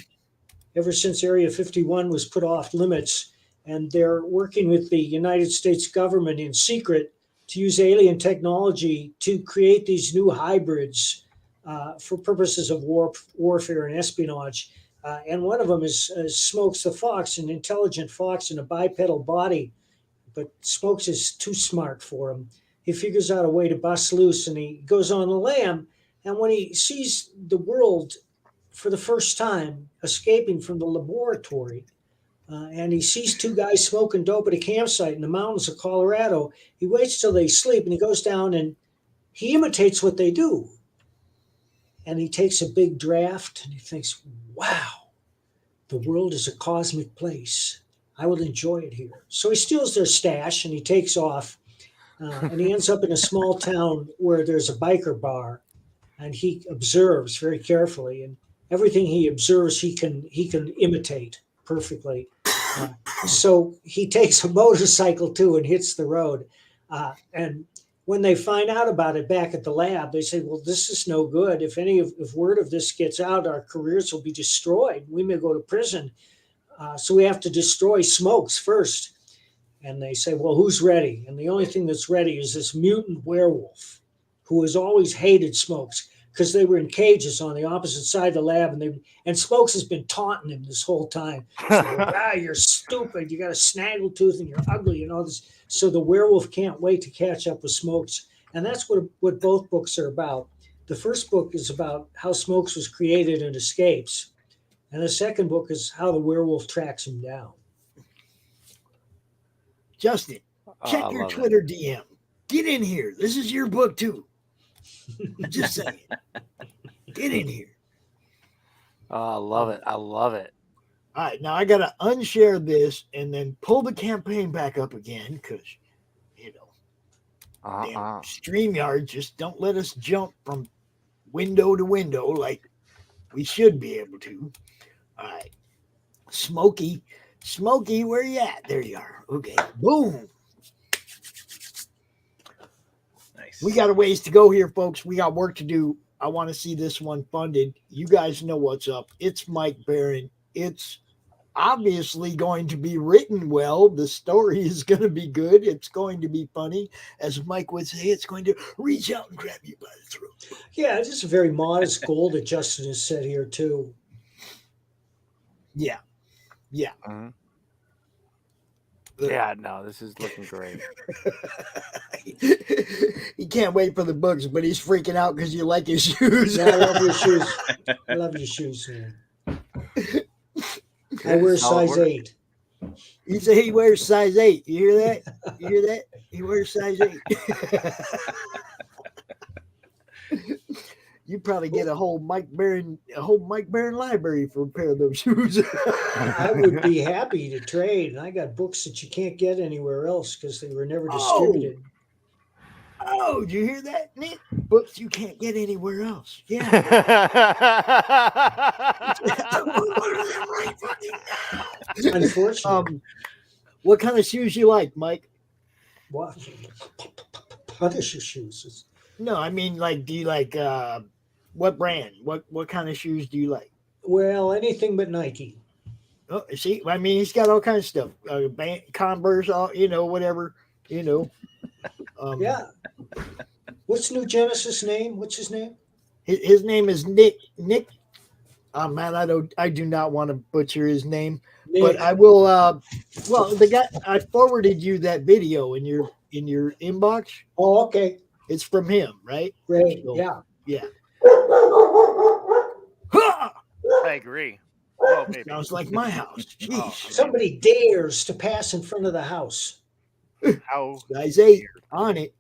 ever since Area 51 was put off limits. And they're working with the United States government in secret to use alien technology to create these new hybrids for purposes of warfare and espionage. And one of them is Smokes the Fox, an intelligent fox in a bipedal body. But Smokes is too smart for him. He figures out a way to bust loose and he goes on the lam. And when he sees the world for the first time escaping from the laboratory, and he sees two guys smoking dope at a campsite in the mountains of Colorado, he waits till they sleep and he goes down and he imitates what they do. And he takes a big draft and he thinks, wow, the world is a cosmic place. I will enjoy it here. So he steals their stash and he takes off. And he ends up in a small town where there's a biker bar, and he observes very carefully, and everything he observes he can imitate perfectly. So he takes a motorcycle too and hits the road. And when they find out about it back at the lab, they say, "Well, this is no good. If word of this gets out, our careers will be destroyed. We may go to prison. So we have to destroy Smokes first." And they say, "Well, who's ready?" And the only thing that's ready is this mutant werewolf who has always hated Smokes because they were in cages on the opposite side of the lab. And Smokes has been taunting him this whole time. So, you're stupid. You got a snaggletooth and you're ugly and all this. So the werewolf can't wait to catch up with Smokes. And that's what both books are about. The first book is about how Smokes was created and escapes. And the second book is how the werewolf tracks him down. Justin, check your Twitter DM. Get in here. This is your book too. Just saying. Get in here. Oh, I love it. I love it. All right, now I got to unshare this and then pull the campaign back up again because, damn StreamYard, just don't let us jump from window to window like we should be able to. All right. Smokey, where you at? There you are. Okay, boom. Nice. We got a ways to go here, folks. We got work to do. I want to see this one funded. You guys know what's up. It's Mike Barron. It's obviously going to be written well. The story is going to be good. It's going to be funny. As Mike would say, it's going to reach out and grab you by the throat. Yeah, it's just a very modest goal that Justin has set here, too. Yeah. Yeah. Yeah, no, this is looking great. He can't wait for the books, but he's freaking out because you like his shoes. Yeah, I love your shoes. I love your shoes, man. I wear size 8. You say he wears size 8. You hear that? You hear that? He wears size 8. You probably get a whole Mike Barron library for a pair of those shoes. I would be happy to trade, and I got books that you can't get anywhere else because they were never distributed. Oh, did you hear that, Nick? Books you can't get anywhere else. Yeah. Unfortunately. What kind of shoes you like, Mike? What? Punisher shoes. No, I mean, like, do you like what brand? What kind of shoes do you like? Well, anything but Nike. Oh, see, I mean, he's got all kinds of stuff. Converse, all whatever, Yeah. What's New Genesis' name? What's his name? His name is Nick. Oh man, I do not want to butcher his name, Nick. But I will. Well, the guy I forwarded you that video in your inbox. Oh, okay. It's from him, right? Great. So, yeah. I agree. Well, maybe. Sounds like my house. Jeez. Somebody dares to pass in front of the house. How size 8 on it.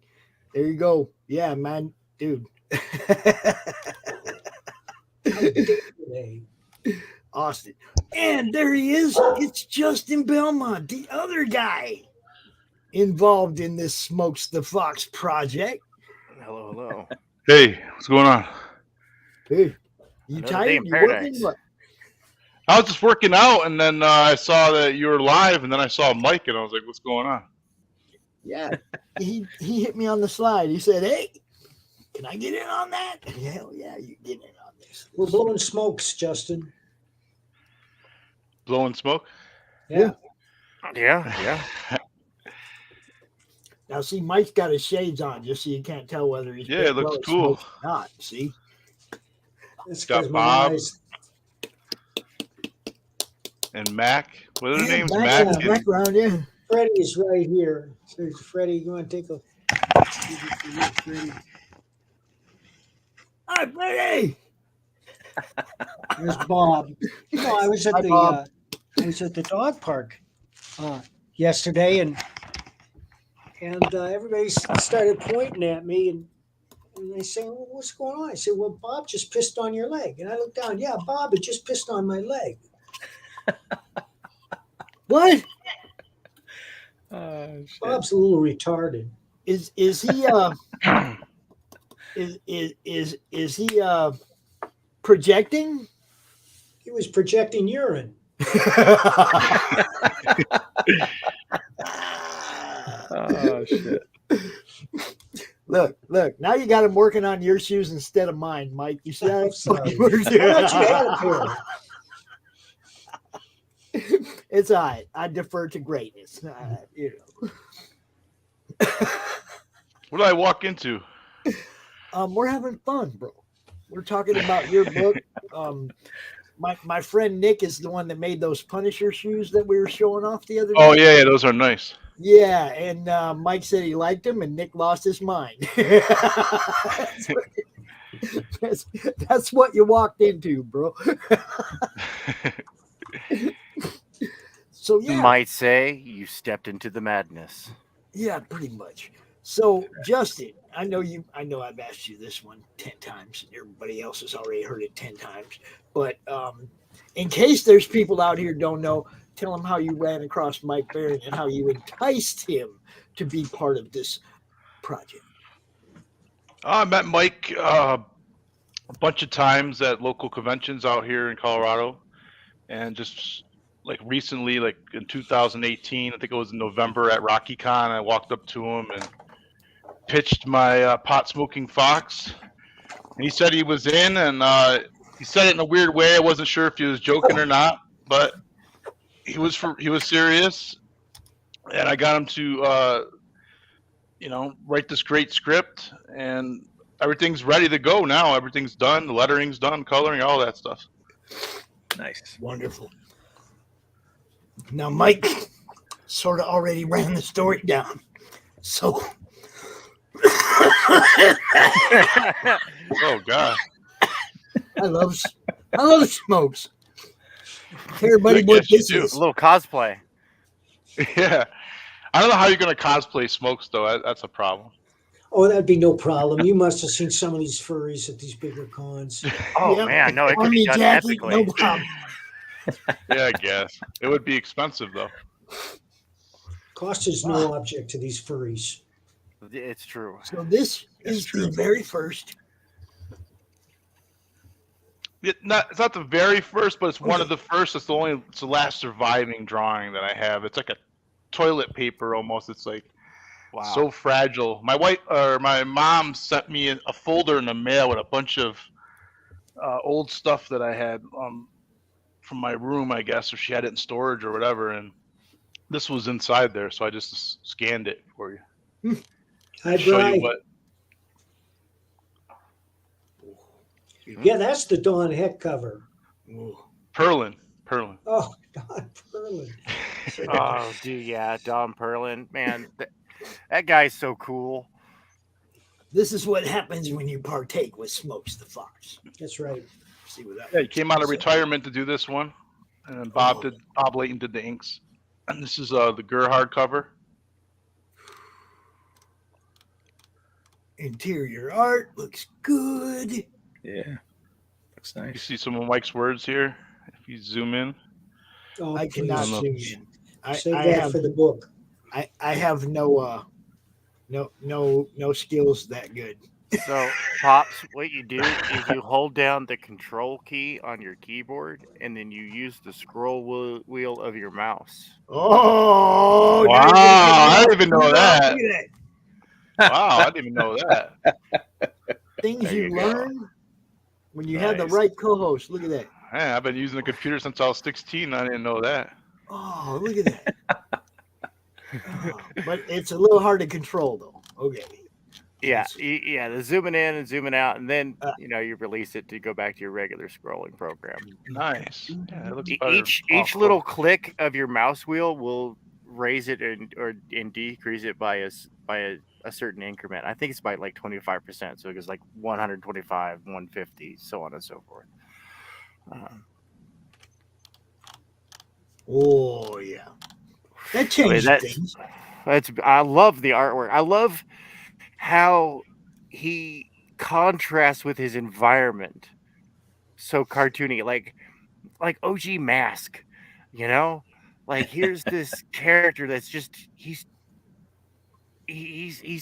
There you go. Yeah, man, dude. Austin. And there he is. It's Justin Belmont, the other guy involved in this Smokes the Fox project. Hello. Hey, what's going on? Hey, you tired? You working? What? I was just working out, and then I saw that you were live, and then I saw Mike, and I was like, what's going on? Yeah, he hit me on the slide. He said, hey, can I get in on that? Hell yeah, you get in on this. We're blowing smokes, Justin. Blowing smoke? Yeah. Yeah. Now, see, Mike's got his shades on just so you can't tell whether he's it looks cool. Or not, see? It's got Bob and Mac. What are their names? Mac and background, yeah. Freddie is right here. So, Freddie, you want to take a... Hi, Freddie! There's Bob. I was at the dog park yesterday, and everybody started pointing at me, and they say, well, what's going on? I said, well, Bob just pissed on your leg. And I looked down, yeah, Bob had just pissed on my leg. What? Bob's a little retarded. Is he is he projecting? He was projecting urine. Oh shit. Look, now you got him working on your shoes instead of mine, Mike. You see how it fucking works? It's all right. I defer to greatness. What did I walk into? We're having fun, bro. We're talking about your book. My friend Nick is the one that made those Punisher shoes that we were showing off the other day. Oh yeah, those are nice. Yeah, and Mike said he liked them, and Nick lost his mind. That's what you walked into, bro. So yeah, might say you stepped into the madness. Yeah, pretty much. So Justin, I know I've asked you this one 10 times, and everybody else has already heard it 10 times. But in case there's people out here who don't know, tell them how you ran across Mike Barron and how you enticed him to be part of this project. I met Mike a bunch of times at local conventions out here in Colorado, and just like recently, like in 2018, I think it was in November at RockyCon, I walked up to him and pitched my pot smoking fox, and he said he was in, and he said it in a weird way. I wasn't sure if he was joking or not, but he was serious, and I got him to write this great script, and everything's ready to go now. Everything's done, the lettering's done, coloring, all that stuff. Nice. Wonderful. Now, Mike, sort of already ran the story down. So, Oh God. I love smokes. Tell everybody I what guess you this do. is. A little cosplay. Yeah. I don't know how you're gonna cosplay Smokes though. That's a problem. Oh, that'd be no problem. You must have seen some of these furries at these bigger cons. Oh Yep. man, no, it could Army be done jacket, epically. no problem. Yeah, I guess it would be expensive though. Cost is no object to these furries. It's true. So this is the very first. It's not the very first, but it's one of the first. It's the last surviving drawing that I have. It's like a toilet paper almost. It's like so fragile. My mom sent me a folder in the mail with a bunch of old stuff that I had from my room, I guess, or she had it in storage or whatever, and this was inside there, so I just scanned it for you. Hi, Show you Bri. what. Yeah, that's the Dawn Heck cover. Perlin. Oh, Don Perlin. Oh, dude, yeah, Don Perlin, man, that guy's so cool. This is what happens when you partake with Smokes the Fox. That's right. See what that Yeah, he came out of retirement to do this one, and then Bob Layton did the inks, and this is the Gerhard cover. Interior art looks good. Yeah, looks nice. You see some of Mike's words here. If you zoom in, Oh, I cannot please. zoom in. Save that for the book. I have no skills that good. So, Pops, what you do is you hold down the control key on your keyboard, and then you use the scroll wheel of your mouse. Oh, wow! I didn't even know Look that. at that. Wow, I didn't even know that. Things There you you go. learn when you have the Nice. right co-host. Look at that. Man, I've been using the computer since I was 16. I didn't know that. Oh, look at that. Oh, but it's a little hard to control, though. Okay. Yeah, the zooming in and zooming out, and then you release it to go back to your regular scrolling program. Nice. Yeah, it looks better. Each little click of your mouse wheel will raise it and decrease it by a certain increment. I think it's by like 25%. So it goes like 125, 150, so on and so forth. Oh yeah, that changed things. I love the artwork. I love how he contrasts with his environment. So cartoony, like OG Mask, Like here's this character that's just he's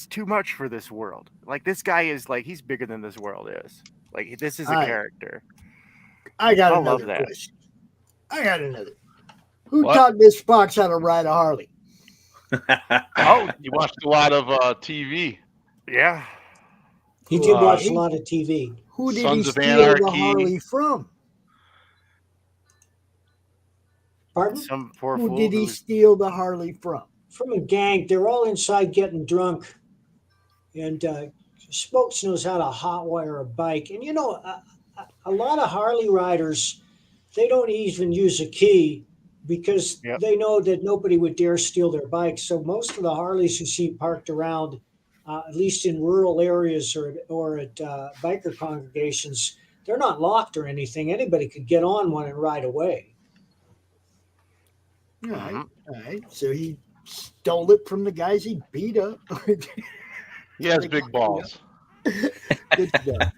too much for this world. Like this guy is like he's bigger than this world is. Like this is a character. I got I another love that. question. I got another. Who taught this fox how to ride a Harley? Oh, you watched a lot of TV. Yeah. He did watch a lot of TV. Who did Sons he of steal the Anarchy. Harley from? Pardon? Some poor Who fool did he who's- steal the Harley from? From a gang. They're all inside getting drunk. And Smokes knows how to hotwire a bike. And, a lot of Harley riders, they don't even use a key because they know that nobody would dare steal their bikes. So most of the Harleys you see parked around, at least in rural areas or at biker congregations, they're not locked or anything. Anybody could get on one and ride away. All right. All right. So he stole it from the guys he beat up. He has big balls. Good stuff.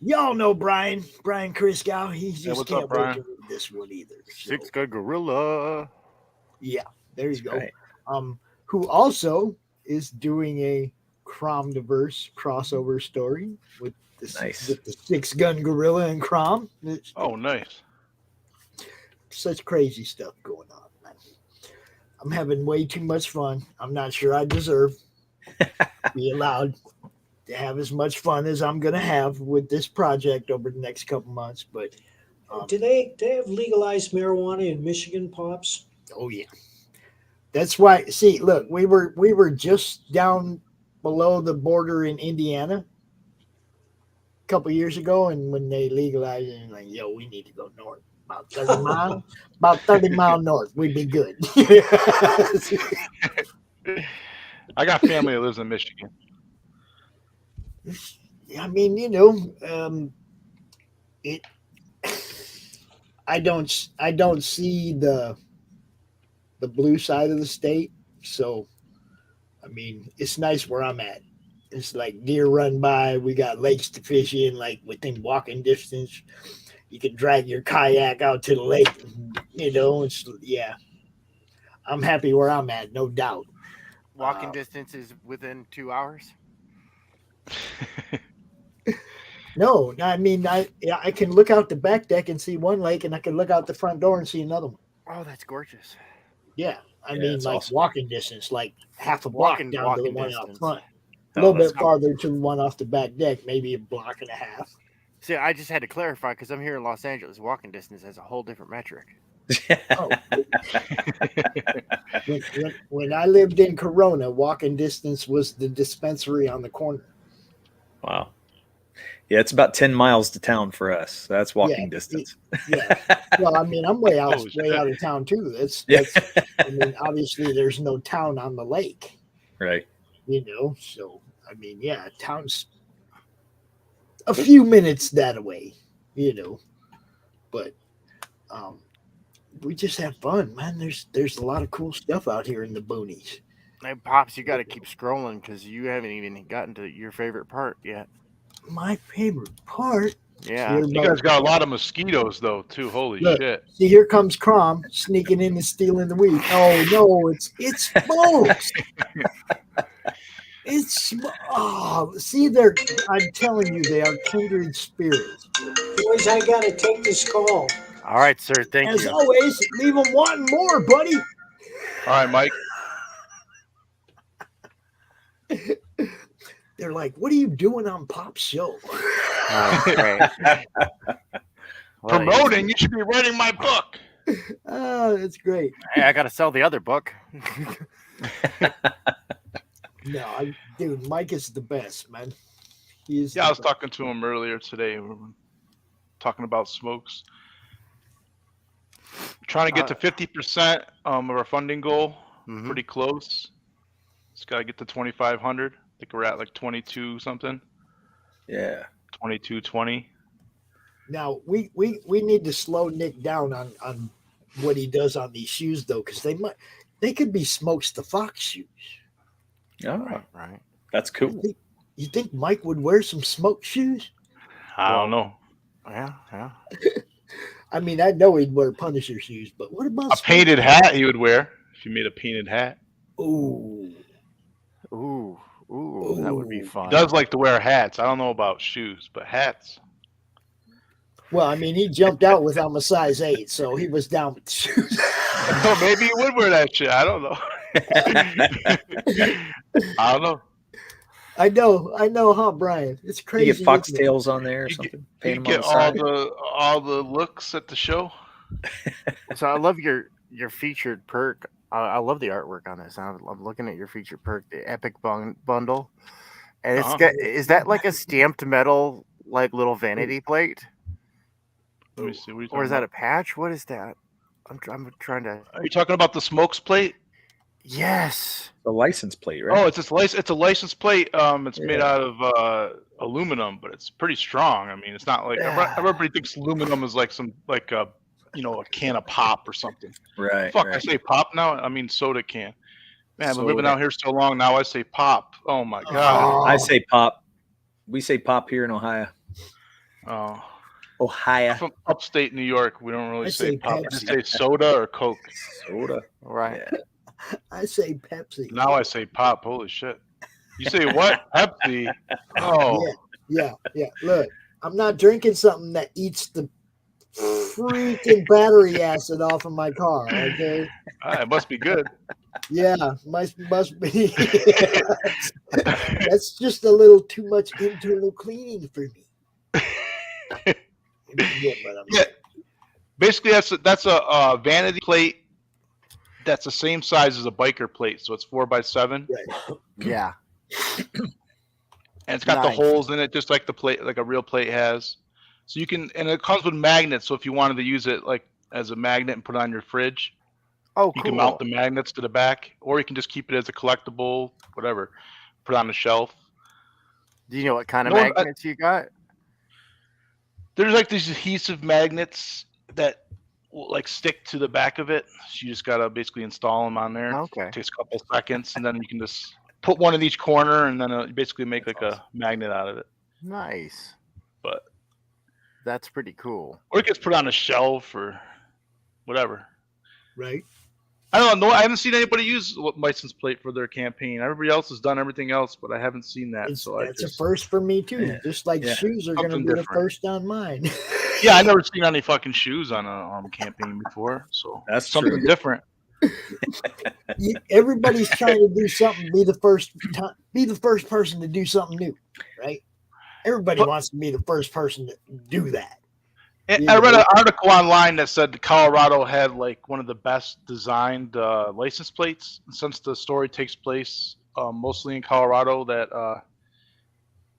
Y'all know Brian Christgau. He just what's can't up, wait Brian? to read this one either. So, Six Gun Gorilla. yeah, there you go. right. Who also is doing a CRoMniVerse crossover story with the Six Gun Gorilla and Crom. Oh, nice. Such crazy stuff going on, man. I'm having way too much fun. I'm not sure I deserve to be allowed to have as much fun as I'm going to have with this project over the next couple months. But Do they have legalized marijuana in Michigan, Pops? oh yeah, that's why. See, look, we were just down below the border in Indiana a couple years ago, and when they legalized it, like, yo, we need to go north. About 30 miles. About 30 miles north. We'd be good. I got family that lives in Michigan. I mean, it. I don't see the blue side of the state, so I mean, it's nice where I'm at. It's like deer run by. We got lakes to fish in, like within walking distance. You can drag your kayak out to the lake. It's I'm happy where I'm at, no doubt. Walking distance is within 2 hours. No, I mean, I can look out the back deck and see one lake, and I can look out the front door and see another one. Oh, that's gorgeous. Yeah, I mean, like awesome. walking distance, like half a block down to the one out front. A Oh, little bit that's farther to the one off the back deck, maybe a block and a half. See, I just had to clarify because I'm here in Los Angeles. Walking distance has a whole different metric. Oh. when I lived in Corona, walking distance was the dispensary on the corner. Wow. Yeah, it's about 10 miles to town for us. That's walking distance. Yeah. Well, I mean, I'm way out of town too. That's I mean, obviously there's no town on the lake. Right. So I mean, yeah, town's a few minutes that way, But we just have fun, man. There's a lot of cool stuff out here in the boonies. Hey, Pops, you got to keep scrolling because you haven't even gotten to your favorite part yet. My favorite part? Yeah. You guys got a lot of mosquitoes, though, too. Holy shit. See, here comes Crom sneaking in and stealing the weed. Oh, no, it's smokes. See, I'm telling you, they are kindred spirits. Boys, I got to take this call. All right, sir. Thank you. As always, leave them wanting more, buddy. All right, Mike. They're like, what are you doing on Pop's show? Promoting? You should be writing my book. Oh, that's great. Hey, I got to sell the other book. No, dude, Mike is the best, man. He is. Yeah, I was talking to him earlier today. We were talking about smokes. We're trying to get to 50% of our funding goal. Pretty close. Just got to get to 2,500. I think we're at like 22 something. Yeah. 2220. Now we need to slow Nick down on what he does on these shoes though, because they could be Smokes the Fox shoes. Oh, right. That's cool. You think Mike would wear some Smoke shoes? I don't know. Yeah. I mean, I know he'd wear Punisher shoes, but what about a painted hat he would wear if you made a painted hat? Ooh, that would be fun. He does like to wear hats. I don't know about shoes, but hats. Well, I mean, he jumped out with I'm a size 8, so he was down with the shoes. Oh, maybe he would wear that shit. I don't know. I don't know. I know, huh, Brian? It's crazy. You get foxtails on there or something. You get all the looks at the show. So I love your featured perk. I love the artwork on this. I'm looking at your featured perk, the Epic Bundle, and is that like a stamped metal like little vanity plate? Let me see. What are you or is that talking a patch? What is that? I'm trying to. Are you talking about the Smokes plate? Yes. The license plate, right? Oh, it's a license plate. It's made out of aluminum, but it's pretty strong. I mean, it's not like everybody thinks aluminum is like a can of pop or something. Right. Fuck, right. I say pop now. I mean soda can. Man, I've been living Soda. out here so long now. I say pop. Oh my god. I say pop. We say pop here in Ohio. Oh. Ohio. From upstate New York, we don't really I say say pop. We Pepsi. just say soda or Coke. Soda. Right. Yeah. I say Pepsi. Now I say pop. Holy shit. You say what? Pepsi? Oh. Yeah. Look, I'm not drinking something that eats the freaking battery acid off of my car, okay? It must be good. Yeah, must be. That's just a little too much internal cleaning for me. Yeah. Basically, that's a vanity plate. That's the same size as a biker plate, so it's 4x7. Right. Yeah. And it's got the holes in it, just like the plate, like a real plate has. So you can, and it comes with magnets. So if you wanted to use it like as a magnet and put it on your fridge, you can mount the magnets to the back, or you can just keep it as a collectible, whatever, put it on the shelf. Do you know what kind of magnets you got? There's like these adhesive magnets that will like stick to the back of it. So you just gotta basically install them on there. Okay. It takes a couple seconds, and then you can just put one in each corner, and then basically make like a magnet out of it. Nice. But that's pretty cool. Or it gets put on a shelf or whatever. Right. I don't know. I haven't seen anybody use license plate for their campaign. Everybody else has done everything else, but I haven't seen that. That's a first for me too. Yeah. Just like Yeah. shoes are going to Something be the different. first on mine. Yeah, I never seen any fucking shoes on a campaign before, so that's something different. Everybody's trying to do something. Be the first person to do something new, right? Everybody wants to be the first person to do that. And I read an article online that said Colorado had like one of the best designed license plates. And since the story takes place mostly in Colorado, that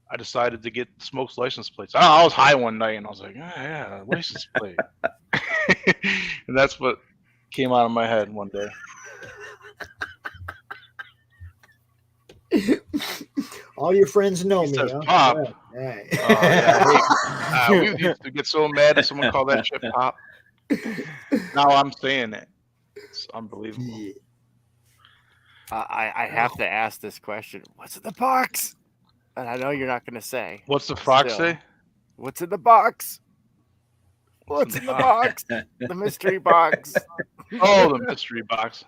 I decided to get Smoke's license plates. I was high one night and I was like, yeah, license plate. And that's what came out of my head one day. All your friends know me. Says Huh? pop. All right. We used to get so mad if someone called that shit pop. Now I'm saying it. It's unbelievable. I have to ask this question. What's in the box? And I know you're not going to say. What's the frog Still. say? What's in the box? What's in the box? The mystery box. Oh, the mystery box.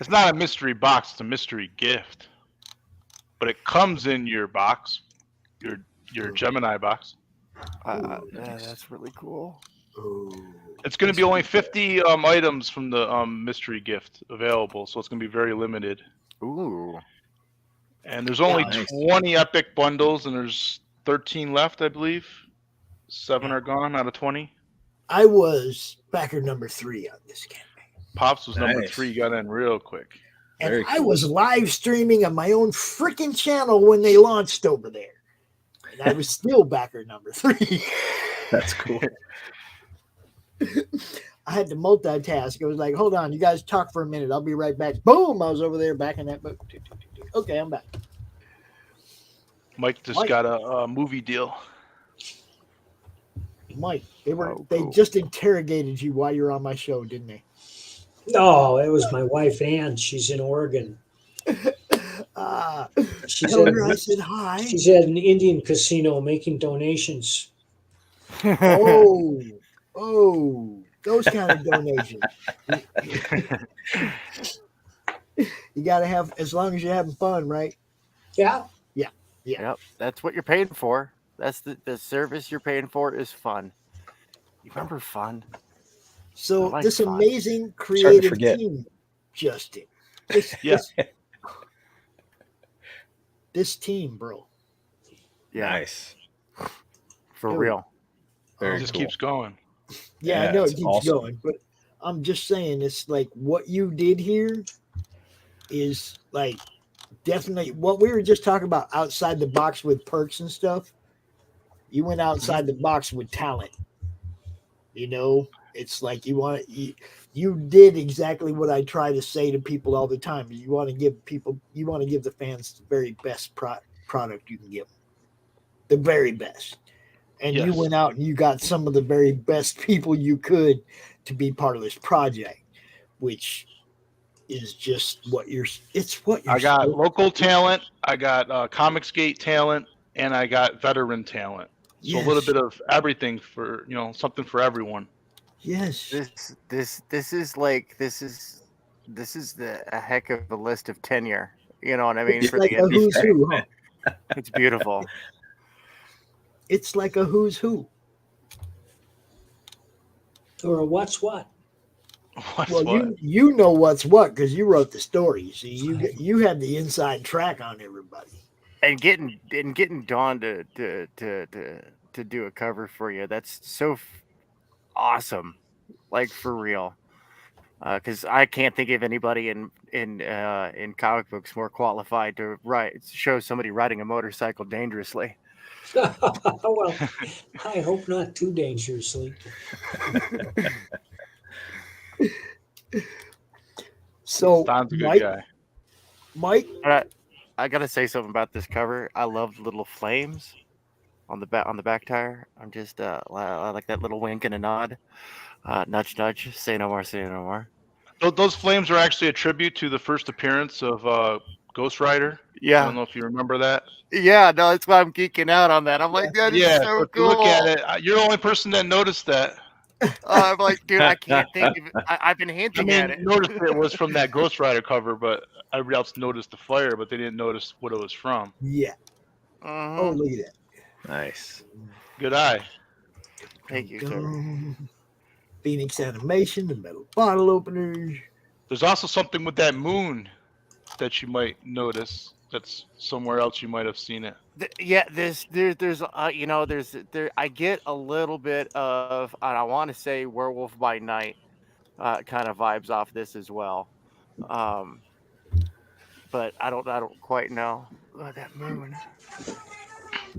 It's not a mystery box. It's a mystery gift. But it comes in your box, your Gemini box. Yeah, that's really cool. It's going to be only 50 items from the mystery gift available, so it's going to be very limited. Ooh. And there's only Nice. 20 epic bundles, and there's 13 left, I believe. 7 are gone out of 20. I was backer number 3 on this campaign. Pops was number Nice. 3. Got in real quick. And I was live streaming on my own freaking channel when they launched over there. And I was still backer number 3. That's cool. I had to multitask. I was like, hold on, you guys talk for a minute. I'll be right back. Boom, I was over there back in that book. Okay, I'm back. Mike just got a movie deal. Mike, they just interrogated you while you're on my show, didn't they? No, it was my wife Ann. She's in Oregon. She's tell at, her I said hi. She's at an Indian casino making donations. Oh, those kind of donations. You got to have, as long as you're having fun, right? Yeah. Yeah. Yep. That's what you're paying for. That's the service you're paying for is fun. You remember fun? So I like this fun. amazing Starting to creative forget. team, Justin. This team, bro. Yeah. Nice. For Dude. real. Very It just cool. keeps going. Yeah, Yeah, I know it it's keeps awesome. going, but I'm just saying, it's like what you did here is like definitely what we were just talking about outside the box with perks and stuff. You went outside the box with talent. You know, it's like you did exactly what I try to say to people all the time. You want to give the fans the very best product you can give them. The very best. And you Yes. went out and you got some of the very best people you could to be part of this project, which is just what you're. It's what you're. I got supposed- local talent, I got Comicsgate talent, and I got veteran talent. So a little Yes. bit of everything for something for everyone. Yes. This is a heck of a list of tenure. You know what I mean? It's For like the a who's industry. who, huh? It's beautiful. It's like a who's who. Or a what's what? What's Well, what? you know what's what because you wrote the story. See, you had the inside track on everybody. And getting Dawn to do a cover for you. That's so awesome. Like for real. Because I can't think of anybody in comic books more qualified to show somebody riding a motorcycle dangerously. Well, I hope not too dangerously. So, Don's a good Mike, guy. Mike, I gotta say something about this cover. I love the little flames on the back tire. I'm just I like that little wink and a nod. Nudge, nudge. Say no more. Say no more. Those flames are actually a tribute to the first appearance of Ghost Rider. I Yeah. don't know if you remember that. Yeah, no, that's why I'm geeking out on that. I'm like, that is Yeah, so if cool. you look at it, you're the only person that noticed that. I'm like, dude, I can't think of it. I've been I hinting mean, at it. noticed it was from that Ghost Rider cover, but everybody else noticed the fire, but they didn't notice what it was from. Yeah. Mhm. Oh, look at that. Nice. Good eye. Thank you, sir. Phoenix animation, the metal bottle openers. There's also something with that moon that you might notice. That's somewhere else you might have seen it. Yeah, there's you know, there I get a little bit of, and I want to say Werewolf by Night kind of vibes off this as well. But I don't quite know. That moon.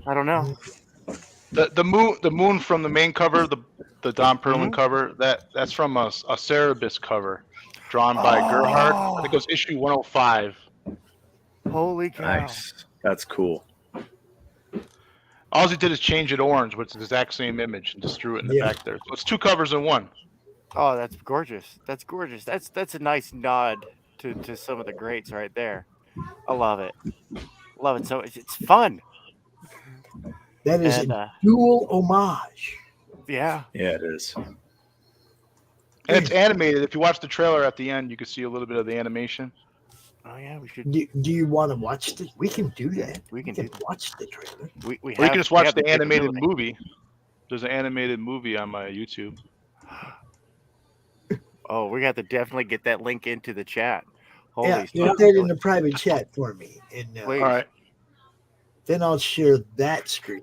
I don't know. The moon from the main cover, the Don Perlman Mhm. cover, that's from a Cerebus cover drawn by Gerhard. I think it Oh, was issue 105. holy cow. Nice. That's cool. All he did is change it orange, which is the exact same image, and just threw it in the Yeah. back there. So it's two covers in one. Oh, that's gorgeous. That's gorgeous. That's a nice nod to some of the greats right there. I love it. Love it. So it's fun. That is And a dual homage. yeah. Yeah, it is. And it's animated. If you watch the trailer at the end, you can see a little bit of the animation. Oh yeah, we should. Do you want to watch this? We can do that. We can watch the trailer. We Or you can just watch have the animated capability. movie. There's an animated movie on my YouTube. Oh, we got to definitely get that link into the chat. Holy Yeah, smokes. put that in the private chat for me, and Please. All right. then I'll share that screen.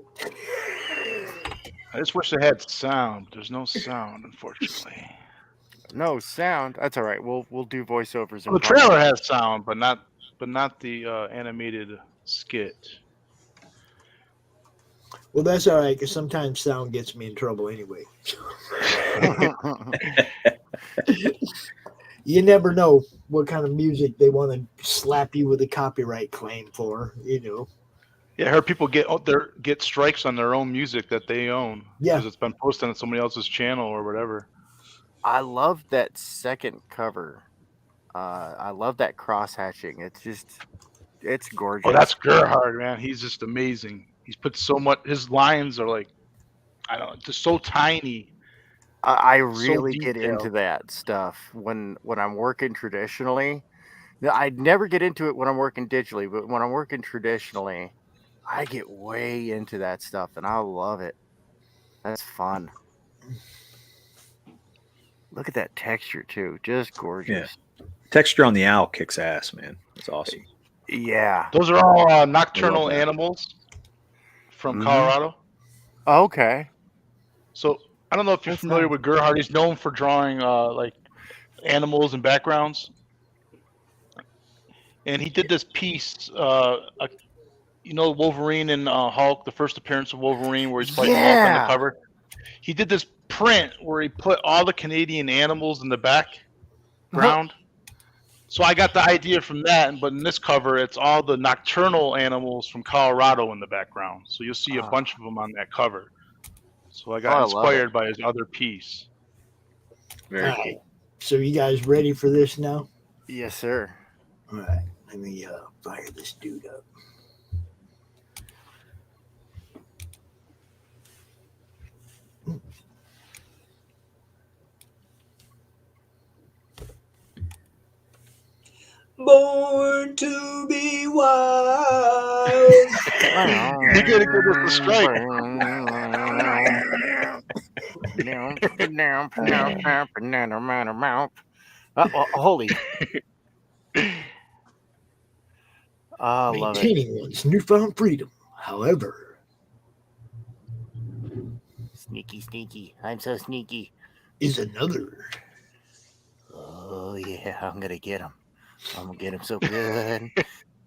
I just wish they had sound. There's no sound, unfortunately. No sound. That's all right. We'll do voiceovers. Well, the trailer has sound, but not the animated skit. Well, that's all right, because sometimes sound gets me in trouble anyway. You never know what kind of music they want to slap you with a copyright claim for, you know. Yeah, I heard people get strikes on their own music that they own. Yeah. Because it's been posted on somebody else's channel or whatever. I love that second cover. I love that cross hatching. It's gorgeous. Oh, that's Gerhard, man. He's just amazing. He's put so much. His lines are like, I don't know, just so tiny. I so really get detailed. into that stuff when I'm working traditionally. Now, I never get into it when I'm working digitally, but when I'm working traditionally, I get way into that stuff, and I love it. That's fun. Look at that texture too, just gorgeous. Texture on the owl kicks ass, man. It's awesome. Yeah. Those are all nocturnal animals from Colorado. Okay. So I don't know if you're familiar with Gerhard. He's known for drawing like animals and backgrounds. And he did this piece, you know, Wolverine and Hulk, the first appearance of Wolverine, where he's fighting Hulk on the cover. He did this print where he put all the Canadian animals in the background. So I got the idea from that, but in this cover, it's all the nocturnal animals from Colorado in the background. So you'll see a bunch of them on that cover. So I got inspired by his other piece. Very All right. So you guys ready for this now? Yes, sir. All right. Let me fire this dude up. Born to be wild. You're gonna give us a strike. Holy. I love it. Maintaining one's newfound freedom. However, Sneaky, sneaky. I'm so sneaky. is another. Oh, yeah. I'm going to get him. I'm going to get him so good.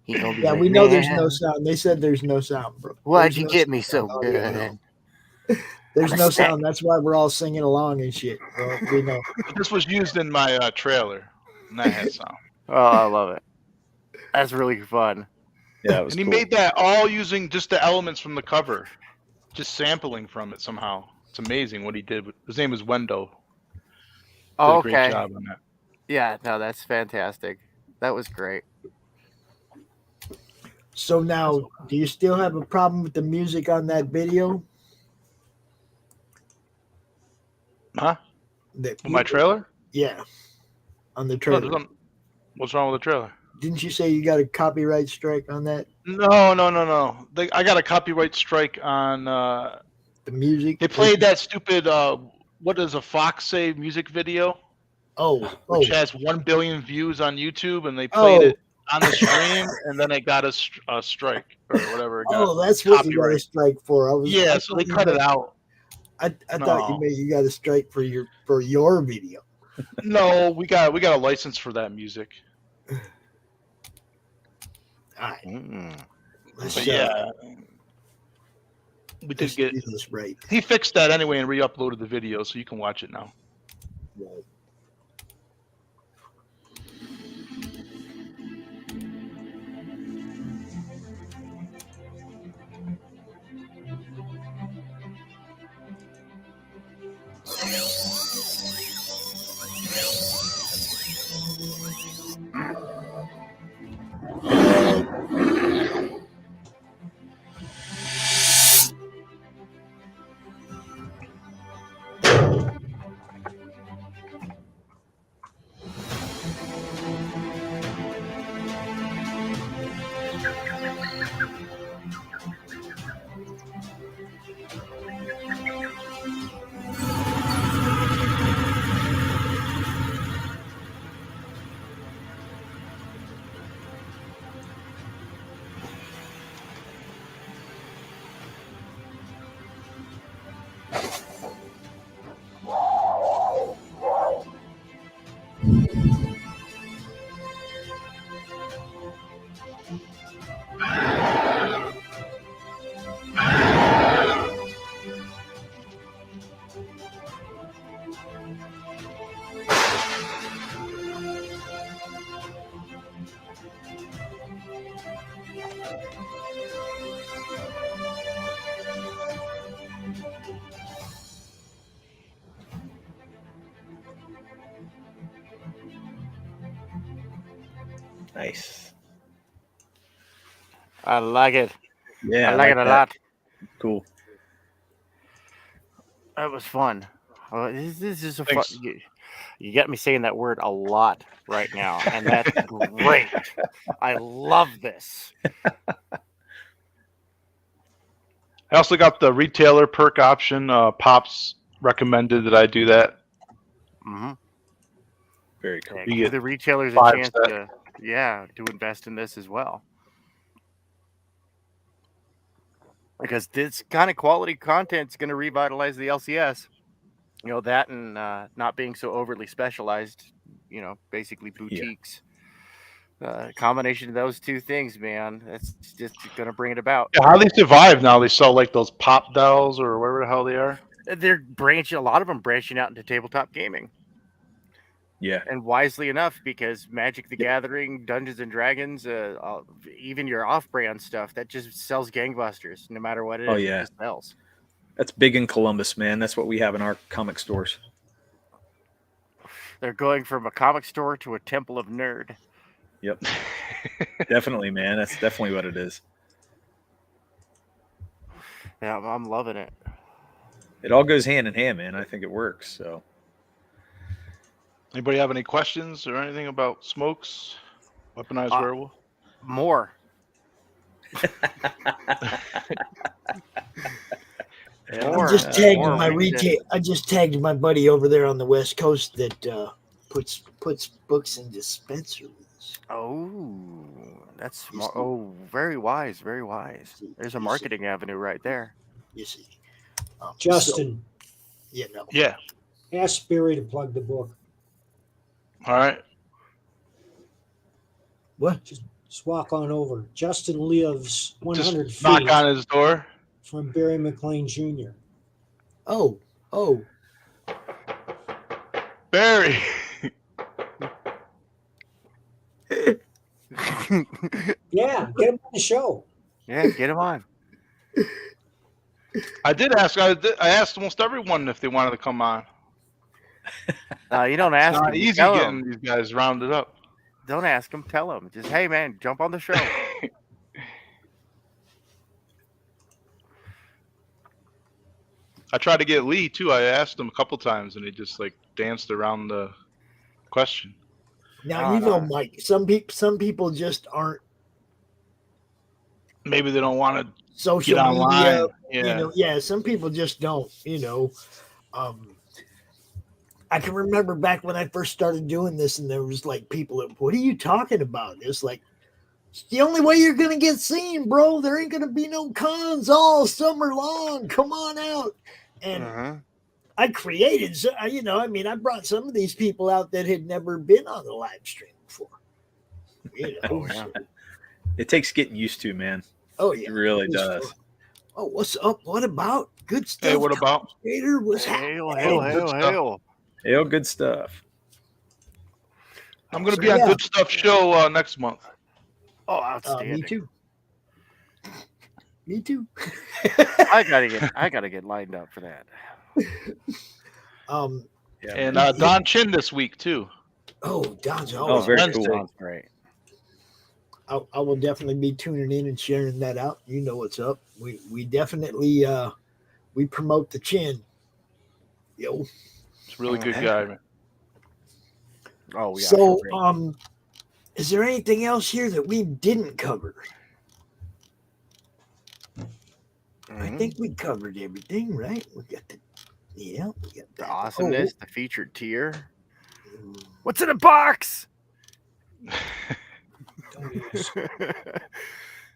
He gonna be Yeah, like, we know there's no "Man, sound. They said there's no sound, bro. why'd There's you no get me sound so on audio at good?" all. There's I'm a no snack. sound. That's why we're all singing along and shit. Well, we know. But this was used in my trailer, and that had sound. Oh, I love it. That's really fun. Yeah, it was And he cool. made that all using just the elements from the cover, just sampling from it somehow. It's amazing what he did. His name is Wendo. Did Oh, a great okay. job on that. Yeah, no, that's fantastic. That was great. So now, do you still have a problem with the music on that video? Huh? That With my trailer? Yeah, on the No, trailer. what's wrong with the trailer? Didn't you say you got a copyright strike on that? No. I got a copyright strike on. The music. They played that stupid. What does a fox say? Music video, which has 1 billion views on YouTube, and they played it on the stream, and then it got a strike or whatever. It got That's what you got a copyright. strike for. I So they thought you cut it meant- out. I thought you got a strike for your video. No, we got a license for that music. All right. But yeah, we did let's get do this right. He fixed that anyway and re-uploaded the video, so you can watch it now. Right. Nice. I like it. Yeah, I like it a that. lot. Cool. That was fun. Oh, this is a fun. Thanks. You get me saying that word a lot right now, and that's great. I love this. I also got the retailer perk option. Pops recommended that I do that. Mm-hmm. Very cool. Yeah, You give get the retailers a 5 chance set. to invest in this as well. Because this kind of quality content is going to revitalize the LCS. You know, that and not being so overly specialized, you know, basically boutiques. Combination of those two things, man, that's just going to bring it about. Yeah, how they survive now? They sell like those pop dolls or whatever the hell they are. They're branching, a lot of them branching out into tabletop gaming. Yeah. And wisely enough, because Magic the Gathering, Dungeons and Dragons, even your off-brand stuff, that just sells gangbusters, no matter what it is. Oh, It yeah. just sells. That's big in Columbus, man. That's what we have in our comic stores. They're going from a comic store to a temple of nerd. Yep. Definitely, man. That's definitely what it is. Yeah, I'm loving it. It all goes hand in hand, man. I think it works. So, Anybody have any questions or anything about Smokes, Weaponized Werewolf? More. I just tagged I just tagged my buddy over there on the West Coast that puts books in dispensaries. Oh, that's smart. Oh, very wise, very wise. There's a marketing avenue right there. You see, Justin, Yeah. ask Barry to plug the book. All right. What? Just walk on over. Justin lives 100 Just knock feet on his door. from Barry McLean Jr. Oh. Barry. Yeah, get him on the show. Yeah, get him on. I did ask. I asked almost everyone if they wanted to come on. You don't ask It's not him. You easy tell getting him. these guys rounded up. Don't ask him. Tell him. Just, hey, man, jump on the show. I tried to get Lee too. I asked him a couple times, and he just like danced around the question. Now you know, Mike. Some people just aren't. Maybe they don't want to Social get online. media, some people just don't. I can remember back when I first started doing this, and there was like people that, what are you talking about? It's like, it's the only way you're gonna get seen, bro. There ain't gonna be no cons all summer long. Come on out. And I created, I brought some of these people out that had never been on the live stream before. So, It takes getting used to, man. oh yeah, It really it was does. fun. Oh, what's up? What about good stuff? Hey, what about? Creator was Hail. Hail, good stuff. I'm going to be on Good Stuff show next month. Oh, outstanding. Me too. Me too. I gotta get lined up for that. And Don Chin this week too. Oh, Don's always very Wednesday. cool. Sounds great. I will definitely be tuning in and sharing that out. You know what's up. We definitely we promote the Chin. Yo. It's a really good guy, man. Oh, yeah. So is there anything else here that we didn't cover? I think we covered everything, right? We got we got the awesomeness, the featured tier. What's in a box?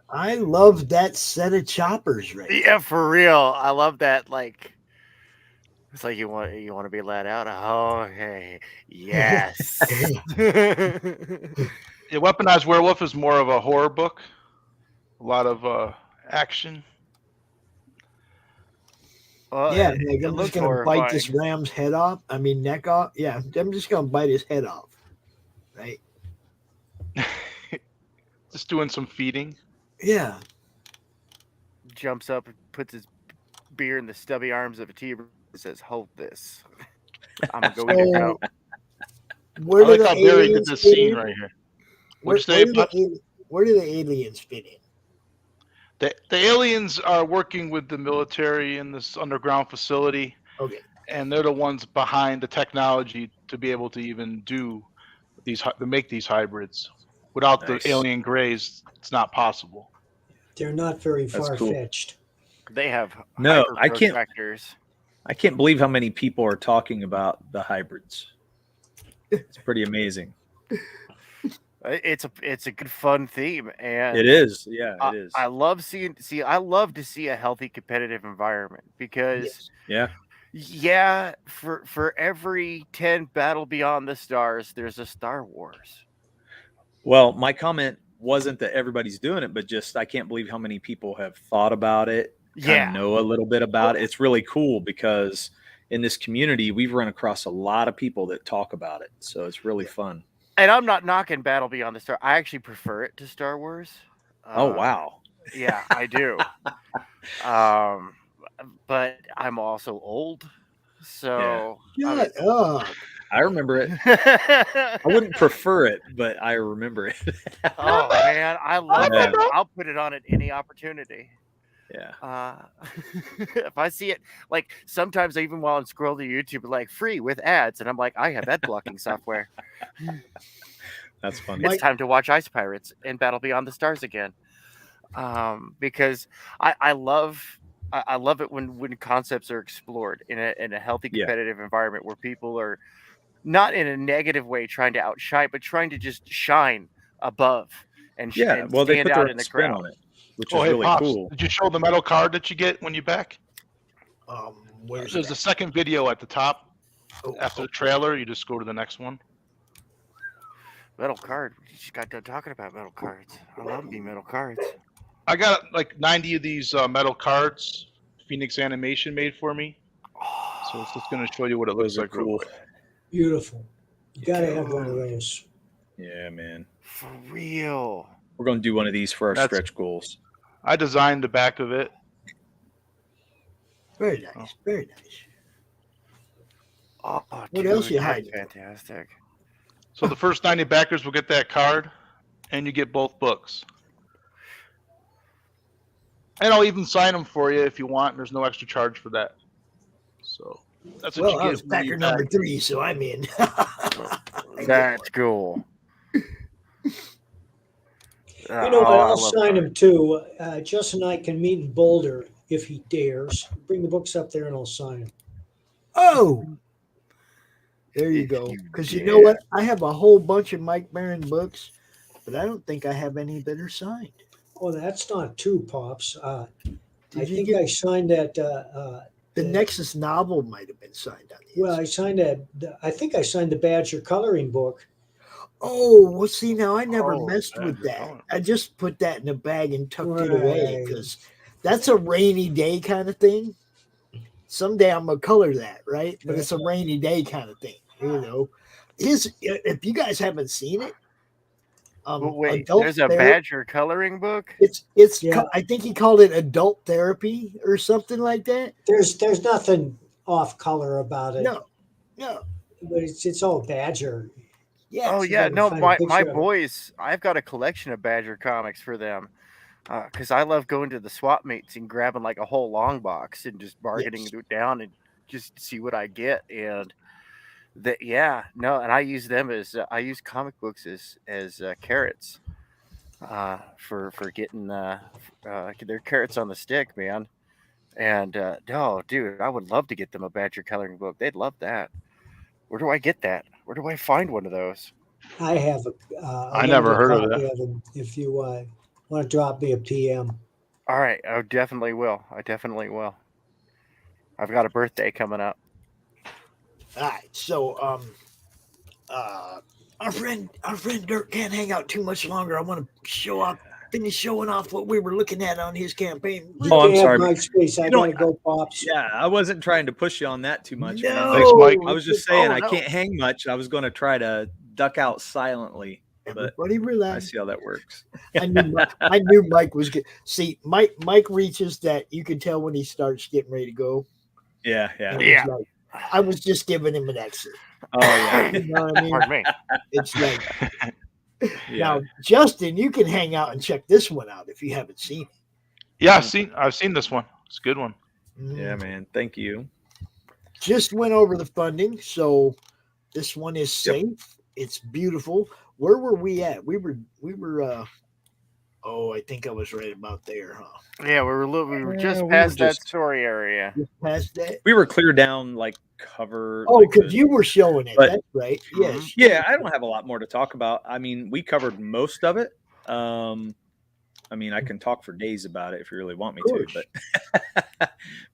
I love that set of choppers, right? Yeah, for real. I love that. Like, it's like you want to be let out. Oh, okay, yes. Yeah, Weaponized Werewolf is more of a horror book. A lot of action. Yeah, like I'm just gonna bite this ram's head off. I mean, neck off. Yeah, I'm just gonna bite his head off. Right. Just doing some feeding. Yeah. Jumps up and puts his beer in the stubby arms of a T-bird and says, "Hold this. I'm gonna go eat it out." Where I like how Barry did this scene right here. What'd you say? Where do the aliens fit in? The aliens are working with the military in this underground facility. Okay. And they're the ones behind the technology to be able to even do these, to make these hybrids. Without the alien grays, it's not possible. They're not very far-fetched. They have No, I can't. protractors. I can't believe how many people are talking about the hybrids. It's pretty amazing. It's a good fun theme, and It is, yeah, it is. I love I love to see a healthy competitive environment because for every 10 Battle Beyond the Stars, there's a Star Wars. Well, my comment wasn't that everybody's doing it, but just I can't believe how many people have thought about it, know a little bit about it. It's really cool because in this community, we've run across a lot of people that talk about it. So it's really fun. And I'm not knocking Battle Beyond the Star. I actually prefer it to Star Wars. Oh, wow. Yeah, I do. But I'm also old. So Shut up. I remember it. I wouldn't prefer it, but I remember it. Oh man, I love it. I'll put it on at any opportunity. Yeah. If I see it, like sometimes even while I'm scrolling YouTube, like free with ads, and I'm like, I have ad blocking software. That's funny. It's time to watch Ice Pirates and Battle Beyond the Stars again, because I love it when concepts are explored in a healthy competitive environment where people are not in a negative way trying to outshine, but trying to just shine above and they stand put out their in the spin crowd. on it, which is really Pops, cool. did you show the metal card that you get when you back? There's a second video at the top. After the trailer, you just go to the next one. Metal card. You just got done talking about metal cards. I love me metal cards. I got like 90 of these metal cards Phoenix Animation made for me. So it's just going to show you what it looks like real quick. Beautiful. You got to have one of those. Yeah, man. For real. We're going to do one of these for our That's- stretch goals. I designed the back of it. Very nice. Very nice. Oh, What dude, else you that's hiding? fantastic. So the first 90 backers will get that card, and you get both books. And I'll even sign them for you if you want. There's no extra charge for that. So that's what Well, you I get. was when backer you number back. 3, so I'm in. That's cool. You know, but I I'll love sign cards. him too. Justin and I can meet in Boulder if he dares. Bring the books up there and I'll sign them. Oh, there you If go. you Because you know what? I have a whole bunch of Mike Barron books, but I don't think I have any that are signed. Oh, that's not two, Pops. I Did you think get I signed that. the Nexus novel? Might have been signed on the Well, I signed that. I think I signed the Badger coloring book. Oh, well, see, now I never Oh, messed with Badger that. coloring I just put that in a bag and tucked it away Right. because that's a rainy day kind of thing. Someday I'm gonna color that, right? But it's a rainy day kind of thing, you know. If you guys haven't seen it, But wait, adult there's a therapy. Badger coloring book? It's Yeah. I think he called it adult therapy or something like that. There's nothing off color about it. No, But it's all Badger. yes. Oh you yeah, gotta no, find a my picture of it. boys. I've got a collection of Badger comics for them, because I love going to the swap meets and grabbing like a whole long box and just bargaining Yes. it down and just see what I get. And that, yeah, no, and I use them as I use comic books as carrots, for getting they're carrots on the stick, man. And oh, dude, I would love to get them a Badger coloring book. They'd love that. Where do I get that? Where do I find one of those? I have a. I never heard of copy that. of them. If you want to drop me a PM. All right, I definitely will. I definitely will. I've got a birthday coming up. All right, so our friend Dirk can't hang out too much longer. I want to finish showing off what we were looking at on his campaign. Oh, I'm sorry. My space. I You know, gotta go, Pops. Yeah, I wasn't trying to push you on that too much. man. No. Thanks, Mike. I was just saying Oh, I no. can't hang much. I was going to try to duck out silently, but Everybody I relax. see how that works. I knew Mike was good. See, Mike reaches that you can tell when he starts getting ready to go. Yeah, yeah. And it's like, I was just giving him an exit. Oh yeah. You know what I mean? Pardon me. It's like Yeah. now, Justin, you can hang out and check this one out if you haven't seen it. Yeah, I've seen this one. It's a good one. Yeah, man. Thank you. Just went over the funding, so this one is safe. It's beautiful. Where were we at? We were I think I was right about there, huh? Yeah, we were just we were past that just- story area. Just past that. We were clear down like cover. Oh, like, because the- you were showing it. but- That's right. Yes. Yeah, I don't have a lot more to talk about. I mean, we covered most of it. I mean, I can talk for days about it if you really want me to,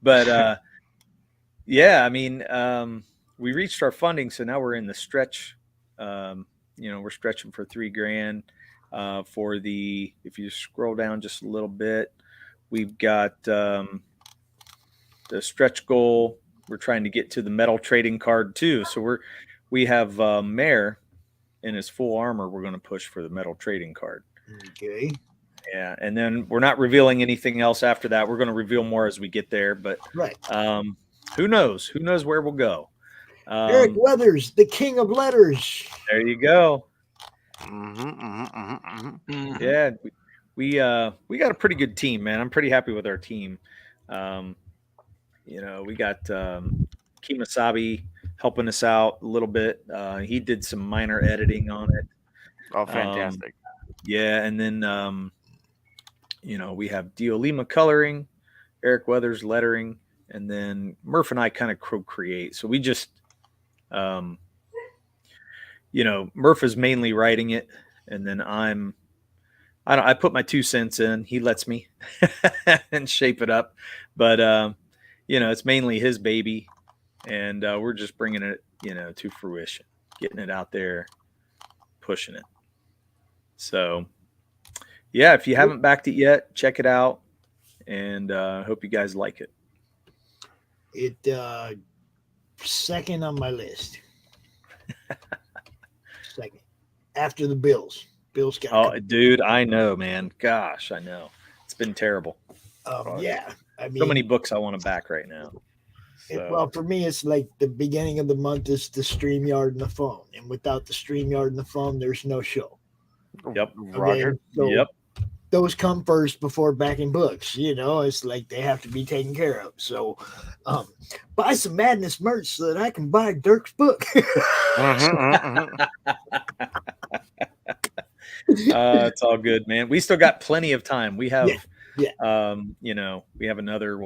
but yeah, I mean, we reached our funding, so now we're in the stretch. We're stretching for $3,000 for the. If you scroll down just a little bit, we've got the stretch goal. We're trying to get to the metal trading card too. So we have Mayor in his full armor. We're going to push for the metal trading card. Okay. Yeah, and then we're not revealing anything else after that. We're going to reveal more as we get there, but Right. Who knows? Who knows where we'll go? Eric Weathers, the king of letters. There you go. Mm-hmm. Yeah, we got a pretty good team, man. I'm pretty happy with our team. We got Kimasabi helping us out a little bit. He did some minor editing on it. Oh, fantastic. Yeah, and then we have Dio Lima coloring, Eric Weathers lettering, and then Murph and I kind of co-create. So we just Murph is mainly writing it, and then I put my 2 cents in. He lets me and shape it up, but it's mainly his baby, and we're just bringing it to fruition, getting it out there, pushing it. So, yeah, if you haven't backed it yet, check it out, and hope you guys like it. It second on my list. Second, after the Bills. Bills got. Oh, dude, I know, man. Gosh, I know. It's been terrible. Yeah, I mean, so many books I want to back right now. So. Well, for me, it's like the beginning of the month is the StreamYard and the phone, and without the StreamYard and the phone, there's no show. Yep, Roger. So yep. Those come first before backing books. You know, it's like they have to be taken care of. So, buy some Madness merch so that I can buy Dirk's book. It's all good, man. We still got plenty of time. We have, you know, we have another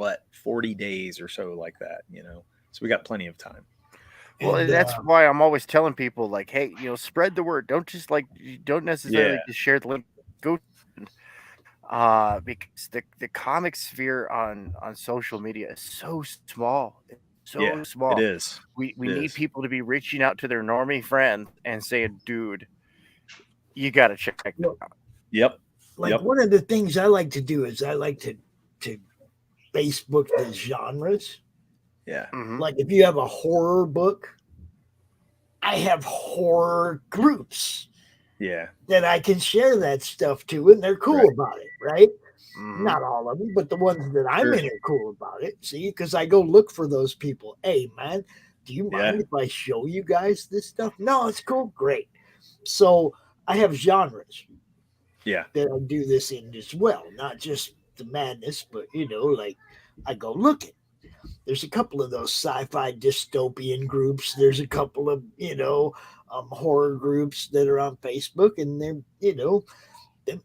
40 days or so like that. You know, so we got plenty of time. Well, and that's why I'm always telling people, like, hey, you know, spread the word. Don't just don't necessarily just share the link. Go, because the comic sphere on social media is so small. It's so small. It is. We need people to be reaching out to their normie friends and saying, dude, you got to check that out. Yep. Like one of the things I like to do is I like to Facebook the genres. Yeah. Like if you have a horror book, I have horror groups. Yeah. That I can share that stuff to, and they're cool about it, right? Not all of them, but the ones that I'm in are cool about it. See, because I go look for those people. Hey, man, do you mind if I show you guys this stuff? No, it's cool. Great. So I have genres. Yeah. That I do this in as well, not just the madness, but you know, like I go looking. There's a couple of those sci-fi dystopian groups. There's a couple of, you know, horror groups that are on Facebook, and they're, you know,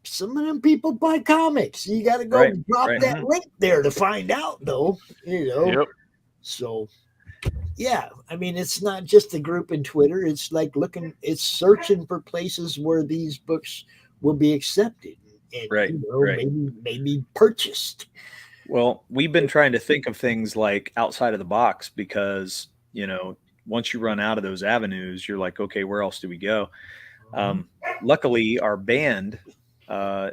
some of them people buy comics. You got to go drop that link there to find out, though, you know. Yep. So, yeah, I mean, it's not just a group in Twitter. It's like it's searching for places where these books will be accepted and you know, maybe purchased. Well, we've been trying to think of things like outside of the box because, you know, once you run out of those avenues, you're like, okay, where else do we go? Luckily, our band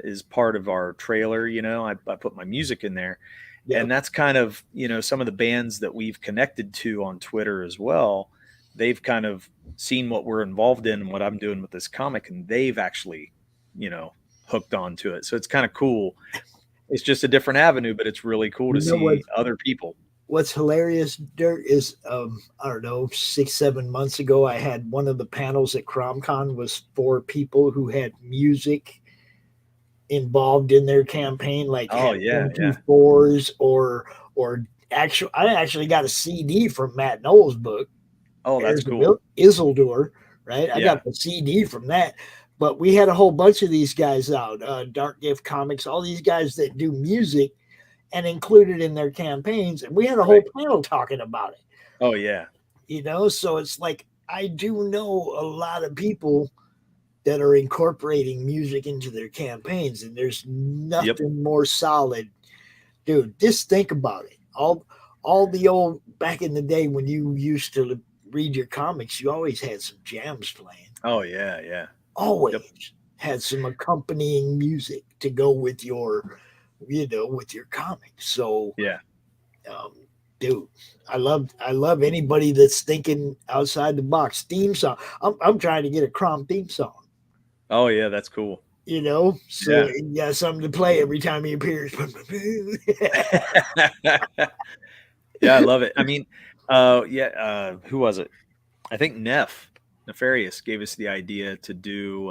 is part of our trailer. You know, I put my music in there. And that's kind of, you know, some of the bands that we've connected to on Twitter as well. They've kind of seen what we're involved in and what I'm doing with this comic, and they've actually, you know, hooked onto it. So it's kind of cool. It's just a different avenue, but it's really cool to see other people. What's hilarious, Dirk, is I don't know, 6-7 months ago, I had one of the panels at CromCon was for people who had music involved in their campaign, like MP4s or actually, I actually got a CD from Matt Knowles' book. Oh, that's cool. Isildur, right? I got the CD from that. But we had a whole bunch of these guys out, Dark Gift Comics, all these guys that do music and included in their campaigns. And we had a whole panel talking about it. Oh, yeah. You know, so it's like, I do know a lot of people that are incorporating music into their campaigns, and there's nothing more solid. Dude, just think about it. All the old, back in the day when you used to read your comics, you always had some jams playing. Oh, yeah, yeah. Always had some accompanying music to go with your, you know, with your comics. So dude, I love anybody that's thinking outside the box. Theme song. I'm trying to get a Crom theme song. Oh yeah, that's cool. You know, so you got something to play every time he appears. Yeah, I love it. I mean, who was it? I think Nefarious gave us the idea to do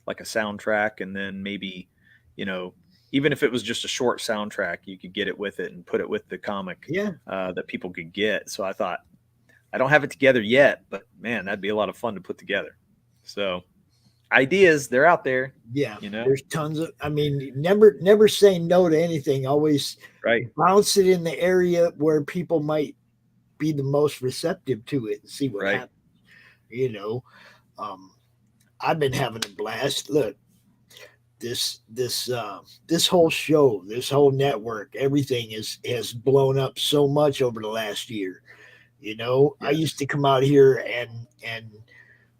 like a soundtrack, and then maybe, you know, even if it was just a short soundtrack, you could get it with it and put it with the comic that people could get. So I thought, I don't have it together yet, but man, that'd be a lot of fun to put together. So ideas, they're out there. Yeah, you know, there's tons of. I mean, never say no to anything. Always bounce it in the area where people might be the most receptive to it and see what happens. You know, I've been having a blast. Look, this whole show, this whole network, everything has blown up so much over the last year. You know, I used to come out here and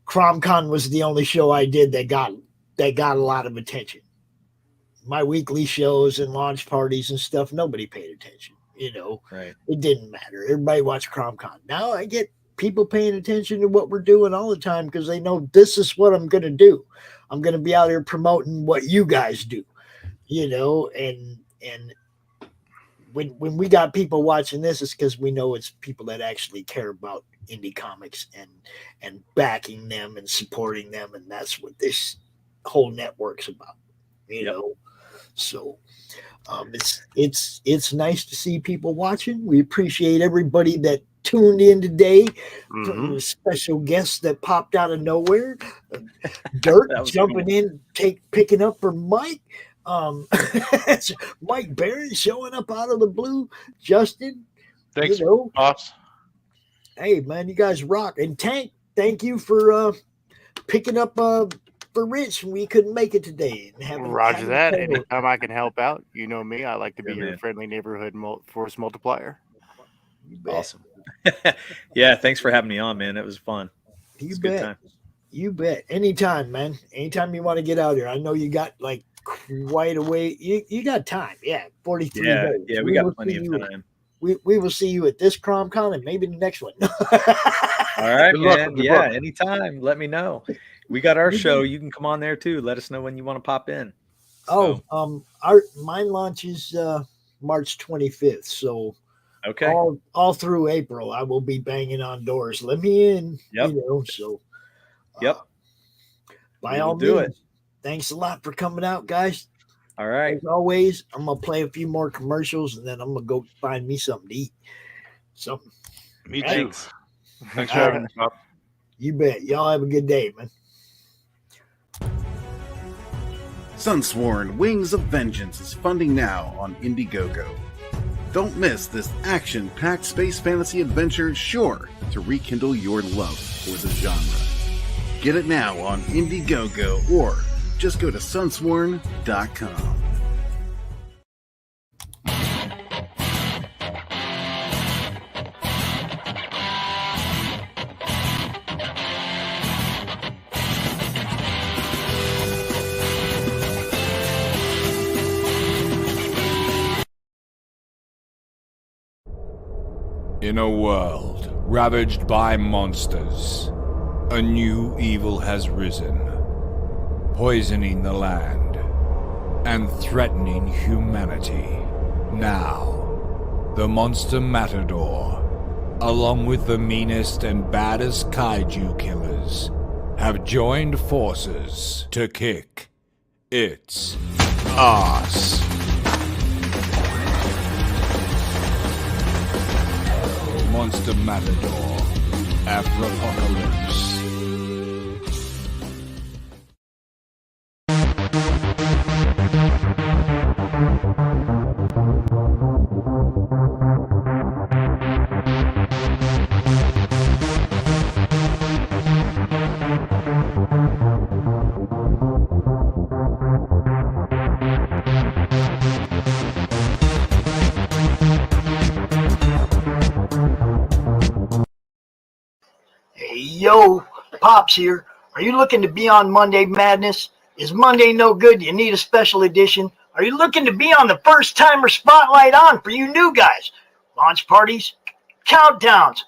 CromCon was the only show I did that got that got a lot of attention. My weekly shows and launch parties and stuff, nobody paid attention. Right. It didn't matter. Everybody watched CRoMCon. Now I get people paying attention to what we're doing all the time because they know this is what I'm going to do. I'm going to be out here promoting what you guys do, and when we got people watching this, it's because we know it's people that actually care about indie comics and backing them and supporting them, and that's what this whole network's about, So it's nice to see people watching. We appreciate everybody that tuned in today. From the special guests that popped out of nowhere. Dirt jumping cool. In, picking up for Mike. Mike Barron showing up out of the blue. Justin, thanks, boss. Hey man, you guys rock. And Tank, thank you for picking up for Rich when we couldn't make it today. Roger that. Anytime I can help out, you know me. I like to be your friendly neighborhood force multiplier. Awesome. Yeah, thanks for having me on, man. It was fun. You bet. You bet. Anytime, man. Anytime you want to get out here. I know you got like quite a way. You got time. Yeah, 43 days. Yeah, we got plenty of time. We will see you at this CRoMCon and maybe the next one. All right, man. Yeah, anytime. Let me know. We got our show. You can come on there too. Let us know when you want to pop in. So. Mine launches March 25th. So okay, all through April, I will be banging on doors. Let me in. Yep. So. Yep. By all means, thanks a lot for coming out, guys. All right. As always, I'm gonna play a few more commercials and then I'm gonna go find me something to eat. Something. Me too. Thanks for having me, Bob. You bet. Y'all have a good day, man. Sunsworn Wings of Vengeance is funding now on Indiegogo. Don't miss this action-packed space fantasy adventure sure to rekindle your love for the genre. Get it now on Indiegogo or just go to sunsworn.com. In a world ravaged by monsters, a new evil has risen, poisoning the land and threatening humanity. Now, the Monster Matador, along with the meanest and baddest kaiju killers, have joined forces to kick its ass. Monster Matador, Afropocalypse. Yo, Pops here. Are you looking to be on Monday Madness? Is Monday no good? You need a special edition? Are you looking to be on the first timer spotlight on for you new guys? Launch parties, countdowns,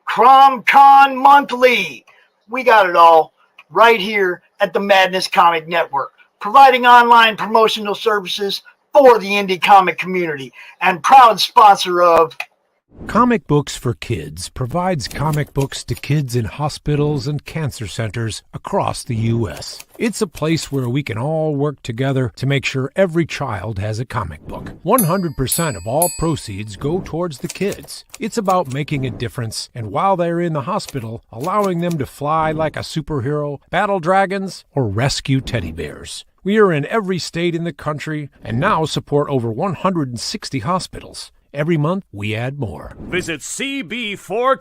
CRoMCon monthly. We got it all right here at the Madness Comic Network, providing online promotional services for the indie comic community and proud sponsor of Comic Books for Kids provides comic books to kids in hospitals and cancer centers across the U.S. It's a place where we can all work together to make sure every child has a comic book. 100% of all proceeds go towards the kids. It's about making a difference, and while they're in the hospital, allowing them to fly like a superhero, battle dragons, or rescue teddy bears. We are in every state in the country and now support over 160 hospitals. Every month, we add more. Visit CB4